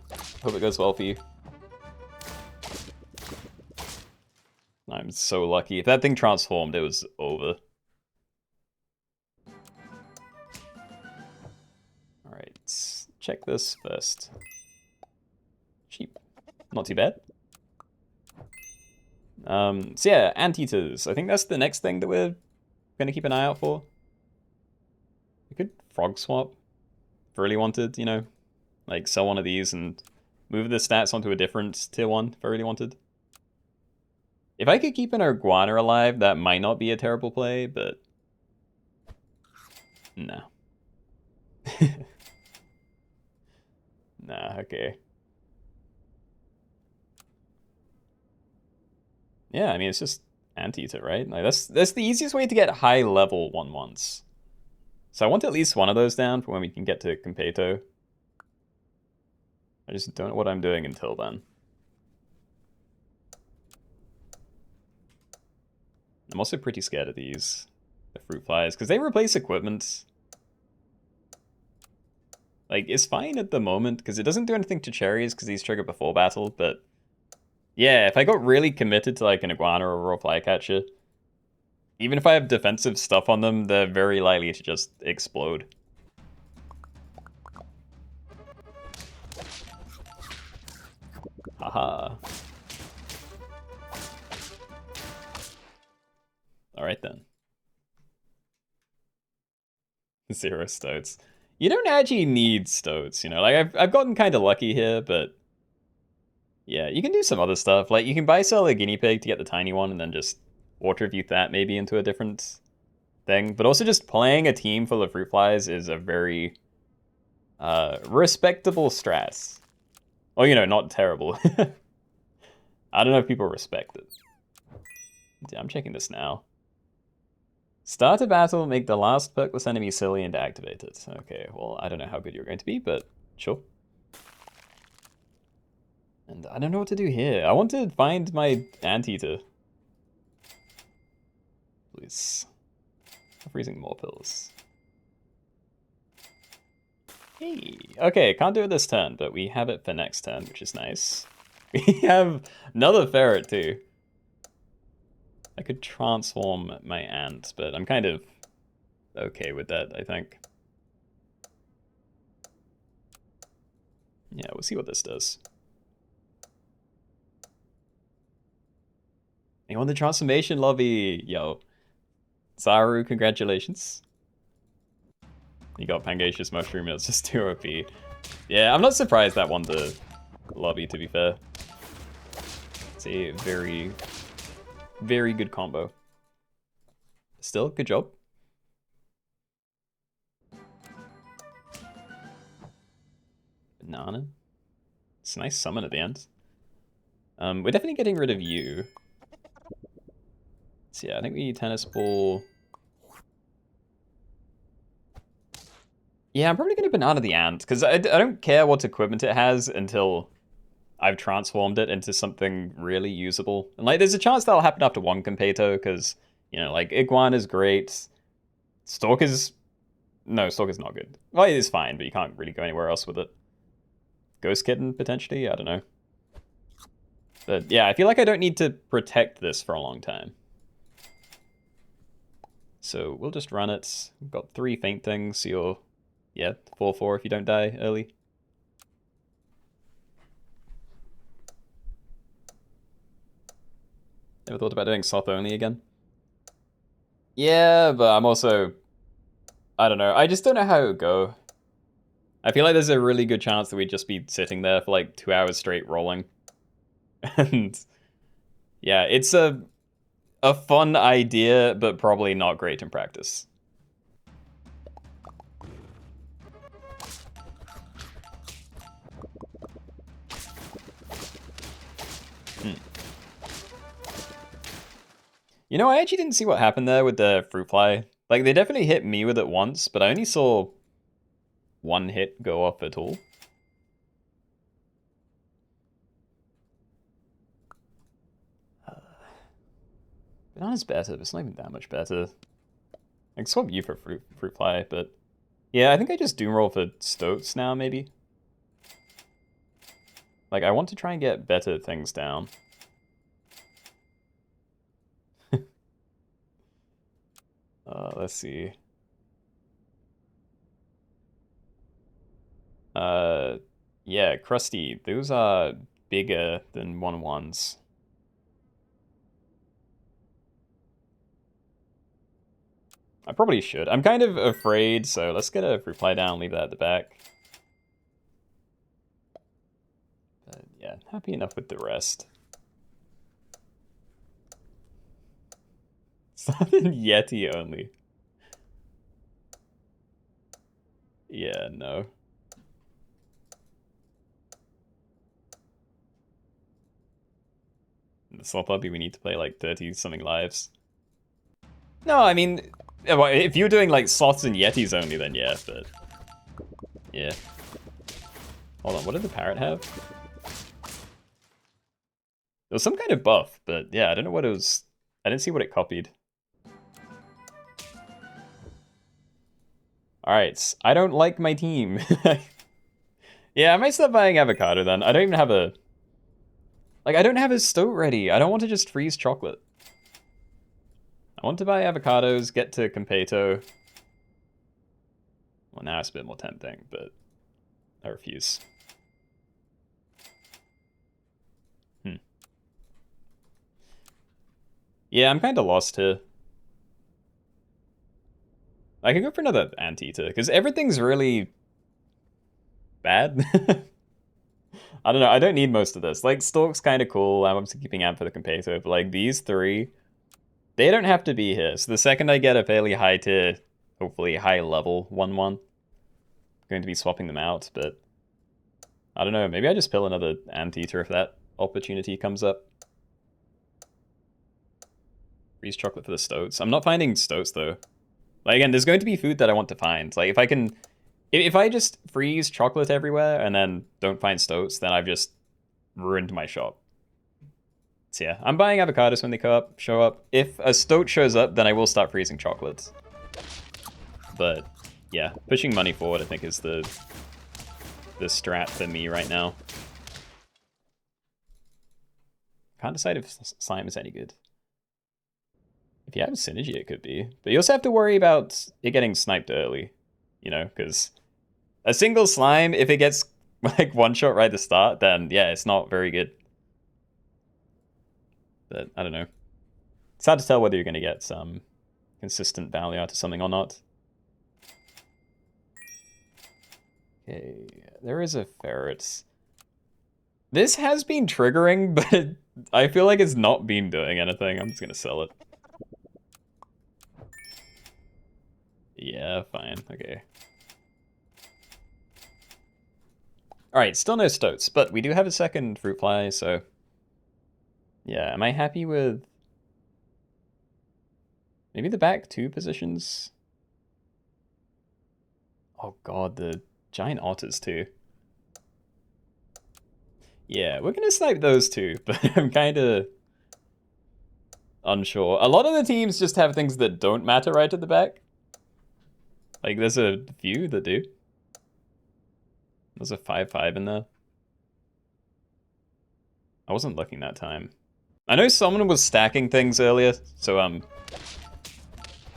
Hope it goes well for you. I'm so lucky. If that thing transformed, it was over. Alright, let's check this first. Cheap. Not too bad. So yeah, anteaters. I think that's the next thing that we're gonna keep an eye out for. We could frog swap if really wanted, you know? Like, sell one of these and move the stats onto a different tier 1 if I really wanted. If I could keep an iguana alive, that might not be a terrible play, but... No. Nah, okay. Yeah, I mean, it's just anteater, right? Like, that's the easiest way to get high-level 1/1s. So I want at least one of those down for when we can get to Competo. I just don't know what I'm doing until then. I'm also pretty scared of these, the fruit flies, because they replace equipment. Like, it's fine at the moment, because it doesn't do anything to cherries, because these trigger before battle, but... Yeah, if I got really committed to, like, an iguana or a raw flycatcher, even if I have defensive stuff on them, they're very likely to just explode. Haha. Alright then. 0 stoats. You don't actually need stoats, you know? Like, I've gotten kind of lucky here, but... Yeah, you can do some other stuff. Like, you can buy sell a guinea pig to get the tiny one, and then just water view that maybe into a different thing. But also just playing a team full of fruit flies is a very respectable strat. Oh, you know, not terrible. I don't know if people respect it. Yeah, I'm checking this now. Start a battle, make the last perkless enemy silly and activate it. Okay, well, I don't know how good you're going to be, but sure. And I don't know what to do here. I want to find my anteater. Please. I'm freezing more pills. Hey. Okay, can't do it this turn, but we have it for next turn, which is nice. We have another ferret too. I could transform my ant, but I'm kind of okay with that, I think. Yeah, we'll see what this does. You won the transformation lobby! Yo. Zaru, congratulations. You got Pangasius Mushroom, it's just 2 OP. Yeah, I'm not surprised that won the lobby, to be fair. It's a very, very good combo. Still, good job. Banana. It's a nice summon at the end. We're definitely getting rid of you. So yeah, I think we tennis ball. Yeah, I'm probably going to banana the ant, because I don't care what equipment it has until I've transformed it into something really usable. And like, there's a chance that'll happen after one Competo, because, you know, like, Iguana's great. Stalker's... No, Stalker's not good. Well, it is fine, but you can't really go anywhere else with it. Ghost Kitten, potentially? I don't know. But yeah, I feel like I don't need to protect this for a long time. So we'll just run it. We've got 3 faint things, so you're... Yeah, 4/4 if you don't die early. Never thought about doing Soth only again. Yeah, but I'm also... I don't know. I just don't know how it would go. I feel like there's a really good chance that we'd just be sitting there for like 2 hours straight rolling. And yeah, it's a fun idea, but probably not great in practice. You know, I actually didn't see what happened there with the fruit fly. Like, they definitely hit me with it once, but I only saw 1 hit go off at all. Banana's better, but it's not even that much better. I can swap you for fruit fly, but yeah, I think I just doom roll for stoats now, maybe. Like, I want to try and get better things down. Let's see. Yeah, Krusty, those are bigger than 1/1s. I probably should. I'm kind of afraid, so let's get a reply down, leave that at the back. But yeah, happy enough with the rest. Something Yeti only. Yeah, no. In the Sloth Lobby, we need to play like 30-something lives. No, I mean, if you're doing like sloths and Yetis only, then yeah, but... Yeah. Hold on, what did the parrot have? There was some kind of buff, but yeah, I don't know what it was. I didn't see what it copied. Alright, I don't like my team. Yeah, I might stop buying avocado then. I don't even have a... Like, I don't have a stoat ready. I don't want to just freeze chocolate. I want to buy avocados, get to Competo. Well, now it's a bit more tempting, but I refuse. Yeah, I'm kind of lost here. I can go for another Anteater, because everything's really bad. I don't know, I don't need most of this. Like, Stalk's kind of cool. I'm obviously keeping Amp for the Competo, but like, these 3, they don't have to be here. So the second I get a fairly high tier, hopefully high level 1/1, I'm going to be swapping them out, but I don't know, maybe I just pill another Anteater if that opportunity comes up. Freeze chocolate for the stoats. I'm not finding stoats though. Like, again, there's going to be food that I want to find. Like, if I can... If I just freeze chocolate everywhere and then don't find stoats, then I've just ruined my shop. So yeah, I'm buying avocados when they show up. If a stoat shows up, then I will start freezing chocolates. But yeah, pushing money forward I think is the strat for me right now. Can't decide if slime is any good. If you have synergy, it could be. But you also have to worry about it getting sniped early, you know, because a single slime, if it gets like one shot right at the start, then yeah, it's not very good. But I don't know. It's hard to tell whether you're going to get some consistent value out of something or not. Okay, there is a ferret. This has been triggering, but I feel like it's not been doing anything. I'm just going to sell it. Yeah, fine. Okay. Alright, still no stoats, but we do have a second fruit fly, so... Yeah, am I happy with... Maybe the back 2 positions? Oh god, the giant otters too. Yeah, we're gonna snipe those two, but I'm kinda unsure. A lot of the teams just have things that don't matter right at the back. Like, there's a few that do. There's a 5-5 in there. I wasn't looking that time. I know someone was stacking things earlier, so,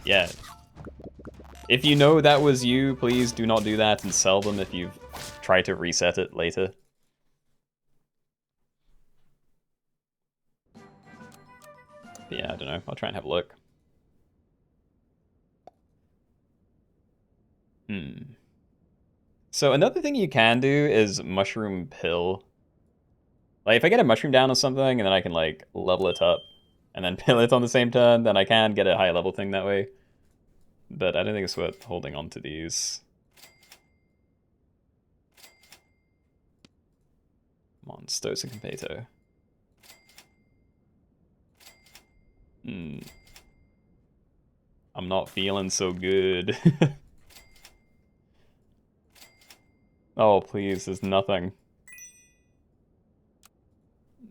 yeah. If you know that was you, please do not do that and sell them if you've tried to reset it later. But yeah, I don't know. I'll try and have a look. So another thing you can do is mushroom pill. Like, if I get a mushroom down or something, and then I can, like, level it up, and then pill it on the same turn, then I can get a high level thing that way. But I don't think it's worth holding on to these. Come on, Stosa Competo. I'm not feeling so good. Oh, please, there's nothing.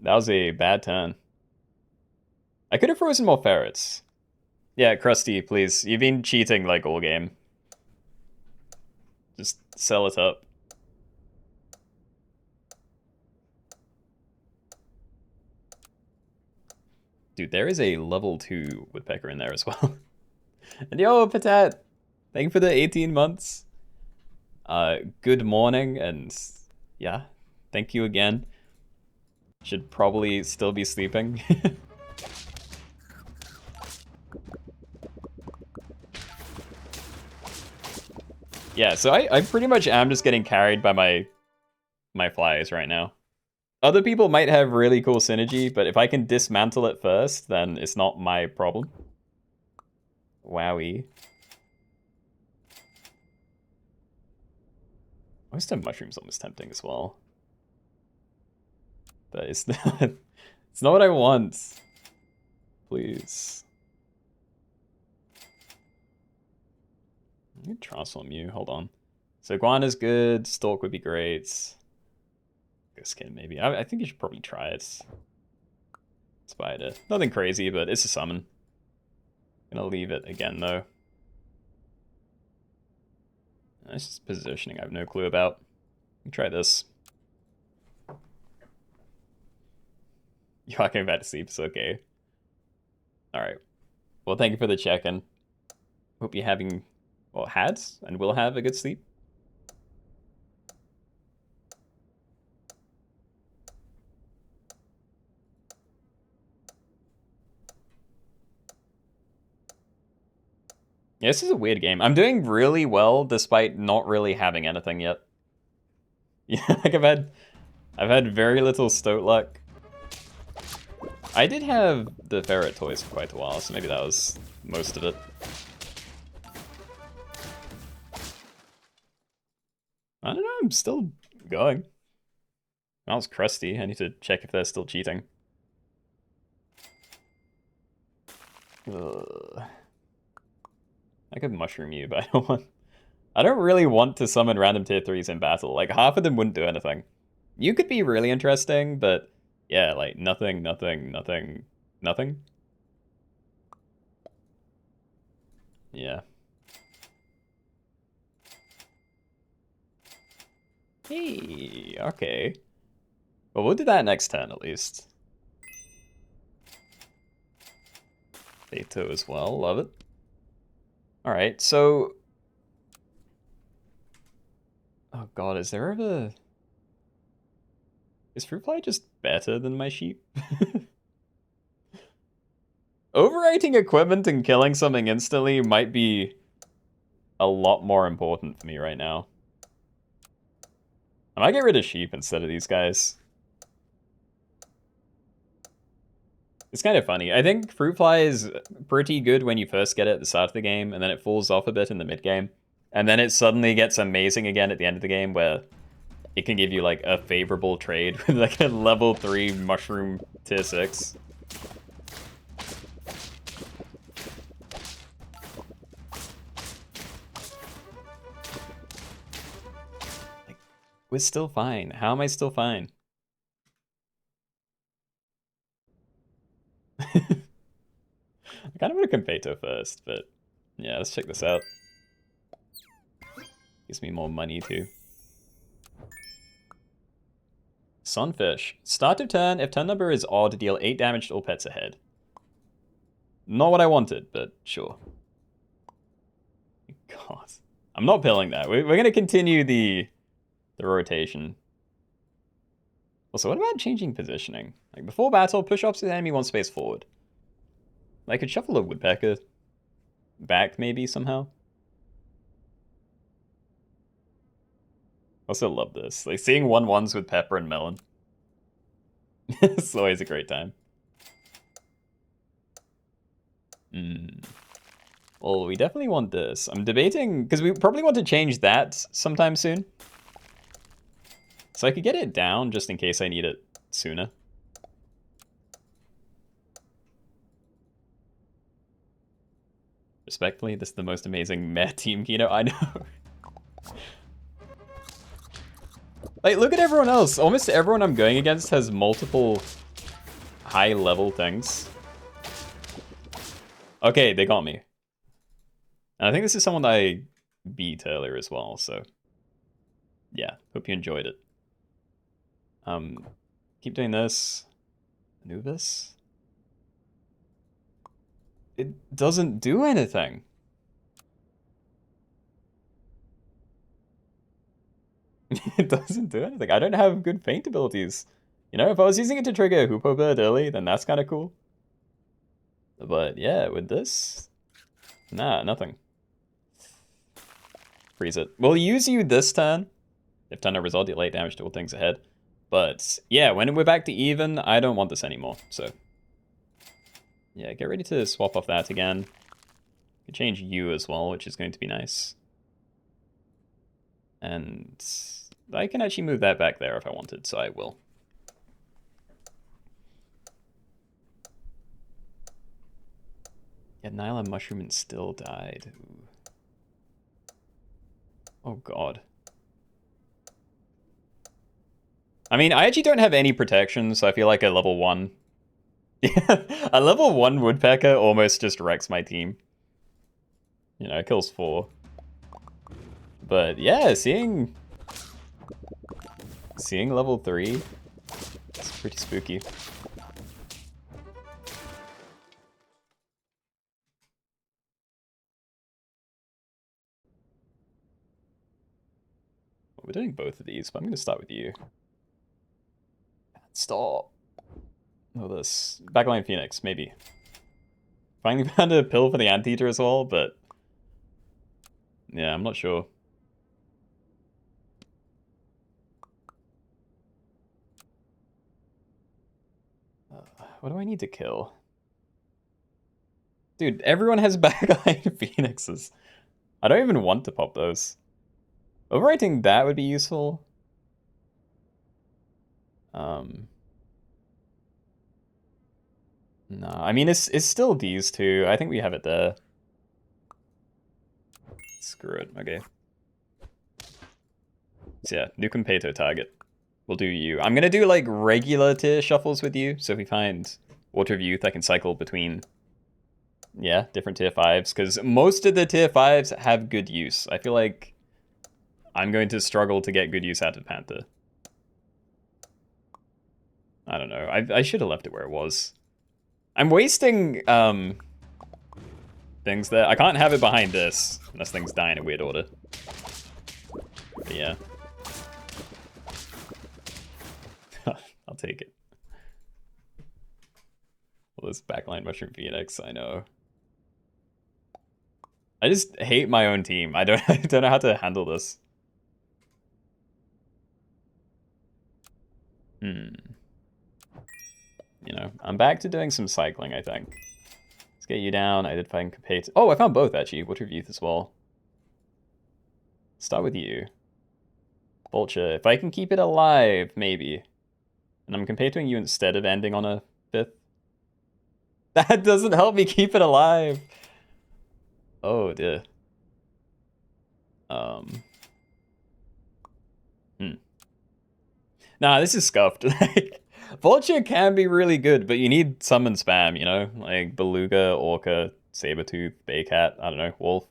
That was a bad turn. I could have frozen more ferrets. Yeah, Krusty, please. You've been cheating like all game. Just sell it up. Dude, there is a level 2 woodpecker in there as well. And yo, Patat! Thank you for the 18 months. Good morning, and yeah, thank you again. Should probably still be sleeping. Yeah, so I pretty much am just getting carried by my flies right now. Other people might have really cool synergy, but if I can dismantle it first, then it's not my problem. Wowie. Oyster mushroom's almost tempting as well. But it's not, it's not what I want. Please. I'm gonna transform you, hold on. So Guana's good, Stalk would be great. Skin maybe. I think you should probably try it. Spider. Nothing crazy, but it's a summon. Gonna leave it again though. It's just positioning I have no clue about. Let me try this. You are going back to sleep, it's okay. Alright. Well, thank you for the check-in. Hope you're having, well, had and will have a good sleep. Yeah, this is a weird game. I'm doing really well despite not really having anything yet. Yeah, like I've had very little stoat luck. I did have the ferret toys for quite a while, so maybe that was most of it. I don't know, I'm still going. That was crusty. I need to check if they're still cheating. Ugh. I could mushroom you, but I don't really want to summon random tier 3s in battle. Like, half of them wouldn't do anything. You could be really interesting, but yeah, like, nothing. Yeah. Hey, okay. Well, we'll do that next turn, at least. Beto as well, love it. Alright, so... Oh god, is there ever... Is fruit fly just better than my sheep? Overwriting equipment and killing something instantly might be a lot more important for me right now. I might get rid of sheep instead of these guys. It's kind of funny. I think fruit fly is pretty good when you first get it at the start of the game, and then it falls off a bit in the mid game. And then it suddenly gets amazing again at the end of the game, where it can give you like a favorable trade with like a level 3 mushroom tier 6. We're still fine. How am I still fine? I kind of want to Competo first, but yeah, let's check this out. Gives me more money too. Sunfish. Start of turn. If turn number is odd, deal 8 damage to all pets ahead. Not what I wanted, but sure. God. I'm not pilling that. We're going to continue the rotation. Also, what about changing positioning? Like, before battle, push opposite enemy 1 space forward. I could shuffle a woodpecker back, maybe, somehow. Also love this. Like, seeing 1/1s with Pepper and Melon. It's always a great time. Well, we definitely want this. I'm debating, because we probably want to change that sometime soon. So I could get it down just in case I need it sooner. Respectfully, this is the most amazing meh team Keenoe. I know. Like, look at everyone else. Almost everyone I'm going against has multiple high-level things. Okay, they got me. And I think this is someone that I beat earlier as well, so... yeah, hope you enjoyed it. Keep doing this. Anubis? It doesn't do anything. It doesn't do anything. I don't have good feint abilities. You know, if I was using it to trigger a Hoopo Bird early, then that's kind of cool. But yeah, with this... nah, nothing. Freeze it. We'll use you this turn. If turn a result, deal 8 damage to all things ahead. But yeah, when we're back to even, I don't want this anymore, so... yeah, get ready to swap off that again. Could change you as well, which is going to be nice. And I can actually move that back there if I wanted, so I will. Yeah, Nyla Mushroom and still died. Ooh. Oh god. I mean, I actually don't have any protection, so I feel like a level 1... yeah, a level 1 Woodpecker almost just wrecks my team. You know, it kills 4. But yeah, seeing level 3, it's pretty spooky. Well, we're doing both of these, but I'm going to start with you. Stop. Oh, this. Backline Phoenix, maybe. Finally found a pill for the Anteater as well, but... yeah, I'm not sure. What do I need to kill? Dude, everyone has backline Phoenixes. I don't even want to pop those. Overwriting that would be useful. No, I mean, it's still these two. I think we have it there. Screw it, okay. So yeah, new Competo target. We'll do you. I'm gonna do like regular tier shuffles with you, so if we find Water of Youth, I can cycle between, yeah, different tier 5s, because most of the tier 5s have good use. I feel like I'm going to struggle to get good use out of Panther. I don't know. I should have left it where it was. I'm wasting things there. I can't have it behind this unless things die in a weird order. But yeah. I'll take it. Well, this backline Mushroom Phoenix, I know. I just hate my own team. I don't know how to handle this. You know, I'm back to doing some cycling, I think. Let's get you down. I did find Compete. Oh, I found both, actually. Water of Youth as well. Start with you. Vulture. If I can keep it alive, maybe. And I'm competing you instead of ending on a 5th. That doesn't help me keep it alive. Oh, dear. Nah, this is scuffed. Like, Vulture can be really good, but you need summon spam, you know? Like Beluga, Orca, Sabertooth, Baycat, I don't know, Wolf.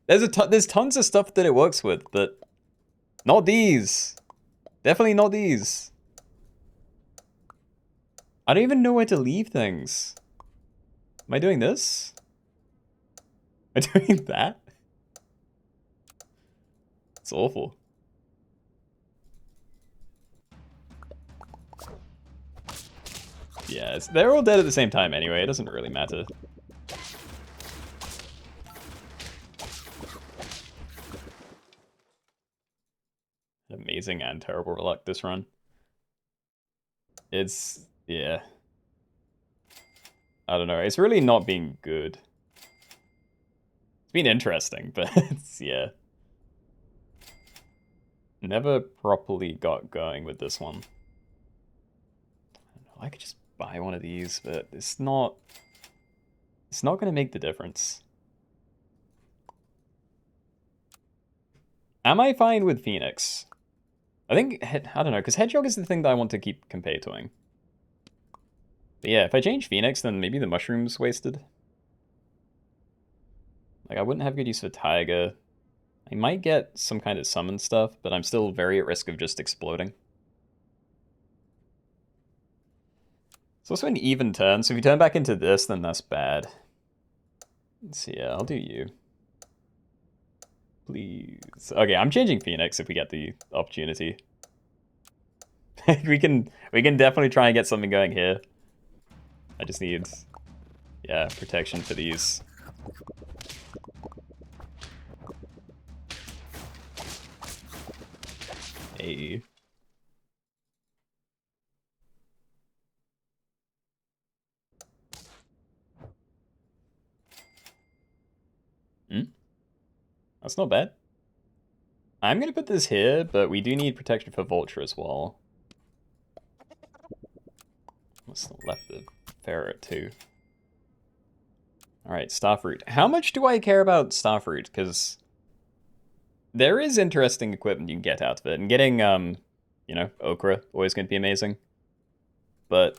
There's tons of stuff that it works with, but not these. Definitely not these. I don't even know where to leave things. Am I doing this? Am I doing that? It's awful. Yeah, they're all dead at the same time anyway. It doesn't really matter. Amazing and terrible luck this run. It's, yeah. I don't know. It's really not been good. It's been interesting, but it's, yeah. Never properly got going with this one. I could just buy one of these, but it's not going to make the difference. Am I fine with Phoenix? I think, I don't know, because Hedgehog is the thing that I want to keep competoing. But yeah, if I change Phoenix, then maybe the Mushroom's wasted. Like, I wouldn't have good use for Tiger. I might get some kind of summon stuff, but I'm still very at risk of just exploding. It's also an even turn, so if you turn back into this, then that's bad. So yeah, I'll do you. Please. Okay, I'm changing Phoenix if we get the opportunity. we can definitely try and get something going here. I just need, yeah, protection for these. Hey. That's not bad. I'm going to put this here, but we do need protection for Vulture as well. Let's left the Ferret too. Alright, Starfruit. How much do I care about Starfruit? Because there is interesting equipment you can get out of it. And getting, you know, Okra, always going to be amazing. But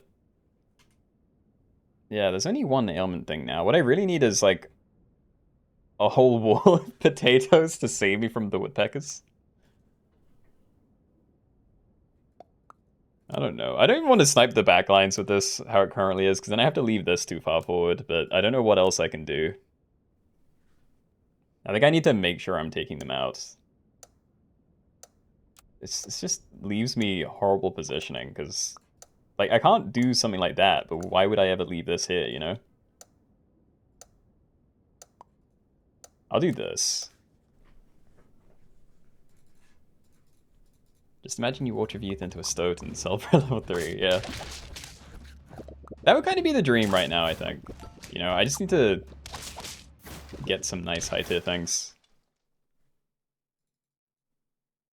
yeah, there's only one ailment thing now. What I really need is, like, a whole wall of potatoes to save me from the woodpeckers. I don't know. I don't even want to snipe the backlines with this, how it currently is, because then I have to leave this too far forward, but I don't know what else I can do. I think I need to make sure I'm taking them out. It just leaves me horrible positioning, because, like, I can't do something like that, but why would I ever leave this here, you know? I'll do this. Just imagine you Water of Youth into a Stoat and sell for level 3, yeah. That would kind of be the dream right now, I think. You know, I just need to get some nice high tier things.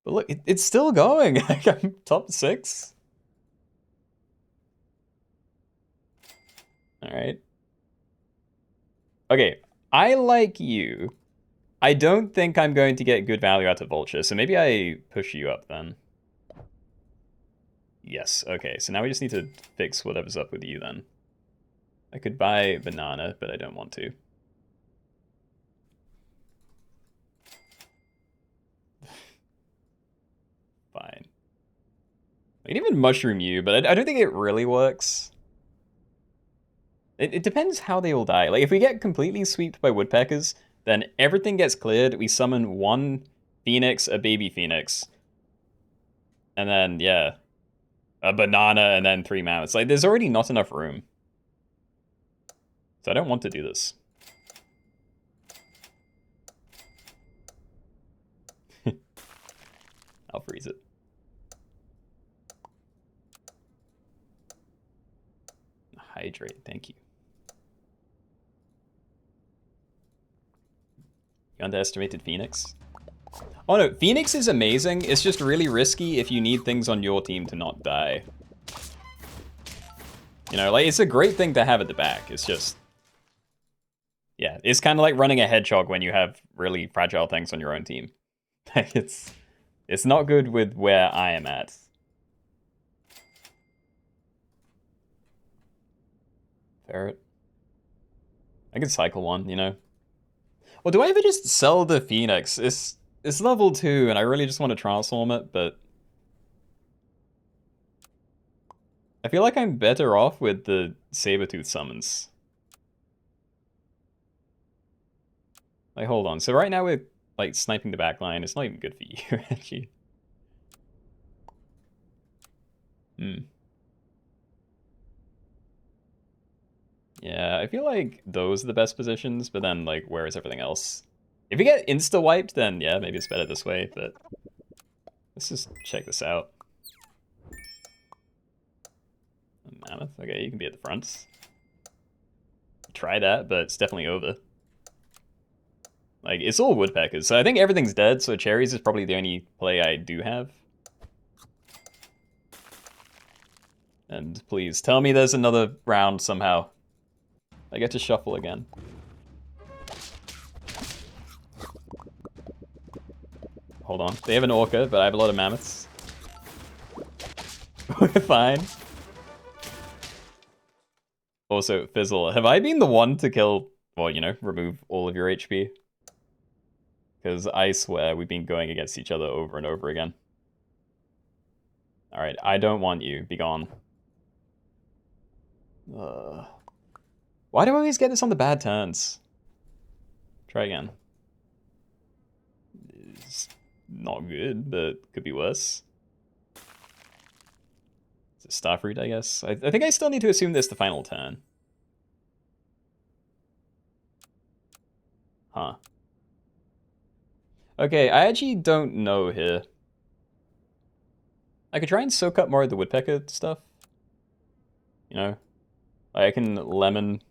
But look, it's still going. Like, I'm top 6. Alright. Okay, I like you. I don't think I'm going to get good value out of Vulture, so maybe I push you up then. Yes, okay, so now we just need to fix whatever's up with you then. I could buy banana, but I don't want to. Fine. I can even mushroom you, but I don't think it really works. It depends how they all die. Like, if we get completely swept by woodpeckers, then everything gets cleared. We summon one phoenix, a baby phoenix. And then, yeah, a banana and then 3 mammoths. Like, there's already not enough room. So I don't want to do this. I'll freeze it. Hydrate, thank you. You underestimated Phoenix? Oh no, Phoenix is amazing. It's just really risky if you need things on your team to not die. You know, like, it's a great thing to have at the back. It's just, yeah, it's kind of like running a hedgehog when you have really fragile things on your own team. It's not good with where I am at. Ferret. I could cycle one, you know? Or do I ever just sell the Phoenix? It's level 2, and I really just want to transform it, but... I feel like I'm better off with the Sabertooth summons. Like, hold on. So right now we're, like, sniping the back line. It's not even good for you, actually. Yeah, I feel like those are the best positions, but then, like, where is everything else? If you get insta-wiped, then, yeah, maybe it's better this way, but... Let's just check this out. Mammoth? Okay, you can be at the front. Try that, but it's definitely over. Like, it's all woodpeckers, so I think everything's dead, so cherries is probably the only play I do have. And please, tell me there's another round somehow. I get to shuffle again. Hold on. They have an orca, but I have a lot of mammoths. We're fine. Also, Fizzle, have I been the one to kill, well, you know, remove all of your HP? Because I swear we've been going against each other over and over again. Alright, I don't want you. Be gone. Why do I always get this on the bad turns? Try again. It's not good, but could be worse. It's a Starfruit, I guess. I think I still need to assume this the final turn. Huh. Okay, I actually don't know here. I could try and soak up more of the woodpecker stuff. You know? I can lemon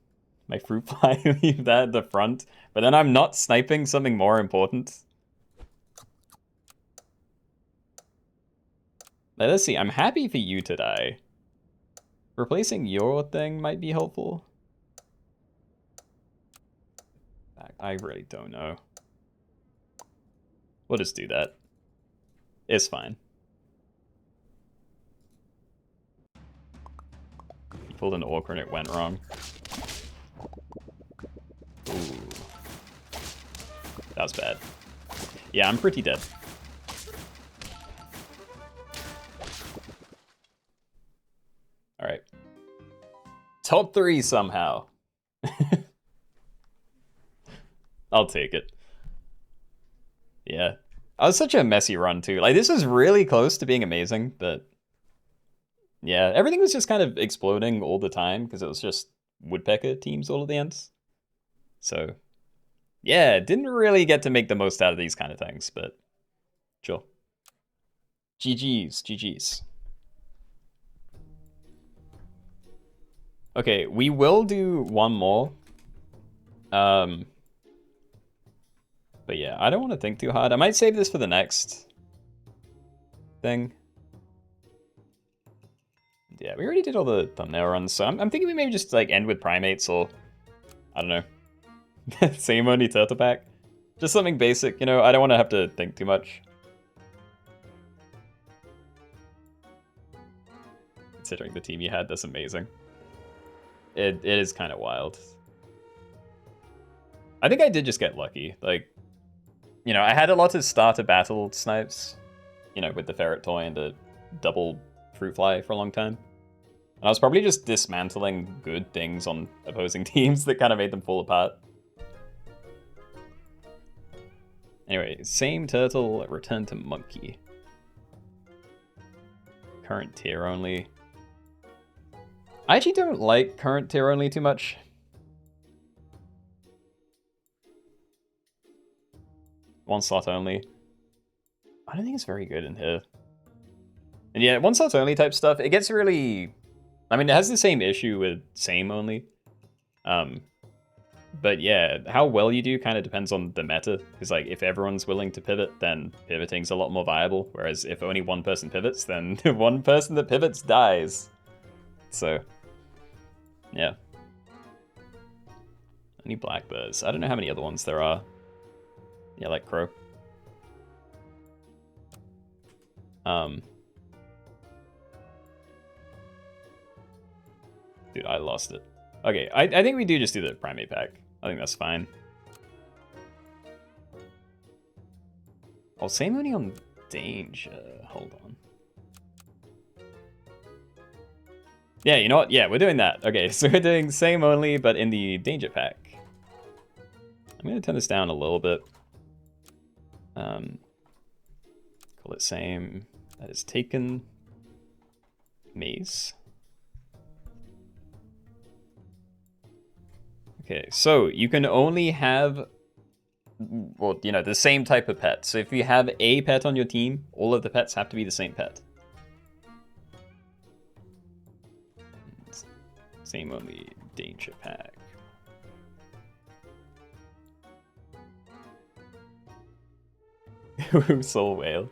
my fruit fly, leave that at the front, but then I'm not sniping something more important. Now, let's see, I'm happy for you to die. Replacing your thing might be helpful. I really don't know. We'll just do that. It's fine. You pulled an orc and it went wrong. Ooh. That was bad. Yeah, I'm pretty dead. Alright. Top 3 somehow. I'll take it. Yeah. I was such a messy run too. Like, this was really close to being amazing, but... Yeah, everything was just kind of exploding all the time, because it was just woodpecker teams all at the end. So, yeah, didn't really get to make the most out of these kind of things, but... Sure. GG's, GG's. Okay, we will do one more. But yeah, I don't want to think too hard. I might save this for the next thing. Yeah, we already did all the thumbnail runs, so I'm thinking we maybe just like end with primates or, I don't know, same only turtle pack. Just something basic, you know, I don't want to have to think too much. Considering the team you had, that's amazing. It is kind of wild. I think I did just get lucky. Like, you know, I had a lot of starter battle snipes, you know, with the ferret toy and the double fruit fly for a long time. And I was probably just dismantling good things on opposing teams that kind of made them fall apart. Anyway, same turtle, return to monkey. Current tier only. I actually don't like current tier only too much. One slot only. I don't think it's very good in here. And yeah, one slot only type stuff, it gets really... I mean, it has the same issue with same only. But yeah, how well you do kind of depends on the meta. Because like, if everyone's willing to pivot, then pivoting's a lot more viable. Whereas if only one person pivots, then one person that pivots dies. So, yeah. Any blackbirds? I don't know how many other ones there are. Yeah, like crow. Dude, I lost it. Okay, I think we do just do the primate pack. I think that's fine. Oh, same only on danger. Hold on. Yeah, you know what? Yeah, we're doing that. Okay, so we're doing same only, but in the danger pack. I'm gonna turn this down a little bit. Call it same. That is taken. Maze. Okay, so you can only have, well, you know, the same type of pet. So if you have a pet on your team, all of the pets have to be the same pet. Same only danger pack. Soul whale.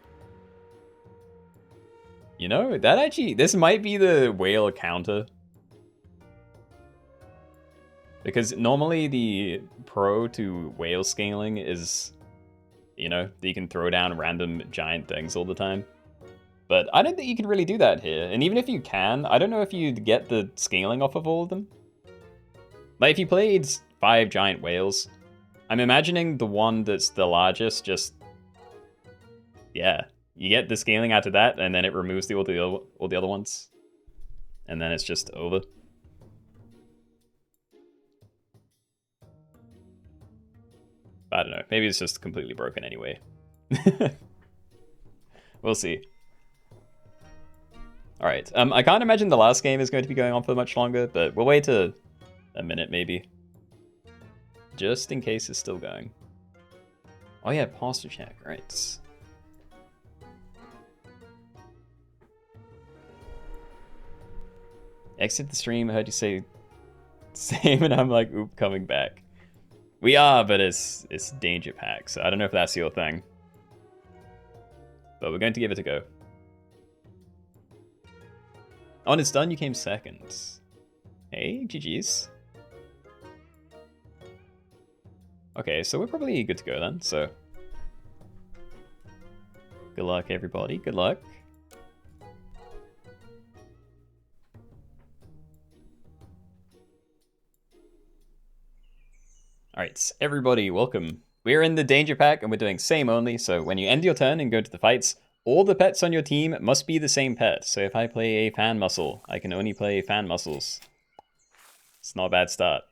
You know, that actually, this might be the whale counter. Because normally the pro to whale scaling is, you know, that you can throw down random giant things all the time. But I don't think you can really do that here. And even if you can, I don't know if you'd get the scaling off of all of them. Like, if you played 5 giant whales, I'm imagining the one that's the largest just... Yeah, you get the scaling out of that, and then it removes all the other ones. And then it's just over. I don't know, maybe it's just completely broken anyway. We'll see. Alright, I can't imagine the last game is going to be going on for much longer, but we'll wait a minute maybe. Just in case it's still going. Oh yeah, posture check, right. Exit the stream, I heard you say same, and I'm like, oop, coming back. We are, but it's danger pack, so I don't know if that's your thing. But we're going to give it a go. Oh, and it's done, you came second. Hey, GG's. Okay, so we're probably good to go then, so. Good luck, everybody, good luck. Alright, everybody, welcome. We're in the danger pack and we're doing same only, so when you end your turn and go to the fights, all the pets on your team must be the same pet. So if I play a fan muscle, I can only play fan muscles. It's not a bad start.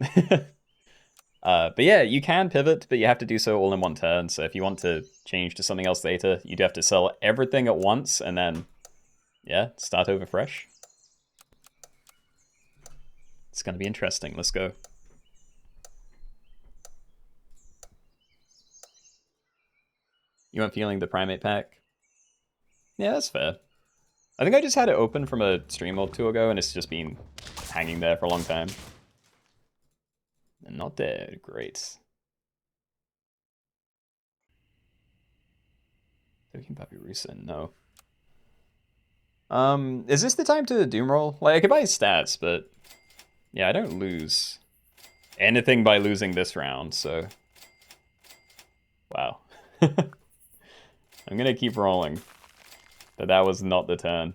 But yeah, you can pivot, but you have to do so all in one turn. So if you want to change to something else later, you'd have to sell everything at once and then, yeah, start over fresh. It's gonna be interesting, let's go. You weren't feeling the primate pack? Yeah, that's fair. I think I just had it open from a stream or two ago, and it's just been hanging there for a long time. And not dead, great. Token Papirusa, no. Is this the time to doom roll? Like, I could buy stats, but yeah, I don't lose anything by losing this round, so. Wow. I'm gonna keep rolling. But that was not the turn.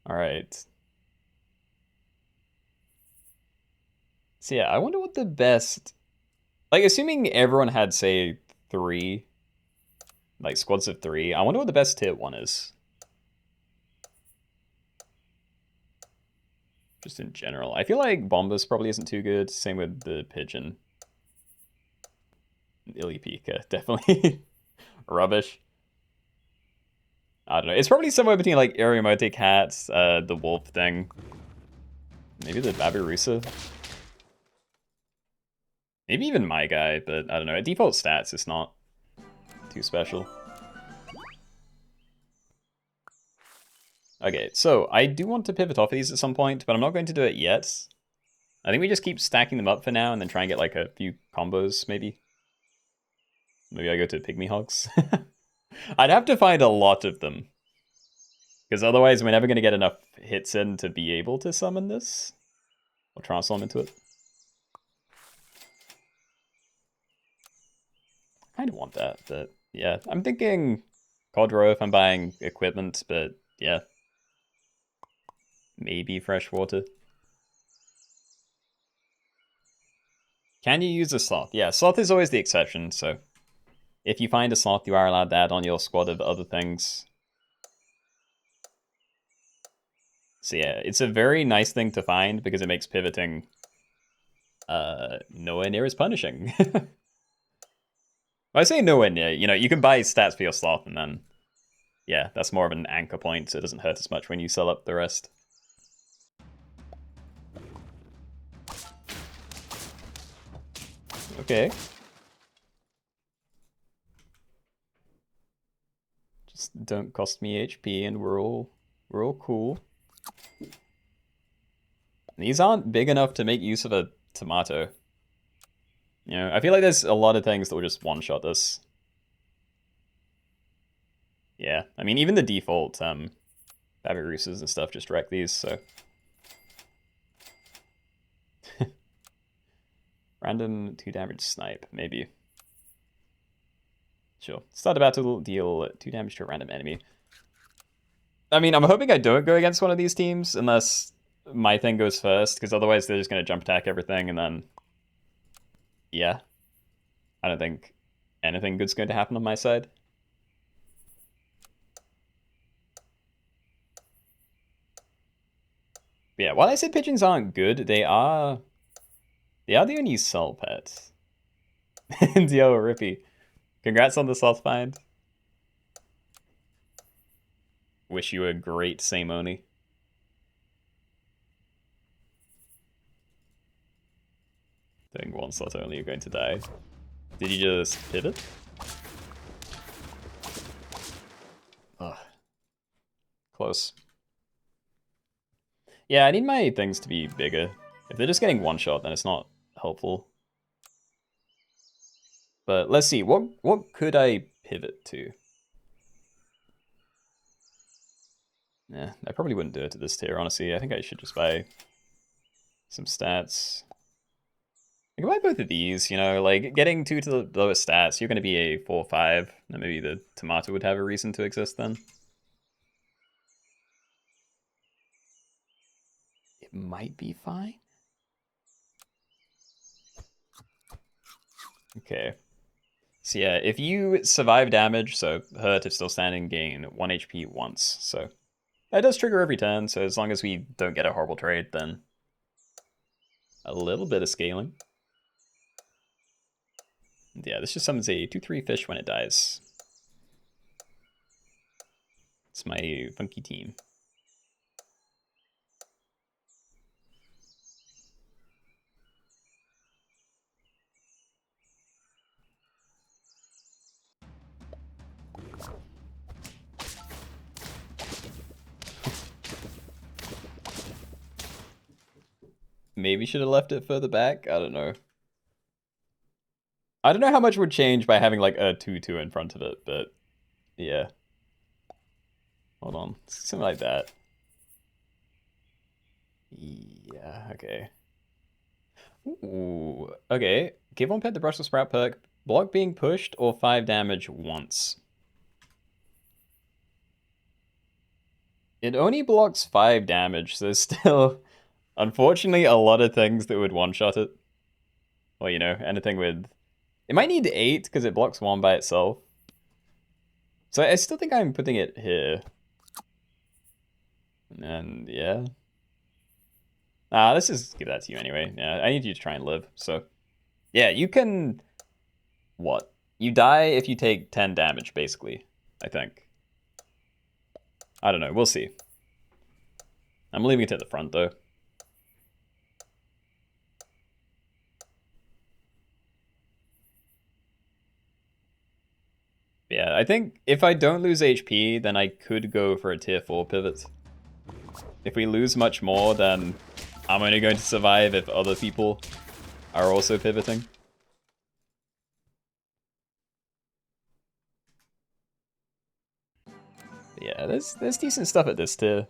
Alright. So yeah, I wonder what the best... Like, assuming everyone had, say, 3, like squads of 3, I wonder what the best tier 1 is. Just in general. I feel like Bombus probably isn't too good. Same with the Pigeon. Illipika, definitely. Rubbish. I don't know. It's probably somewhere between like Aeromotic Hats, the wolf thing. Maybe the Babirusa. Maybe even my guy, but I don't know. At default stats, it's not too special. Okay, so I do want to pivot off of these at some point, but I'm not going to do it yet. I think we just keep stacking them up for now and then try and get like a few combos, maybe. Maybe I go to Pygmy Hogs. I'd have to find a lot of them. Because otherwise we're never going to get enough hits in to be able to summon this. Or transform into it. I kind of want that, but yeah. I'm thinking Codro if I'm buying equipment, but yeah. Maybe freshwater. Can you use a sloth? Yeah, sloth is always the exception, so if you find a sloth, you are allowed to add on your squad of other things. So yeah, it's a very nice thing to find because it makes pivoting nowhere near as punishing. I say nowhere near, you know, you can buy stats for your sloth and then, yeah, that's more of an anchor point, so it doesn't hurt as much when you sell up the rest. Okay. Just don't cost me HP and we're all cool. These aren't big enough to make use of a tomato. You know, I feel like there's a lot of things that will just one-shot this. Yeah, I mean, even the default Babiruses and stuff just wreck these, so. Random 2 damage snipe, maybe. Sure. Start about to deal 2 damage to a random enemy. I mean, I'm hoping I don't go against one of these teams unless my thing goes first, because otherwise they're just going to jump attack everything and then... Yeah. I don't think anything good's going to happen on my side. But yeah, while I said pigeons aren't good, they are the only soul pet. Yo, Rippy. Congrats on the sloth find. Wish you a great Saimoni. Doing one slot only, you're going to die. Did you just pivot? Ugh. Close. Yeah, I need my things to be bigger. If they're just getting one shot, then it's not helpful. But let's see, what could I pivot to? Yeah, I probably wouldn't do it to this tier, honestly. I think I should just buy some stats. I can buy both of these, you know, like getting 2 to the lowest stats, you're going to be a 4-5, and maybe the tomato would have a reason to exist then. It might be fine. Okay. So yeah, if you survive damage, so hurt if still standing, gain 1 HP once. So that does trigger every turn, so as long as we don't get a horrible trade, then a little bit of scaling. And yeah, this just summons a 2/3 fish when it dies. It's my funky team. Maybe should have left it further back. I don't know. I don't know how much would change by having like a 2/2 in front of it, but yeah. Hold on. Something like that. Yeah, okay. Ooh, okay. Give one pet the Brussels Sprout perk. Block being pushed or 5 damage once. It only blocks 5 damage, so there's still, unfortunately, a lot of things that would one-shot it. Or, you know, anything with... It might need 8, because it blocks 1 by itself. So I still think I'm putting it here. And, yeah. Let's just give that to you anyway. Yeah, I need you to try and live, so... Yeah, you can... What? You die if you take 10 damage, basically, I think. I don't know, we'll see. I'm leaving it at the front, though. Yeah, I think if I don't lose HP, then I could go for a tier 4 pivot. If we lose much more, then I'm only going to survive if other people are also pivoting. But yeah, there's decent stuff at this tier.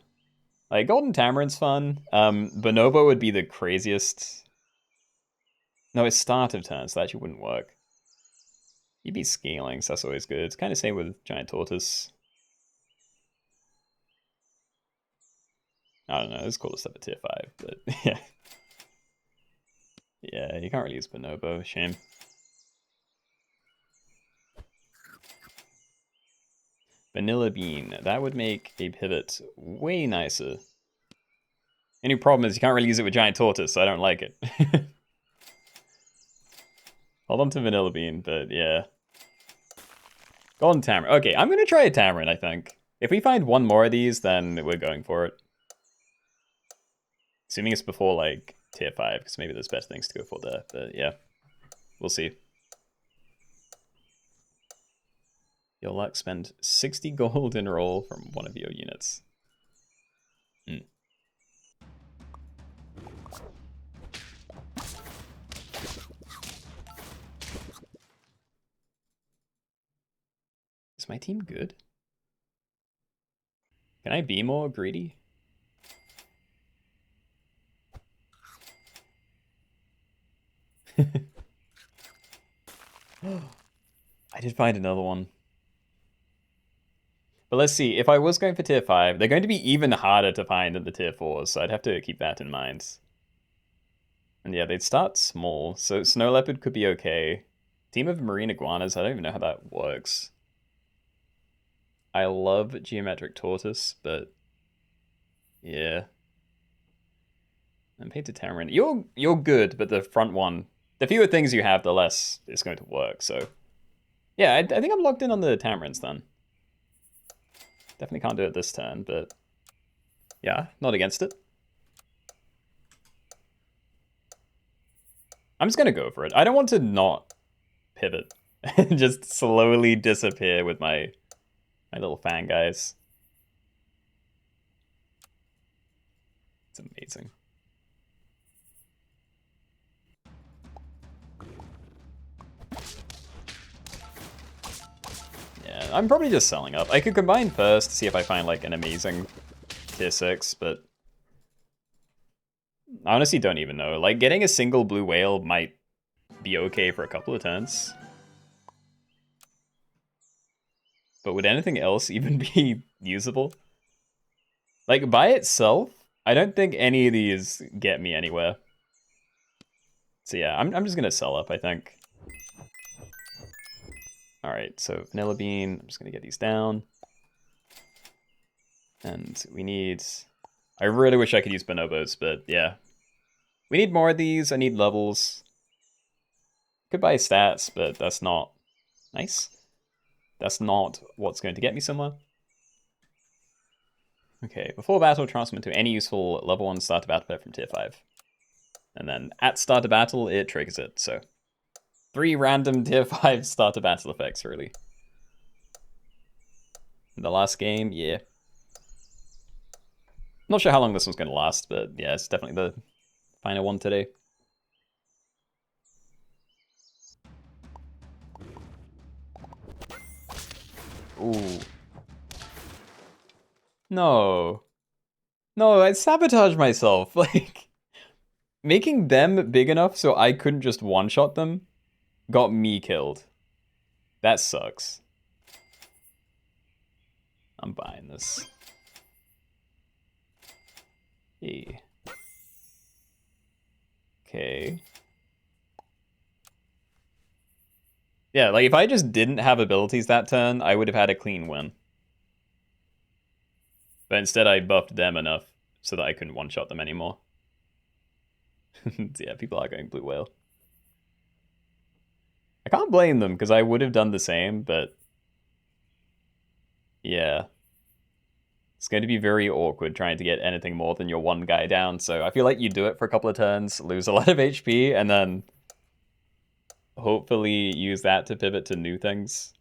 Like, Golden Tamarin's fun. Bonobo would be the craziest. No, it's start of turn, so that actually wouldn't work. You'd be scaling, so that's always good. It's kind of same with Giant Tortoise. I don't know, it's cool stuff at tier 5, but yeah. Yeah, you can't really use Bonobo. Shame. Vanilla Bean. That would make a pivot way nicer. Any problem is you can't really use it with Giant Tortoise, so I don't like it. Hold on to Vanilla Bean, but yeah. Golden Tamarin. Okay, I'm going to try a Tamarin, I think. If we find one more of these, then we're going for it. Assuming it's before, like, tier 5, because maybe there's better things to go for there. But yeah, we'll see. You'll like spend 60 gold in roll from one of your units. Hmm. Is my team good? Can I be more greedy? I did find another one. But let's see, if I was going for tier 5, they're going to be even harder to find than the tier 4s, so I'd have to keep that in mind. And yeah, they'd start small, so Snow Leopard could be okay. Team of Marine Iguanas, I don't even know how that works. I love Geometric Tortoise, but yeah. And Painted Tamarin. You're good, but the front one, the fewer things you have, the less it's going to work, so... Yeah, I think I'm locked in on the Tamarins then. Definitely can't do it this turn, but yeah, not against it. I'm just gonna go for it. I don't want to not pivot and just slowly disappear with my little fan guys. It's amazing. Yeah, I'm probably just selling up. I could combine first to see if I find like an amazing tier 6, but I honestly don't even know. Like, getting a single blue whale might be okay for a couple of turns. But would anything else even be usable? Like, by itself, I don't think any of these get me anywhere. So yeah, I'm just gonna sell up, I think. Alright, so Vanilla Bean, I'm just gonna get these down. And we need... I really wish I could use bonobos, but yeah. We need more of these, I need levels. Could buy stats, but that's not nice. That's not what's going to get me somewhere. Okay, before battle, transfer to any useful level 1 starter battle pet from tier 5. And then at starter battle, it triggers it, so... 3 random tier 5 starter battle effects, really. The last game, yeah. Not sure how long this one's going to last, but yeah, it's definitely the final one today. Ooh. No. No, I sabotaged myself. Like, making them big enough so I couldn't just one-shot them got me killed. That sucks. I'm buying this. Hey. Okay. Yeah, like if I just didn't have abilities that turn, I would have had a clean win. But instead I buffed them enough so that I couldn't one-shot them anymore. Yeah, people are going blue whale. I can't blame them, because I would have done the same, but... Yeah. It's going to be very awkward trying to get anything more than your one guy down, so I feel like you do it for a couple of turns, lose a lot of HP, and then hopefully use that to pivot to new things.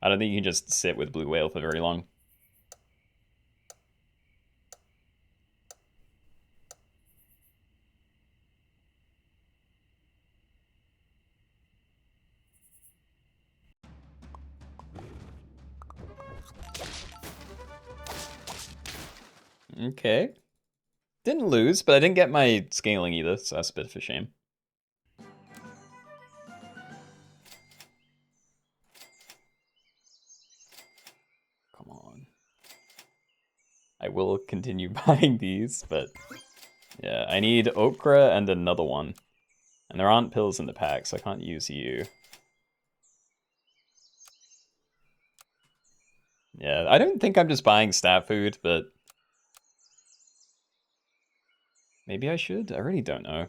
I don't think you can just sit with blue whale for very long. Okay. Didn't lose, but I didn't get my scaling either, so that's a bit of a shame. Come on. I will continue buying these, but Yeah, I need okra and another one. And there aren't pills in the pack, so I can't use you. Yeah, I don't think I'm just buying stat food, but maybe I should? I really don't know.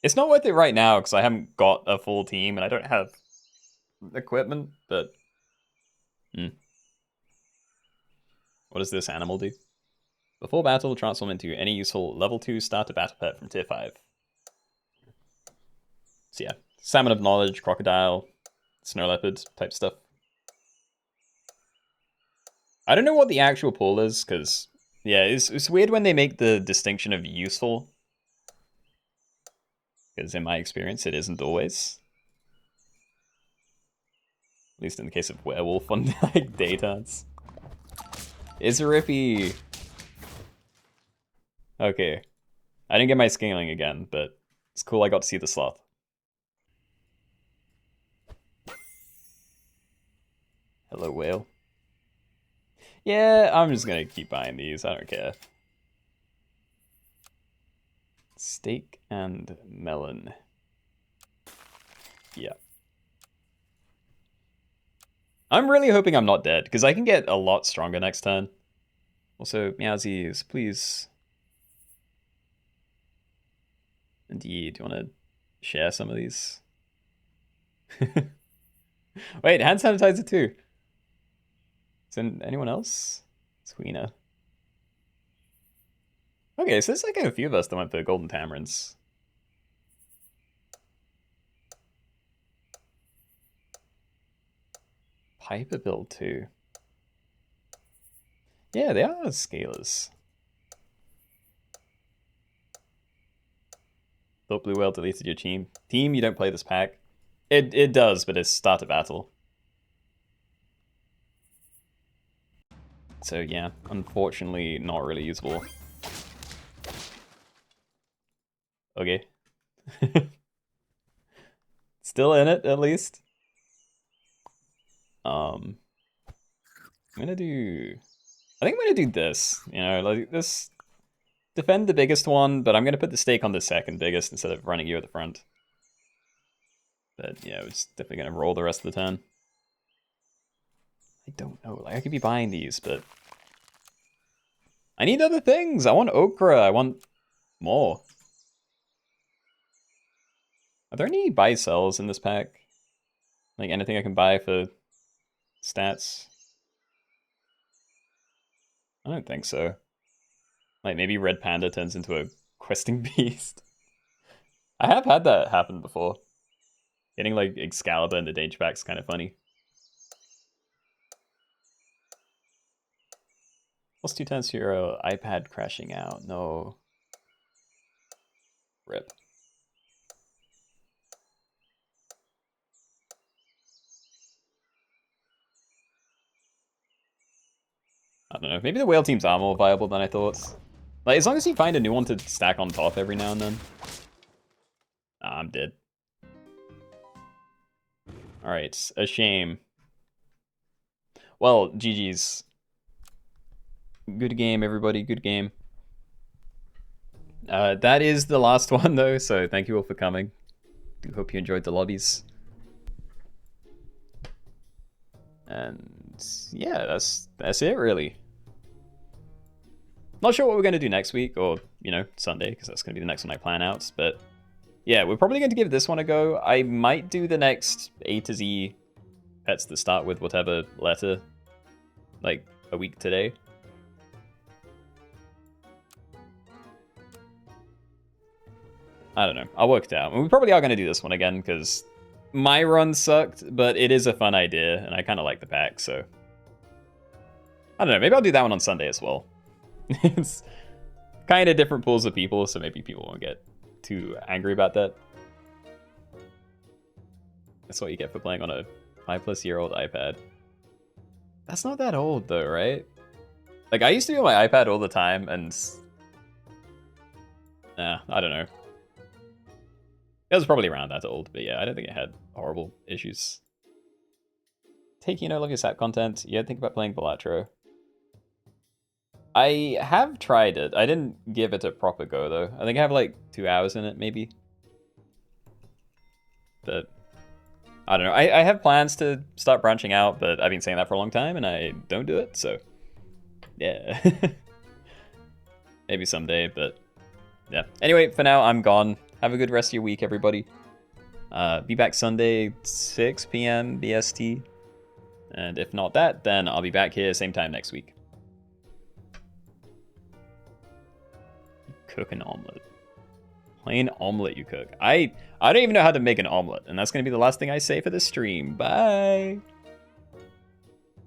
It's not worth it right now because I haven't got a full team and I don't have equipment, but... What does this animal do? Before battle, transform into any useful level 2 starter battle pet from tier 5. So yeah, Salmon of Knowledge, Crocodile, Snow Leopard type stuff. I don't know what the actual pull is, because, yeah, it's weird when they make the distinction of useful. Because in my experience, it isn't always. At least in the case of Werewolf on like Daytarts. It's rippy. Okay. I didn't get my scaling again, but it's cool I got to see the sloth. Hello, whale. Yeah, I'm just gonna keep buying these. I don't care. Steak and melon. Yeah. I'm really hoping I'm not dead, because I can get a lot stronger next turn. Also, Meowsies, please. Indeed, do you want to share some of these? Wait, hand sanitizer too. Is there anyone else? Sweena. Okay, so there's like a few of us that went for golden tamarins. Piper build too. Yeah, they are scalers. Thought Blue Whale deleted your team. Team, you don't play this pack. It does, but it's start a battle. So yeah, unfortunately not really usable. Okay. Still in it, at least. I'm gonna do... I think I'm gonna do this. You know, like this... Defend the biggest one, but I'm gonna put the stake on the second biggest instead of running you at the front. But yeah, it's definitely gonna roll the rest of the turn. I don't know, like I could be buying these, but... I need other things! I want okra, I want more. Are there any buy-sells in this pack? Like anything I can buy for stats? I don't think so. Like maybe Red Panda turns into a questing beast. I have had that happen before. Getting like Excalibur in the danger pack's kind of funny. Plus 2 turns to your iPad crashing out. No. Rip. I don't know. Maybe the whale teams are more viable than I thought. Like, as long as you find a new one to stack on top every now and then. Ah, I'm dead. Alright, a shame. Well, GG's. Good game, everybody. Good game. That is the last one, though, so thank you all for coming. Do hope you enjoyed the lobbies. And yeah, that's it, really. Not sure what we're going to do next week, or, you know, Sunday, because that's going to be the next one I plan out. But yeah, we're probably going to give this one a go. I might do the next A to Z pets that start with whatever letter, like, a week today. I don't know. I'll work it out. And we probably are going to do this one again, because my run sucked, but it is a fun idea, and I kind of like the pack, so... I don't know. Maybe I'll do that one on Sunday as well. It's kind of different pools of people, so maybe people won't get too angry about that. That's what you get for playing on a 5+-year-old iPad. That's not that old, though, right? Like, I used to be on my iPad all the time, and... I don't know. It was probably around that old, but yeah, I don't think it had horrible issues. Take, you know, look at SAP content. Yeah, think about playing Balatro. I have tried it. I didn't give it a proper go, though. I think I have like 2 hours in it, maybe. But I don't know. I have plans to start branching out, but I've been saying that for a long time, and I don't do it, so yeah. Maybe someday, but yeah. Anyway, for now, I'm gone. Have a good rest of your week, everybody. Be back Sunday, 6 p.m. BST. And if not that, then I'll be back here same time next week. Cook an omelet. Plain omelet you cook. I don't even know how to make an omelet, and that's going to be the last thing I say for this stream. Bye!